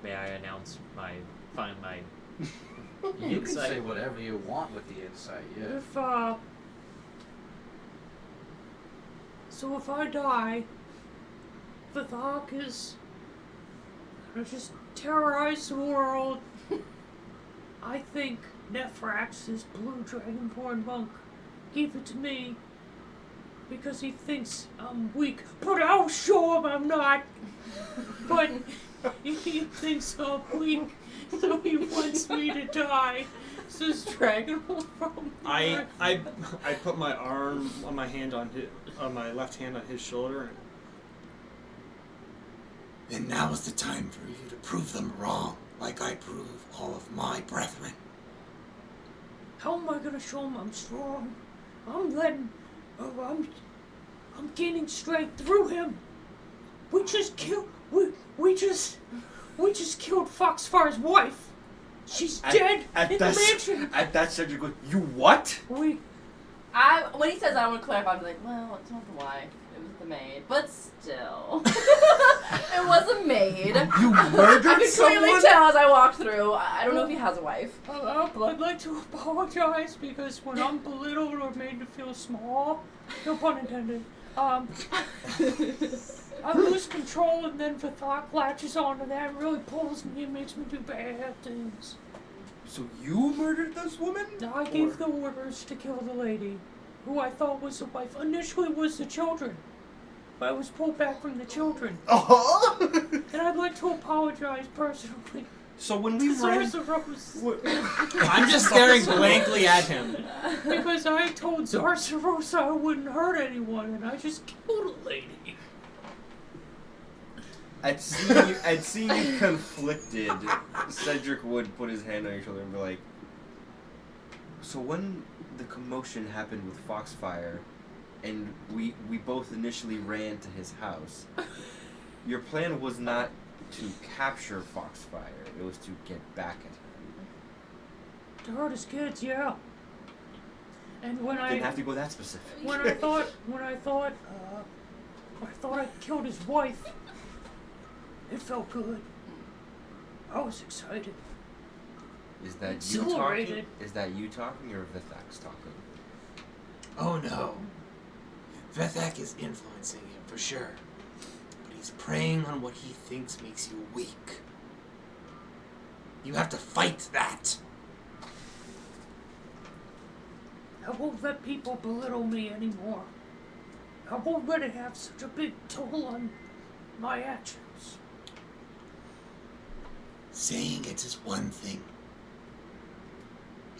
May I announce my You can say insight? whatever you want with the insight, yeah. So if I die, the Thok is gonna just terrorize the world. I think Nephrax, this blue dragonborn monk, gave it to me because he thinks I'm weak. But I'll show him I'm not. But he thinks I'm weak, so he wants me to die. So this dragon will from I put my arm on my hand on my left hand on his shoulder. And now is the time for you to prove them wrong, like I prove all of my brethren. How am I gonna show him I'm strong? I'm gaining strength through him. We just killed Foxfire's wife. She's dead in the mansion. At that stage, you go, you what? When he says I want to clarify, I'm like, well, it's not the wife. It was the maid. But still. It was a maid. You murdered I could someone? clearly tell as I walked through. I don't know if he has a wife. I'd like to apologize because when I'm belittled or made to feel small, no pun intended, I lose control and then the thought latches onto that and really pulls me and makes me do bad things. So you murdered this woman? I gave the orders to kill the lady, who I thought was the wife. Initially was the children, but I was pulled back from the children. Uh-huh. And I'd like to apologize personally. So when we ran... I'm just staring blankly at him. Because I told Zarsarosa I wouldn't hurt anyone, and I just killed a lady. I'd seen you conflicted. Cedric would put his hand on your shoulder and be like, so when the commotion happened with Foxfire, and we both initially ran to his house, your plan was not to capture Foxfire, it was to get back at him. To hurt his kids, yeah. And when Didn't have to go that specific. when I thought I killed his wife, it felt good. I was excited. Is that you Exhilarated. talking? Is that you talking or Vithax talking? Oh no. Vethak is influencing him for sure. But he's preying on what he thinks makes you weak. You have to fight that. I won't let people belittle me anymore. I won't let it have such a big toll on my actions. Saying it is one thing.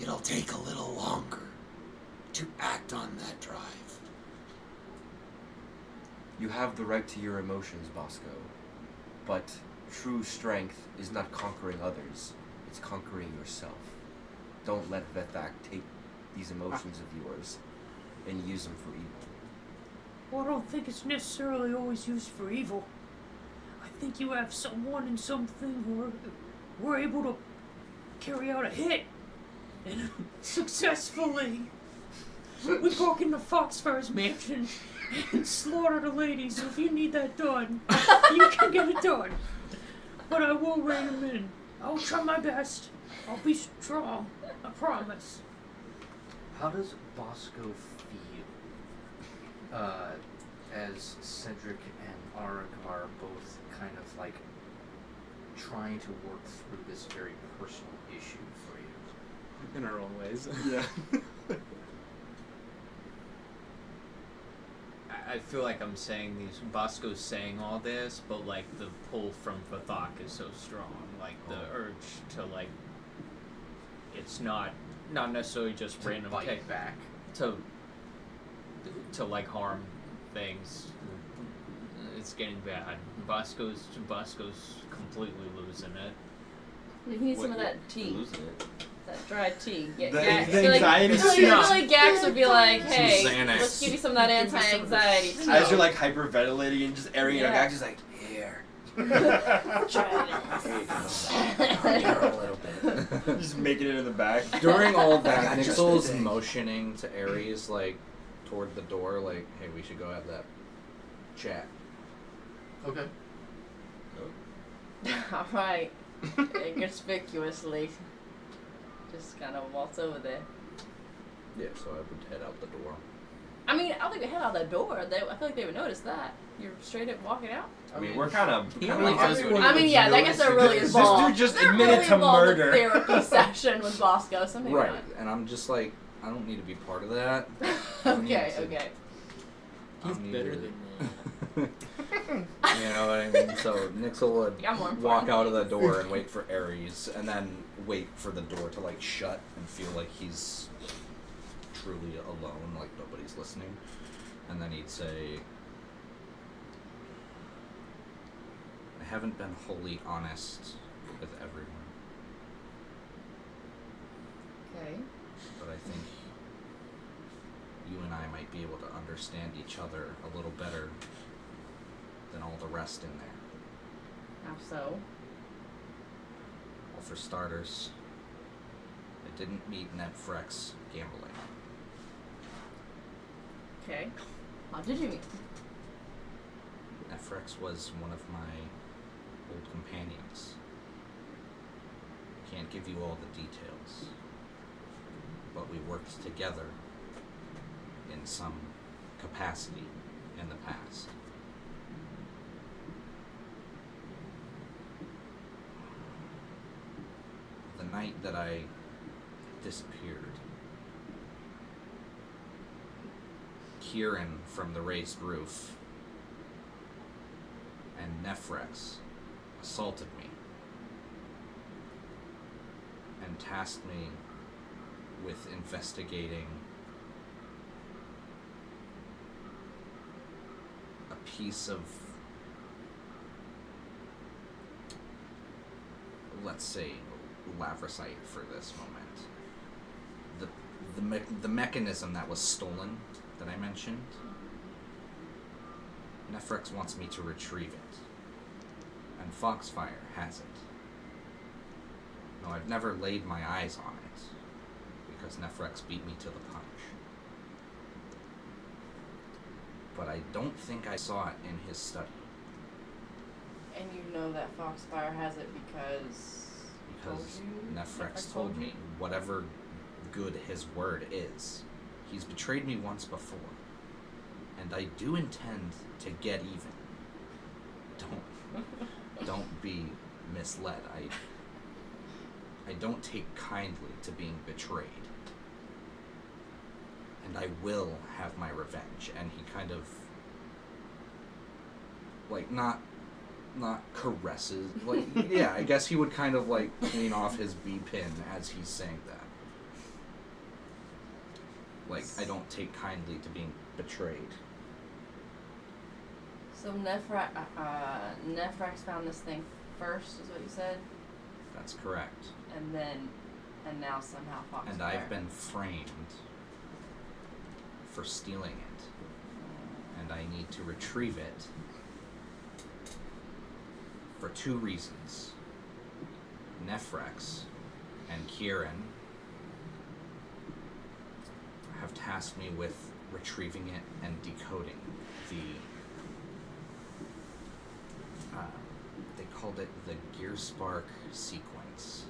It'll take a little longer to act on that drive. You have the right to your emotions, Bosco. But true strength is not conquering others, it's conquering yourself. Don't let Vethak take these emotions of yours and use them for evil. Well, I don't think it's necessarily always used for evil. I think you have someone and something who were able to carry out a hit and successfully. We broke into Foxfire's mansion and slaughtered a lady, so if you need that done, you can get it done. But I will rein him in. I'll try my best. I'll be strong. I promise. How does Bosco feel as Cedric and Arik are both kind of like trying to work through this very personal issue for you? In our own ways. Yeah. I feel like I'm saying these. Bosco's saying all this, but like the pull from Vathak is so strong. Like the urge to like. It's not necessarily just To random bite back. to like harm things. It's getting bad. Bosco's completely losing it. You need some of that tea. Losing it. That dried tea. The I anxiety feel like Gax would be like, hey, Xanax. let's give you some of that anti-anxiety tea. As you're like hyperventilating and just airing it out, Yeah. Gax is like, here. Try a little bit. Just making it in the back. During all I that, got just Nixel's the thing. motioning to Ares, like, toward the door, like, hey, we should go have that chat. Okay. Alright. Inconspicuously. Just kind of waltz over there. Yeah, so I would head out the door. I mean, I don't think we head out that door. I feel like they would notice that. You're straight up walking out. I mean, we're kind of. He only does what he I mean, yeah, I guess they're really This involved. dude just they're admitted really to involved murder. With therapy session with Bosco, so maybe Right, and I'm just like, I don't need to be part of that. not. Okay, Okay. He's better than me. You know what I mean? So Nixel would Yeah, I'm more walk important. out of the door and wait for Ares, and then wait for the door to like shut and feel like he's truly alone, like nobody's listening. And then he'd say, I haven't been wholly honest with everyone, Okay. but I think you and I might be able to understand each other a little better than all the rest in there. How so? Well, for starters, I didn't meet Ned Frex gambling. Okay. How did you meet? Ned Frex was one of my old companions. I can't give you all the details, but we worked together in some capacity in the past. The night that I disappeared, Kieran from the raised roof and Nefrex assaulted me and tasked me with investigating a piece of, let's say, lavrosite for this moment. The mechanism that was stolen that I mentioned, Nefrex wants me to retrieve it, and Foxfire has it. No, I've never laid my eyes on it, because Nefrex beat me to the punch. But I don't think I saw it in his study. And you know that Foxfire has it because Because you? Nefrex told me whatever good his word is. He's betrayed me once before. And I do intend to get even. Don't be misled. I don't take kindly to being betrayed. And I will have my revenge. And he kind of, like, not caresses, like, yeah, I guess he would kind of like clean off his B pin as he's saying that. Like, I don't take kindly to being betrayed. So Nephrax found this thing first, is what you said, That's correct. and now somehow Fox. And I've been framed for stealing it. And I need to retrieve it for 2 reasons. Nephrex and Kieran have tasked me with retrieving it and decoding the they called it the Gear Spark sequence.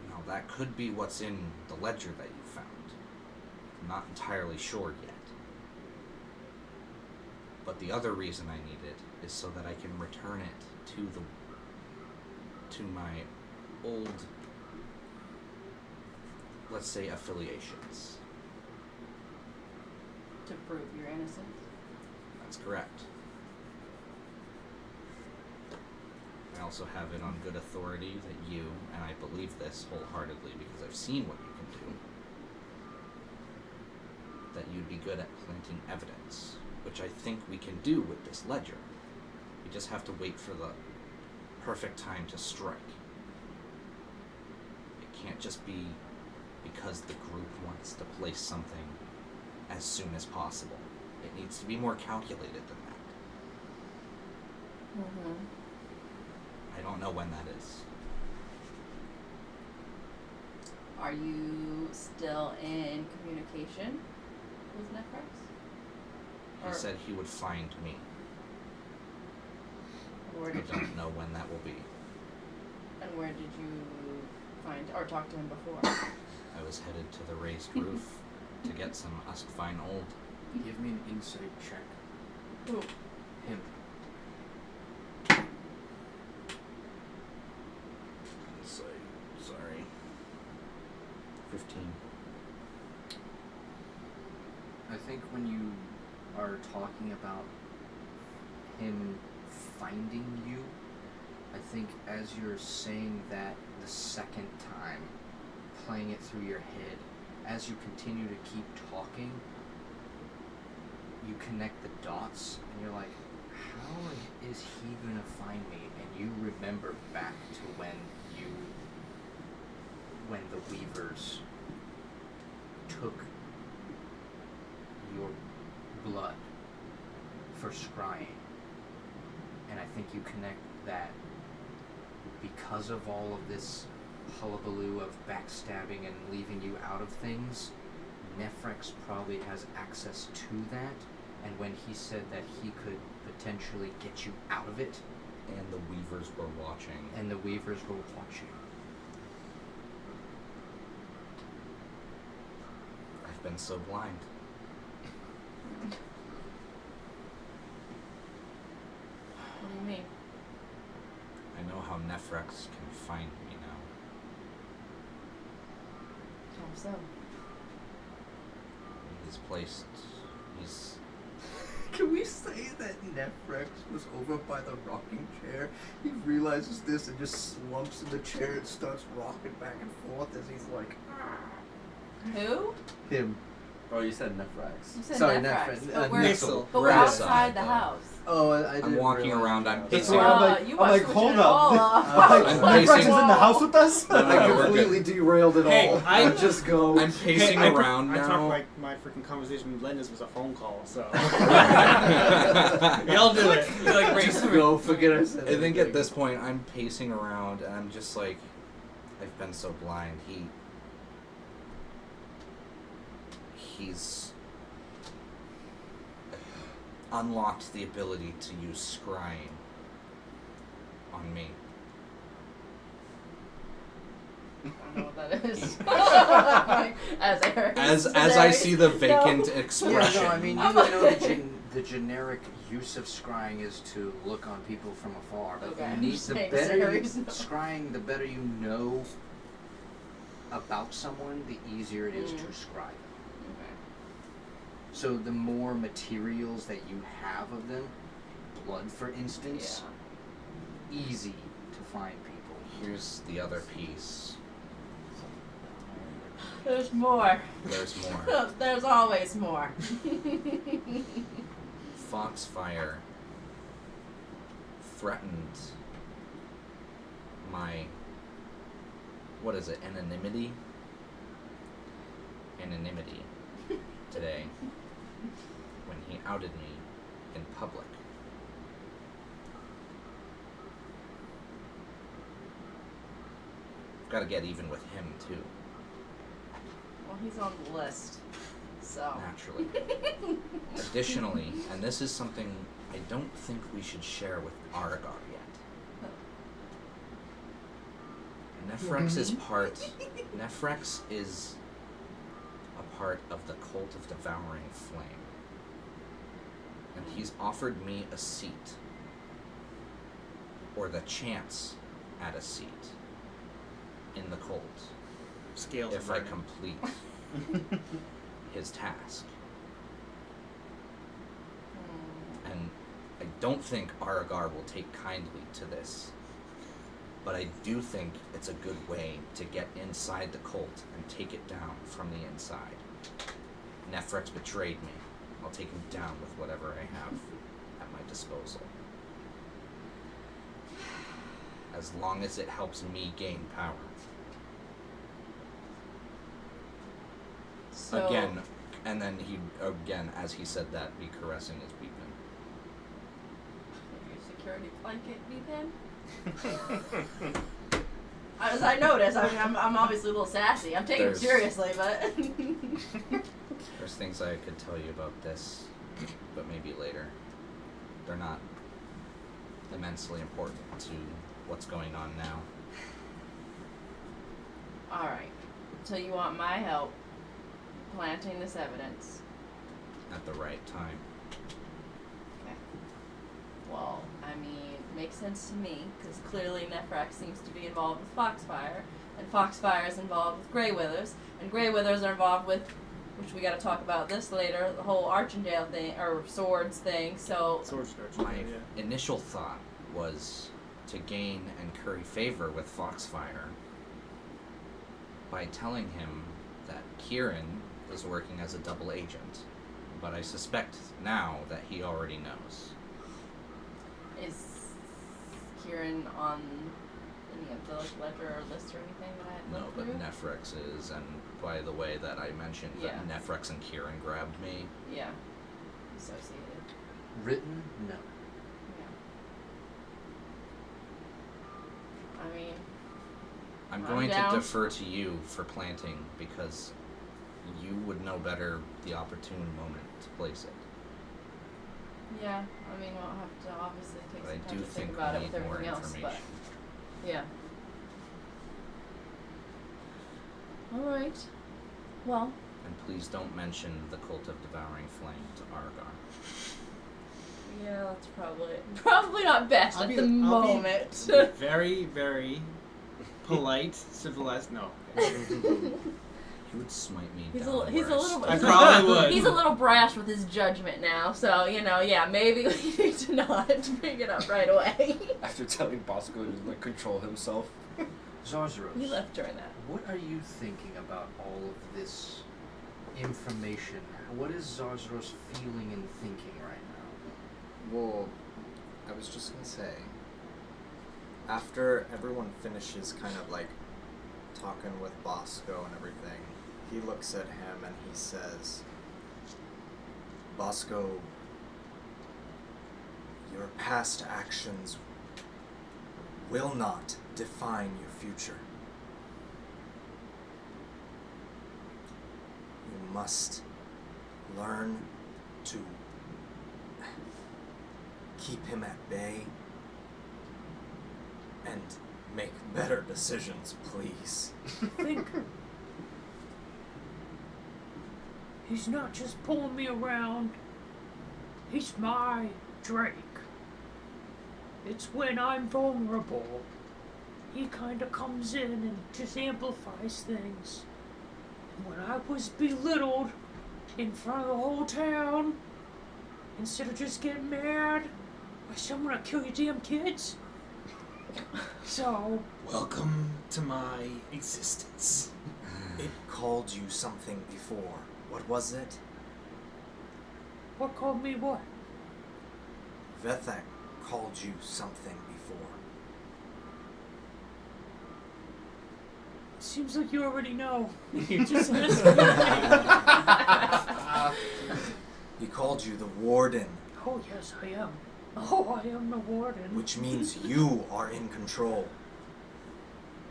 Now that could be what's in the ledger that you found. I'm not entirely sure yet. But the other reason I need it is so that I can return it to my old, let's say, affiliations. To prove your innocence. That's correct. I also have it on good authority that you, and I believe this wholeheartedly because I've seen what you can do, that you'd be good at planting evidence, which I think we can do with this ledger. We just have to wait for the perfect time to strike. It can't just be because the group wants to place something as soon as possible. It needs to be more calculated than that. Mm-hmm. I don't know when that is. Are you still in communication with Nephrax? He said he would find me. Where I did don't know when that will be. And where did you find or talk to him before? I was headed to the raised roof to get some fine old. Give me an insight check. Who? Him. Sorry. 15. I think when you are talking about him finding you, I think as you're saying that the second time, playing it through your head, as you continue to keep talking, you connect the dots and you're like, how is he gonna find me? And you remember back to when the Weavers took your blood for scrying. And I think you connect that because of all of this hullabaloo of backstabbing and leaving you out of things, Nephrex probably has access to that. And when he said that he could potentially get you out of it, And the Weavers were watching. I've been so blind. What do you mean? I know how Nephrex can find me now. How so? He's Can we say that Nephrex was over by the rocking chair? He realizes this and just slumps in the chair and starts rocking back and forth as he's like, Who? him. Oh, you said Nephrax. You said Sorry, Nephrax, Nephrax. but we're Nixel. but we're Outside, outside the though. house. Oh, I didn't I'm walking realize around, that. I'm It's pacing. I'm like, you I'm are like, switching hold it all up. up. I'm like, I'm Nephrax pacing- is in the house with us? No, I we're completely derailed it Hey, all. I- just go. I'm pacing Hey, around I now. talked like my freaking conversation with Lennis was a phone call, so. Y'all do it. You're like, wait, Just go. Forget I said I think anything. at this point I'm pacing around and I'm just like, I've been so blind. He's unlocked the ability to use scrying on me. I don't know what that is. Like, as Eric. As I see the vacant expression. Yeah, no, I mean, you know the generic use of scrying is to look on people from afar. But Okay, you I'm need just the saying, better you, Sarah's not. scrying, the better you know about someone, the easier it is to scry them. Okay. So the more materials that you have of them, blood for instance, easy to find people. Here's the other piece. There's more. There's more. There's always more. Foxfire threatened my, what is it, anonymity today when he outed me in public. I've got to get even with him too, Well, he's on the list, so. naturally. Additionally, and this is something I don't think we should share with Aragar yet. Nefrex is a part of the cult of devouring flame. And he's offered me a seat. Or the chance at a seat in the cult Scales if are I burning. complete his task. And I don't think Aragar will take kindly to this. But I do think it's a good way to get inside the cult and take it down from the inside. Nefrex betrayed me. I'll take him down with whatever I have at my disposal. As long as it helps me gain power. So, Again, and then he, again, as he said that, be caressing his weapon. Your security blanket me then? As I noticed, I mean, I'm obviously a little sassy. I'm taking it There's- seriously, but. There's things I could tell you about this, but maybe later. They're not immensely important to what's going on now. Alright. So you want my help planting this evidence? At the right time. Okay. Well, I mean, makes sense to me, because clearly Nefrex seems to be involved with Foxfire, and Foxfire is involved with Greywithers, and Greywithers are involved with, which we gotta talk about this later, the whole Archendale thing, or Swords thing, so. Sword starch. My Yeah. initial thought was to gain and curry favor with Foxfire by telling him that Kieran is working as a double agent, but I suspect now that he already knows. Is Kieran on any of the ledger or list or anything that I had No, looked but through? Nefrex is, and by the way that I mentioned Yeah. that Nefrex and Kieran grabbed me, Yeah. Associated. Written? No. Yeah. I mean, I'm I'm going down. to defer to you for planting because you would know better the opportune moment to place it. yeah, I mean, we'll have to obviously take But some I time do to think think about we it with need more everything else, but information. yeah. Alright. Well, And please don't mention the cult of devouring flame to Aragar. yeah, that's probably not best I'll at be- the I'll be- moment. Very, very polite, civilized. No. He would smite me He's a down little- he's a where I little- I stood. probably would. He's a little brash with his judgment now, so, yeah, maybe we need to not bring it up right away. After telling Bosco to like control himself. Zarzaros, He left during that. what are you thinking about all of this information? What is Zarzaros feeling and thinking right now? Well, I was just gonna say, after everyone finishes kind of like talking with Bosco and everything, he looks at him and he says, Bosco, your past actions will not define your future. You must learn to keep him at bay and make better decisions, please. I think he's not just pulling me around. He's my Drake. It's when I'm vulnerable. He kind of comes in and just amplifies things. And when I was belittled in front of the whole town, instead of just getting mad, I said, I'm gonna kill your damn kids. So, Welcome to my existence. It called you something before. What was it? what called me what? Vethak called you something before. Seems like you already know. You just He called you the Warden, Oh, yes, I am. Oh, I am the warden. which means you are in control.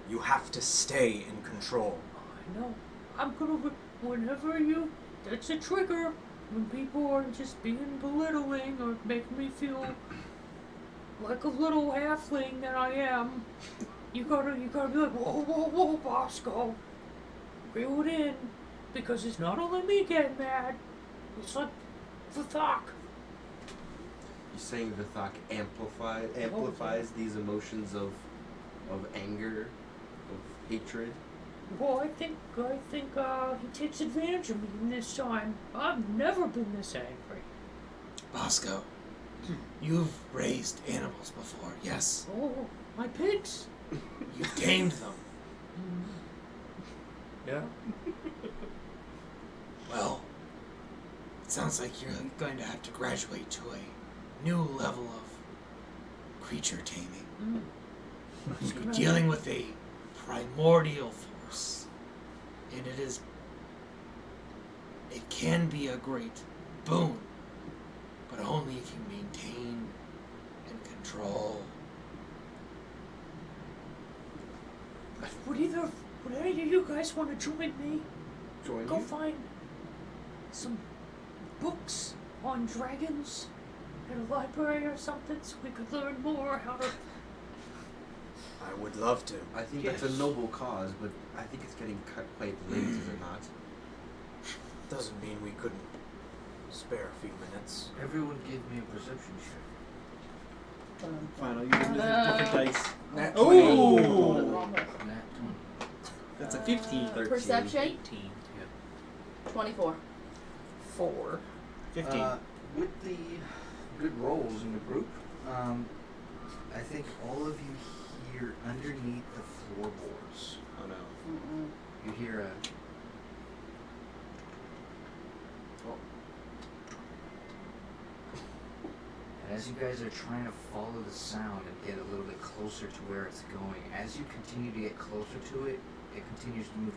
You have to stay in control. I know. I'm gonna. Whenever you. That's a trigger. When people are just being belittling or making me feel like a little halfling that I am, you gotta be like, whoa, whoa, whoa, Bosco. Reel it in. Because it's not only me getting mad, it's like the Thok. You're saying Vithak amplifies these emotions of anger, of hatred? Well, I think he takes advantage of me in this time. I've never been this angry. Bosco, you've raised animals before, yes? Oh, my pigs. You've tamed them. Yeah. Well, it sounds like you're going to have to graduate to a new level of creature taming. You're dealing with a primordial force, and it can be a great boon, but only if you maintain and control. Would any of you guys want to join me? Join Go you? find some books on dragons at a library or something so we could learn more how to... I would love to. I think that's a noble cause, but I think it's getting cut quite late, is it not? Doesn't mean we couldn't spare a few minutes. Everyone give me a perception check. Fine, I'll use different dice. Nat Oh! Nat 20. That's a 15. 13. Perception? 18. 24. 4. 15. With the good rolls in the group, I think all of you hear underneath the floorboards. Oh no. Mm-mm. You hear a. And as you guys are trying to follow the sound and get a little bit closer to where it's going, as you continue to get closer to it, it continues to move.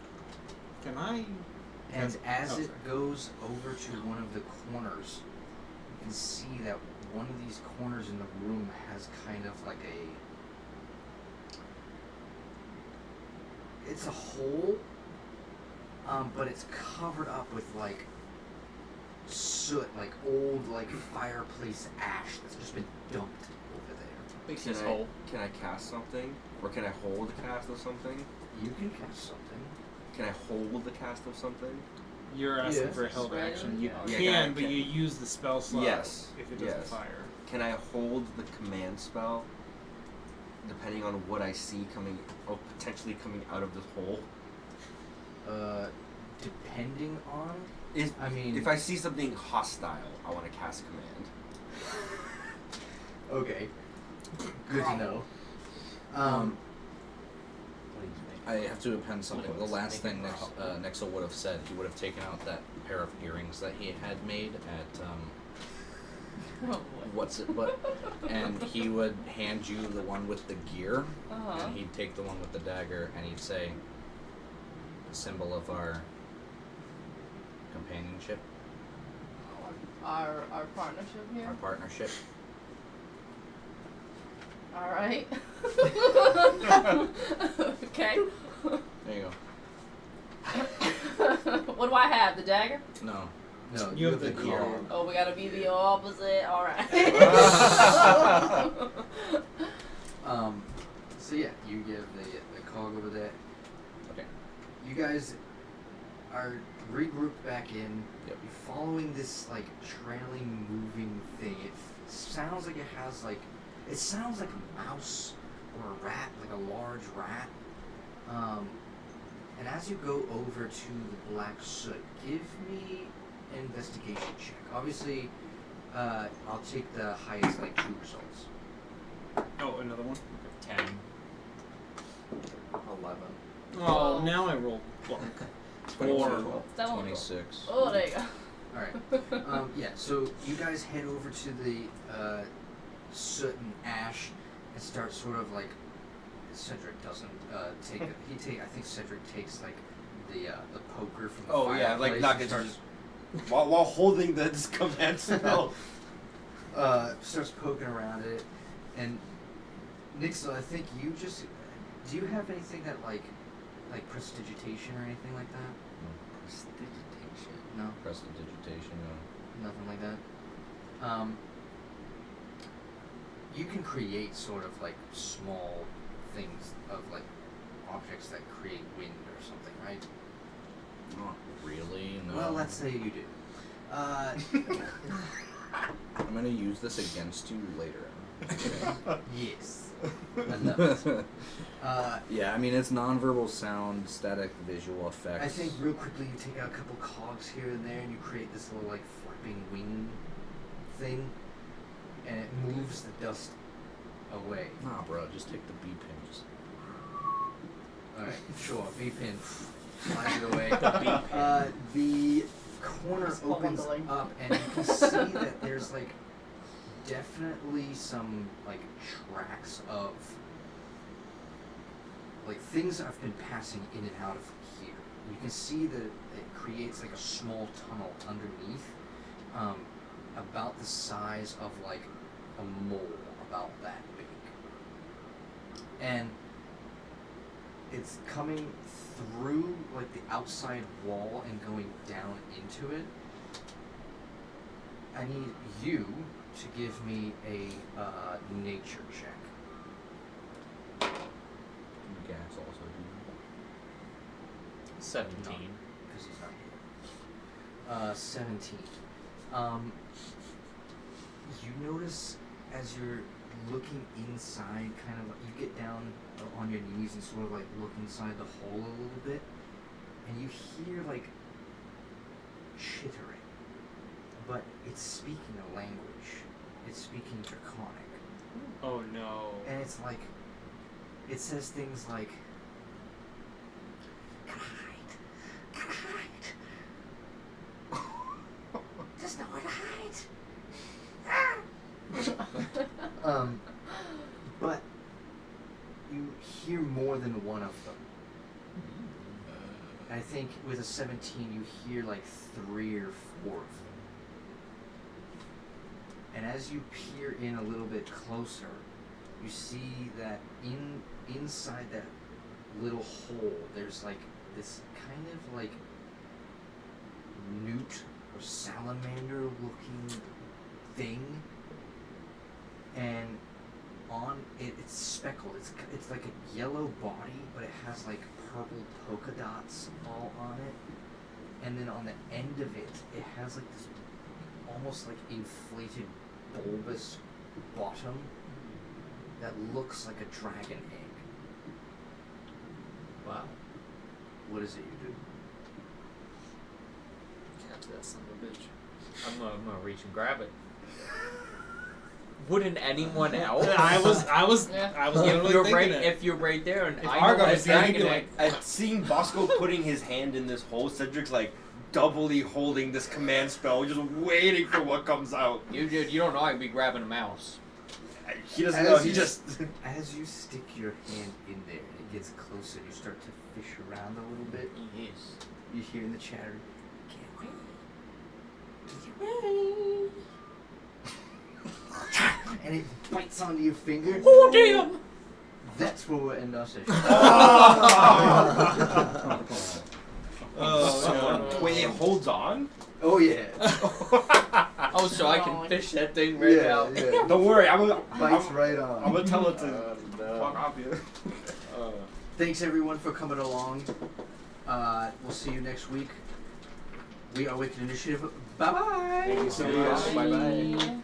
Can I? And as oh, it sorry. goes over to one of the corners, you can see that one of these corners in the room has kind of like it's a hole, but it's covered up with like soot, like old like fireplace ash that's just been dumped over there. Makes Can his I, hole. can I cast something? Or can I hold the cast of something? You can cast something. Can I hold the cast of something? You're asking Yes. for a held Right. action. You Yeah, can, I but can. you use the spell slot Yes, if it doesn't yes. fire. Can I hold the command spell depending on what I see coming, or potentially coming out of this hole? Depending on, If, I mean, if I see something hostile, I want to cast command. okay, good to know. I have to append something. The last thing Nixel would have said, he would have taken out that pair of earrings that he had made at Oh boy. what's it? But and he would hand you the one with the gear, Uh-huh. and he'd take the one with the dagger, and he'd say, "The symbol of our companionship, Our partnership here. our partnership." All right. Okay. There you What do I have? The dagger? go. No. No, You have the gear. gear. Oh, we gotta be the opposite. All right. So yeah, you give the cog over there. Okay. You guys are regrouped back in. Yep. You're following this like trailing, moving thing. It sounds like it has like, it sounds like a mouse or a rat, like a large rat. And as you go over to the black soot, give me an investigation check. Obviously, I'll take the highest, like 2 results. Oh, another one? 10. 11. Oh, now I rolled blank. 22. That one. 26. Oh, there you go. Alright. Yeah, so you guys head over to the soot and ash and starts sort of like. Cedric doesn't take it. I think Cedric takes like the poker from the fireplace. Yeah, like not gonna while holding this command spell. Starts poking around it, and Nixel, I think you just. Do you have anything that like prestidigitation or anything like that? Prestidigitation. No. Prestidigitation. No. Nothing like that. You can create sort of like small things of like objects that create wind or something, right? Not really. No. Well, let's say you do. I'm gonna use this against you later. Yes. I love it. Yeah, I mean it's nonverbal sound, static, visual effects. I think real quickly you take out a couple cogs here and there and you create this little like flapping wing thing, and it moves the dust away. Nah, bro, just take the B pin. Just... Alright, sure, B pin flies it away. The The corner Just opens bumbling. up and you can see that there's like definitely some like tracks of like things that have been passing in and out of here. You can see that it creates like a small tunnel underneath, about the size of like a mole, about that big. And it's coming through like the outside wall and going down into it. I need you to give me a nature check. Gas also do. 17. Because he's not here. 17. You notice as you're looking inside, kind of, you get down on your knees and sort of like look inside the hole a little bit, and you hear like chittering, but it's speaking a language. It's speaking Draconic. Oh no. And it's like, it says things like, "Gotta hide, gotta hide. There's nowhere to hide." But you hear more than one of them. I think with a 17, you hear like 3 or 4 of them. And as you peer in a little bit closer, you see that inside that little hole, there's like this kind of like newt or salamander looking thing, and on it, it's speckled. It's like a yellow body, but it has like purple polka dots all on it, and then on the end of it, it has like this almost like inflated bulbous bottom that looks like a dragon egg. Wow. What is it you do? Catch that son of a bitch. I'm gonna reach and grab it. Wouldn't anyone else? I was Yeah. literally thinking it. If you're right there, and If I Argon know that was there, you'd be dragon egg. At seeing Bosco putting his hand in this hole, Cedric's like doubly holding this command spell, just waiting for what comes out. You don't know I'd be grabbing a mouse. He doesn't know. He you just. as you stick your hand in there and it gets closer, you start to fish around a little bit. Yes. You hear in the chatter, "Get away! Get away!" And it bites onto your finger. Oh, damn! That's where we'll end our session. Wait, it holds on? Oh yeah. Oh, so I can fish that thing right out. Yeah. Don't worry, I'm Bites right on. gonna tell it to fuck off you. Thanks everyone for coming along. We'll see you next week. We are Wicked Initiative. Bye bye. Thank you so much. Bye.